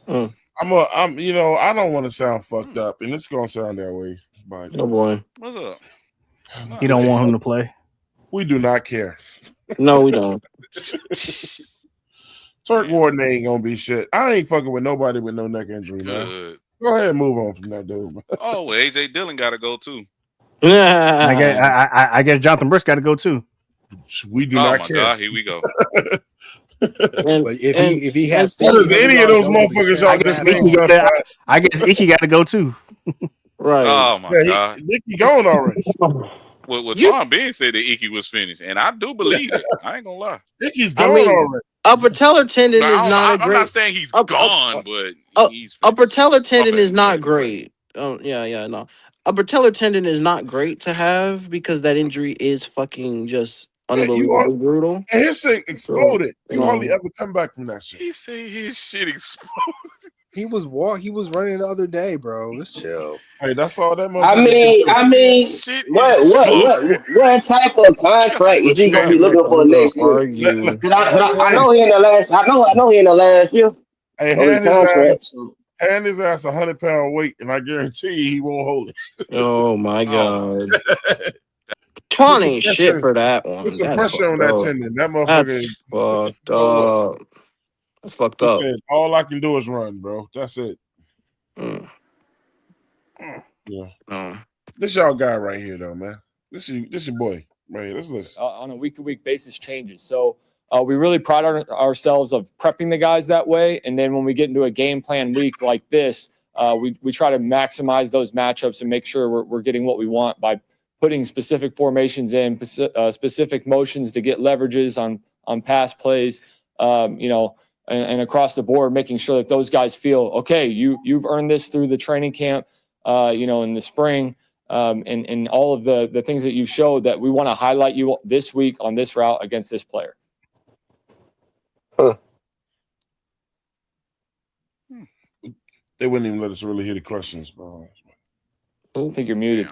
I don't want to sound fucked up, and it's gonna sound that way, but oh boy, what's up? You don't want him to play. We do not care. No, we don't. Turk Warden ain't gonna be shit. I ain't fucking with nobody with no neck injury, man. Go ahead and move on from that dude. Oh, well, AJ Dillon got to go too. I guess Jonathan Brooks got to go too. We do not care. God, here we go. If he has any of those motherfuckers out this I guess Icky got to go too. Right. Oh my God. Icky going already. Well, Tom Ben said that Icky was finished, and I do believe it. I ain't gonna lie. Icky's going already. A patellar tendon is not a great. I'm not saying he's gone, but he's a patellar tendon is not great. Oh yeah, no. A patellar tendon is not great to have because that injury is fucking just unbelievably brutal. And his shit exploded. You hardly ever come back from that shit. He said his shit exploded. He was running the other day, bro. Let's chill. Hey, that's all that. I mean, what type of contract is he gonna be looking for next year? I know he in the last. I know he in the last year. Hey, hand his ass 100-pound weight, and I guarantee you he won't hold it. Oh my God. Twan ain't shit for that one. Put some pressure on that tendon. That motherfucker is fucked up. That's fucked up. All I can do is run, bro. That's it. Yeah. This y'all guy right here, though, man. This your boy right here. Let's listen. On a week-to-week basis changes. So we really pride ourselves of prepping the guys that way. And then when we get into a game plan week like this, we try to maximize those matchups and make sure we're getting what we want by putting specific formations in, specific motions to get leverages on pass plays, and across the board, making sure that those guys feel, okay, you've earned this through the training camp, in the spring, and all of the things that you've showed that we want to highlight you this week on this route against this player. Huh. They wouldn't even let us really hear the questions, bro. I think you're muted.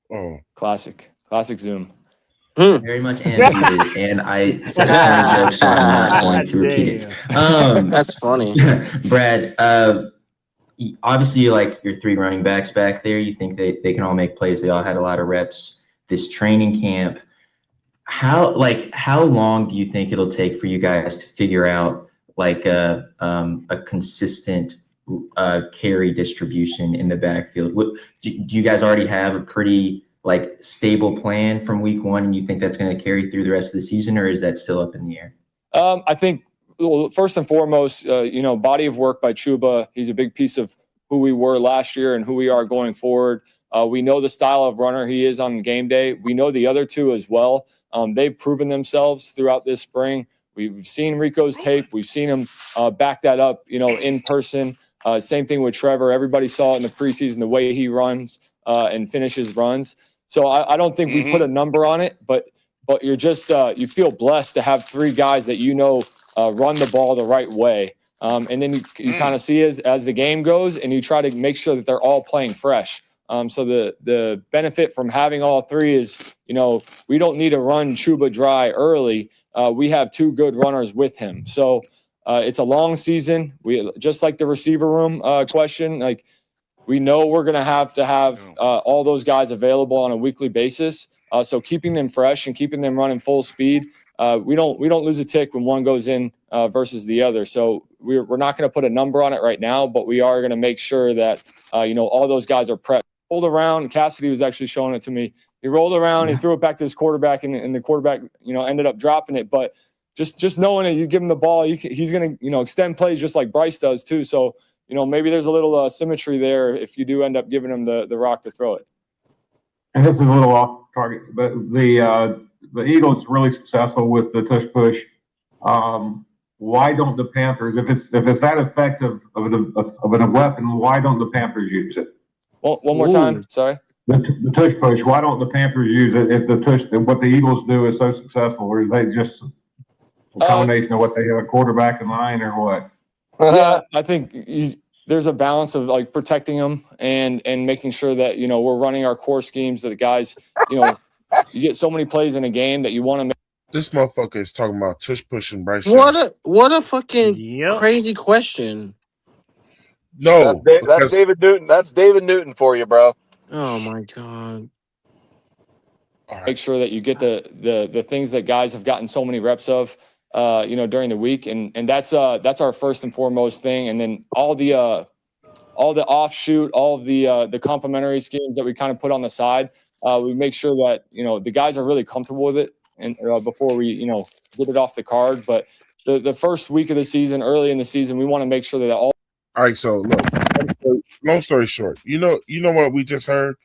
Oh, Classic Zoom. Very much muted, and I said a funny joke, so I'm not going to repeat it. That's funny. Brad, obviously, like your 3 running backs back there, you think they can all make plays. They all had a lot of reps this training camp. How long do you think it'll take for you guys to figure out like a consistent carry distribution in the backfield? Do you guys already have a pretty like stable plan from week 1, and you think that's going to carry through the rest of the season, or is that still up in the air? I think, well, first and foremost, body of work by Chuba. He's a big piece of who we were last year and who we are going forward. We know the style of runner he is on game day. We know the other two as well. They've proven themselves throughout this spring. We've seen Rico's tape. We've seen him back that up, in person. Same thing with Trevor. Everybody saw it in the preseason, the way he runs and finishes runs. So I don't think we put a number on it, but you're just you feel blessed to have 3 guys that run the ball the right way. And then you kind of see as the game goes, and you try to make sure that they're all playing fresh. So the benefit from having all 3 is, we don't need to run Chuba dry early. We have 2 good runners with him. So it's a long season. We just like the receiver room question, like we know we're going to have all those guys available on a weekly basis. So keeping them fresh and keeping them running full speed, we don't lose a tick when one goes in versus the other. So we're not going to put a number on it right now, but we are going to make sure that all those guys are prepped. Rolled around. Cassidy was actually showing it to me. He rolled around. He threw it back to his quarterback, and the quarterback ended up dropping it. But just knowing that you give him the ball, he's going to extend plays just like Bryce does too. So maybe there's a little symmetry there if you do end up giving him the rock to throw it. And this is a little off target, but the Eagles really successful with the tush push. Why don't the Panthers, if it's that effective of a weapon, why don't the Panthers use it? Well, one more time, sorry. The tush push. Why don't the Panthers use it if what the Eagles do is so successful, or is they just a combination of what they have a quarterback in line or what? Yeah, I think there's a balance of like protecting them and making sure that we're running our core schemes that the guys you get so many plays in a game that you want to make. This motherfucker is talking about tush pushing Bryce. What a fucking crazy question. No, that's David Newton. That's David Newton for you, bro. Oh my god. Make sure that you get the things that guys have gotten so many reps of during the week, and that's our first and foremost thing. And then all the offshoot, all of the complementary schemes that we kind of put on the side, we make sure that the guys are really comfortable with it, and before we get it off the card. But the first week of the season, early in the season, we want to make sure that all right. So look, long story short, you know what we just heard.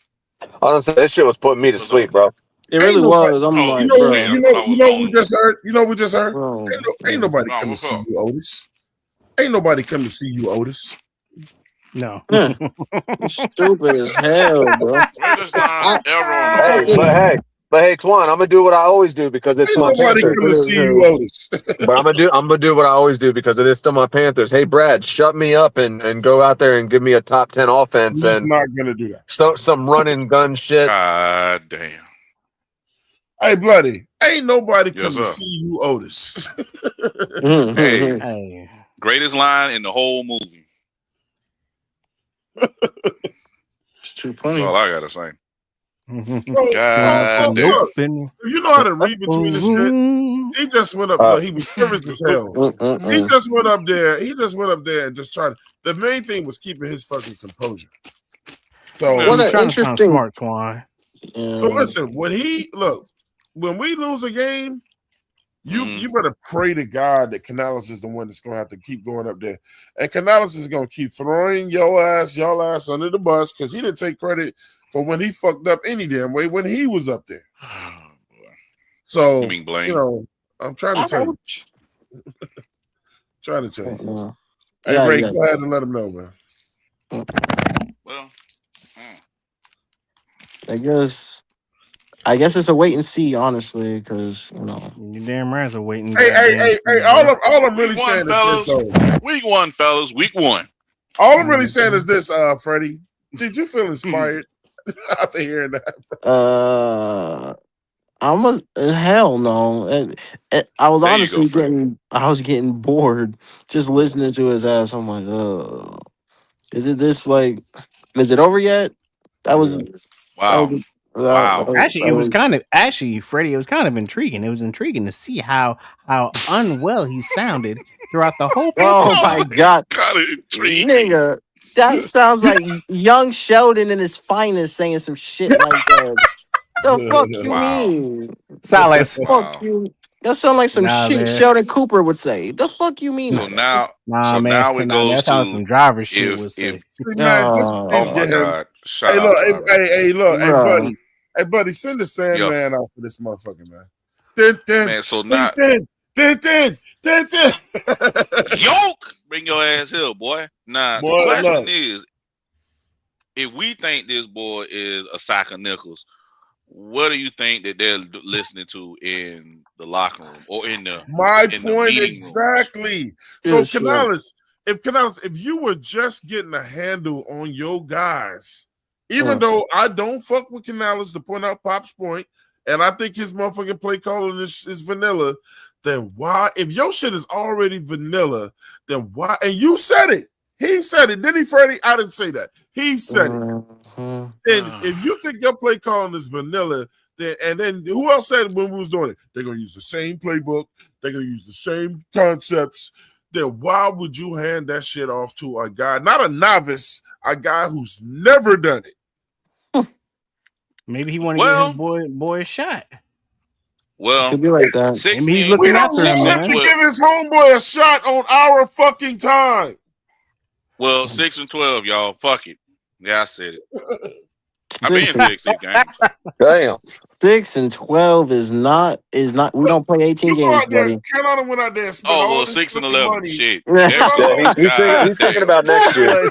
Honestly, that shit was putting me to sleep, bro. It really was. I'm like, bro. You know what we just heard. You know what we just heard. Ain't nobody come to see you, Otis. Ain't nobody come to see you, Otis. No. Stupid as hell, bro. But hey, Twan, I'm gonna do what I always do because it's my nobody Panthers. come to see you, Otis. But I'm gonna do what I always do because it is still my Panthers. Hey, Brad, shut me up and go out there and give me a top 10 offense. He's and not gonna do that. So some run and gun shit. God damn. Hey, Bloody, ain't nobody come to see you, Otis. Hey, greatest line in the whole movie. It's too funny. That's all I gotta say. God damn. You know how to read between the shit. He just went up. He was nervous as hell. He just went up there. He just went up there and just tried. The main thing was keeping his fucking composure. So what an interesting smart Twan. So listen, when we lose a game, you better pray to God that Canales is the one that's gonna have to keep going up there, and Canales is gonna keep throwing y'all ass under the bus because he didn't take credit for when he fucked up any damn way when he was up there. So You mean blame? I'm trying to tell you. Trying to tell you. Hey, Yeah, Ray, yeah. go ahead and let him know, man. Well, I guess it's a wait and see, honestly, because You damn right, it's a waiting. Hey! All I'm really saying is this, though. Week 1, fellas. Week 1. All I'm really saying is this, Freddie. Did you feel inspired after hearing that? hell no. I was There you honestly go, getting bored just listening to his ass. I'm like, is it this like? Is it over yet? That was Wow. Actually, it was kind of Freddie. It was kind of intriguing. It was intriguing to see how unwell he sounded throughout the whole. Oh my god, kind of intriguing. Nigga, that sounds like young Sheldon in his finest saying some shit like that. The fuck you mean? Sound like Fuck you. That sound like some shit man. Sheldon Cooper would say. The fuck you mean? So now, man. it goes that's to how some driver shit would say. Man, just please get him. Shout hey, out look, to hey, buddy, send the Sandman out for this motherfucker, man. Man, so now, yoke, bring your ass here, boy. Now, Boy, the question look. is, if we think this boy is a sack of nickels, what do you think that they're listening to in the locker room or in the point meeting exactly? So Canales, if you were just getting a handle on your guys, even though I don't fuck with Canales to point out Pop's point, and I think his motherfucking play calling is vanilla, then why? If your shit is already vanilla, then why? And you said it. He said it, didn't he, Freddie? I didn't say that. He said it. And if you think your play calling is vanilla, then who else said it when we was doing it? They're gonna use the same playbook. They're gonna use the same concepts. Then why would you hand that shit off to a guy, not a novice, a guy who's never done it? Maybe he want to give his boy a shot. Well, could be like that. Maybe he's looking after him, man. To give his homeboy a shot on our fucking time. Well, 6-12, y'all. Fuck it. Yeah, I said it. I've been 6 games. Damn. 6-12 is not. We don't play 18 games, buddy. Carolina went out there and spent all this 6-11. money. Shit. He's thinking about next year.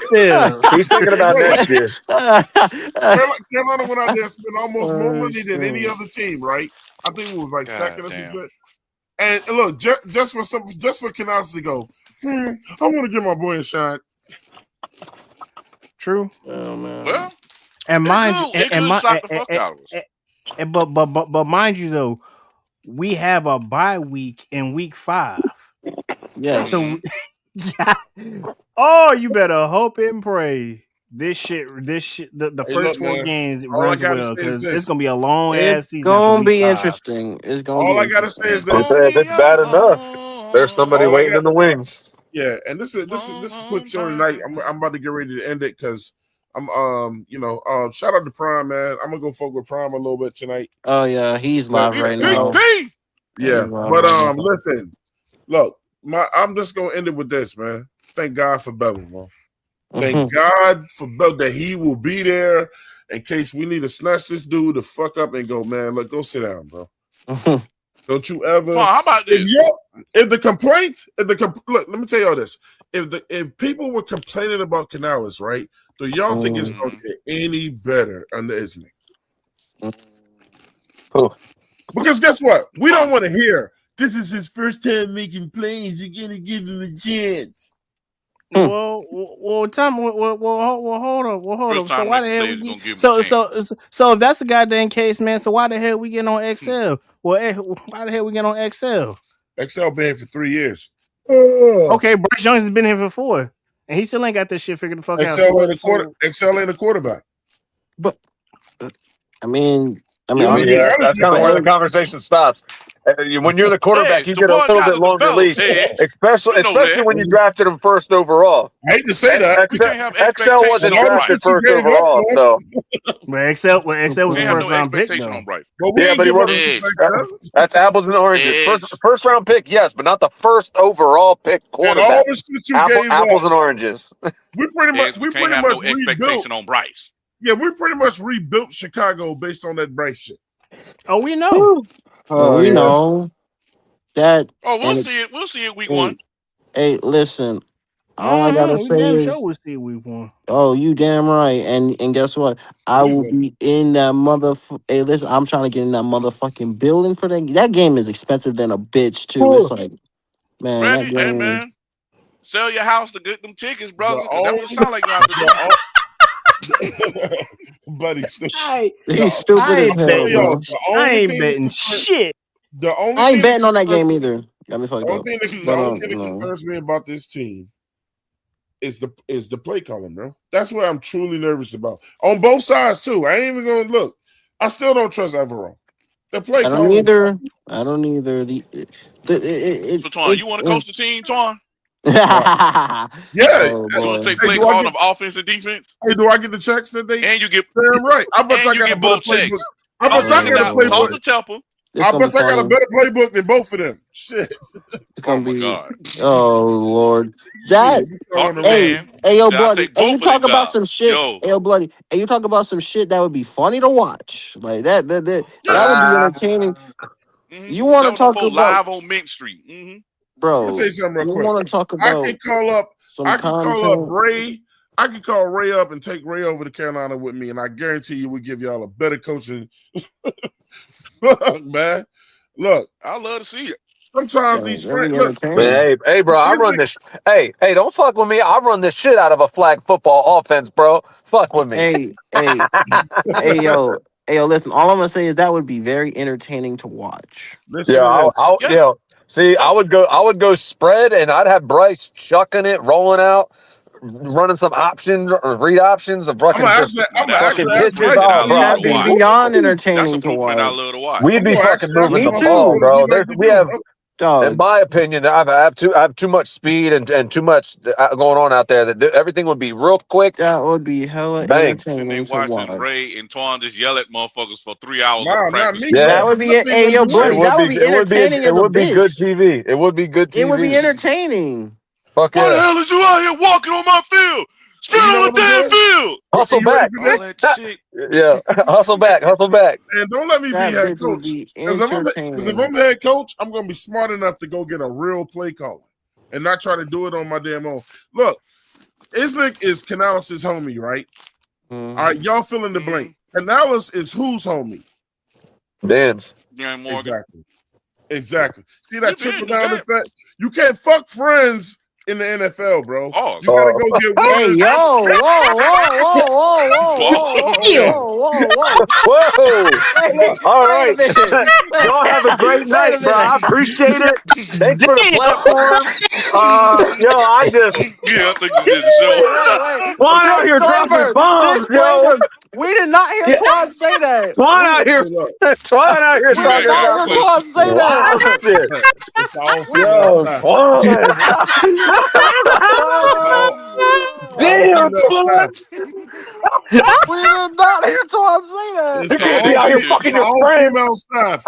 He's thinking about next year. Carolina went out there and spent almost more money than any other team, right? I think it was like second or something. And look, just for Canales to go, I want to give my boy a shot. True. Oh man. Well, and mind but mind you though, we have a bye week in week 5. Yes. So, oh, you better hope and pray this shit. The first 4 games runs well because it's gonna be a long ass season. It's gonna be interesting. It's gonna. All I gotta say is this: if it's bad enough, there's somebody waiting in the wings. Yeah, and this is a quick show tonight. I'm about to get ready to end it because I'm shout out to Prime, man. I'm gonna go fuck with Prime a little bit tonight. Oh yeah, he's live right now. Yeah, but listen, look, I'm just gonna end it with this, man. Thank God for Bevel, man. Thank God for Bevel that he will be there in case we need to snatch this dude the fuck up and go, man. Look, go sit down, bro. Don't you ever? Well, how about this? If the complaints, look, let me tell y'all this: if people were complaining about Canales, right? Do y'all think it's going to get any better under his name? Because guess what? We don't want to hear this is his first time making plays. You're going to give him a chance. Well, Tom. Well, hold up. So why the hell we get? So if that's the goddamn case, man. So why the hell we getting on XL? Well, why the hell we getting on XL? XL been here for 3 years. Okay, Bryce Young has been here for 4, and he still ain't got this shit figured the fuck out. XL ain't a quarterback. But I mean, that's kind of where the conversation stops. When you're the quarterback, you get a little bit longer leash, especially when you drafted him first overall. I hate to say that. XL wasn't drafted first overall, so. Well, XL was the first round pick, though. Yeah, but he wasn't. That's apples and oranges. First round pick, yes, but not the first overall pick quarterback. And all the shit you gave apples and oranges. We pretty much no expectation on Bryce. Yeah, we pretty much rebuilt Chicago based on that Bryce shit. Oh, we know. We know. That. Oh, we'll And see it. We'll see it week hey, one. hey, listen. All I gotta We say damn is, sure will see week one. oh, you damn right. And guess what? I will be in that Hey, listen, I'm trying to get in that motherfucking building for that. That game is expensive than a bitch too. It's like, man, that Ready? Hey, game. man. Sell your house to get them tickets, brother, because that's what it only, sounds like you have to do. buddy, He's stupid as hell, bro. I ain't betting shit. The only I ain't thing betting on that concerns game me- either. Got me fucked The up. only thing that concerns me about this team is the play calling, bro. That's what I'm truly nervous about. On both sides, too. I ain't even gonna look. I still don't trust Everon. The play I don't calling. either. I don't either. So, Twan, you want to coach the team, Twan? Yeah. Oh You want boy. to take play do I calling get- of offense and defense? Hey, do I get the checks that they? And you get Damn right. I bet and I you got a get better both checks. playbook. I bet I got a Talk playbook. to Temple. I gonna bet be I got a funny. better playbook than both of them. Shit. It's gonna be. God. Oh Lord. That. Talk to Hey, man. hey, yo, I'll bloody. take Hey, you both of talk their about jobs. some shit. Yo. Hey, yo, bloody. Hey, you talk about some shit that would be funny to watch. Like that would be entertaining. You want to talk 704 about, live on Mint Street. Let bro? me tell you something real You quick. want to talk I about can call up. some I can call up content? Ray. I can call Ray up and take Ray over to Carolina with me, and I guarantee you, we give y'all a better coaching. Look, man. Look, I love to see it. sometimes these friends. Look, Hey, bro, I run this. Hey, don't fuck with me. I run this shit out of a flag football offense, bro. Fuck with me. Hey, yo, listen. All I'm gonna say is that would be very entertaining to watch. Listen Yeah, to this. yeah. See, I would go spread, and I'd have Bryce chucking it, rolling out, running some options or read options of fucking I'm just gonna fucking actually ask pitches. Bryce. Oh, bro, That'd be beyond entertaining That's a to blueprint I watch. love to watch. we'd be fucking moving the ball, bro. We have, in my opinion, I have too much speed and too much going on out there. That everything would be real quick. That would be hella Bang. Sitting there entertaining to watching watch. Ray and Twan just yell at motherfuckers for 3 hours Nah, of not practice. me, Yeah. That would be hey yo, buddy. That would be entertaining as a It would be good bitch. TV. It would be good TV. It would be entertaining. Fuck Why the yeah. hell is you out here walking on my field? Spit on the damn field. Hustle back. All that shit. Yeah. Hustle back. And don't let me That be head bitch would coach. be Because if entertaining. I'm head coach, I'm gonna be smart enough to go get a real play caller and not try to do it on my damn own. Look, Islick is Canales' homie, right? All right, y'all fill in the blank. Canales is whose homie? Dan's. Dan Morgan. Exactly. See that trickle down effect? You can't fuck friends in the NFL, bro. Oh, you gotta go get Hey winners. yo, whoa. Wait, All wait right. a minute. Y'all have a great Wait night, a bro. I minute. appreciate it. Thanks for the platform. I just Yeah, I think you did the show. Wait. Twan out here dropping bombs, yo. Disclaimer. We did not hear Twan say that. Twan out here We did talking not about hear Twan say wild that. shit. It's the all Yo, female staff. Damn, All-female staff. We did not hear Twan say that. It's You can't be out here fucking your friends. all-female staff.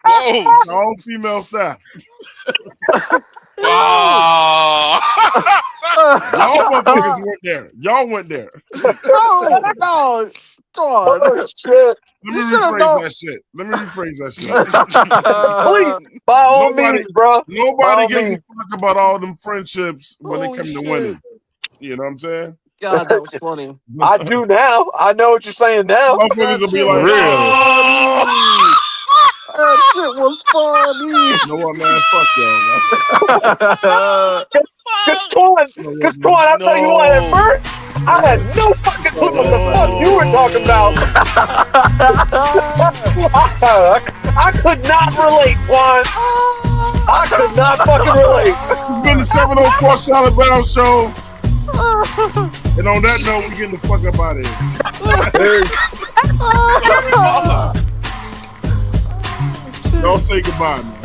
Whoa. All-female staff. Wow. Y'all motherfuckers went there. Y'all went there. No, Twan. Oh, shit. Let me rephrase that shit. Please, by all means, bro. Nobody gives a fuck about all them friendships when it comes to winning. You know what I'm saying? God, that was funny. I do now. I know what you're saying now. Motherfuckers will be like, That shit was funny. you know what, man? Fuck y'all, man. Because Twan, I'll tell you what, at first, I had no fucking clue what the fuck you were talking about. I could not relate, Twan. I could not fucking relate. It's been the 704 Solid Brown Show. And on that note, we getting the fuck up out of here. Don't say goodbye, man.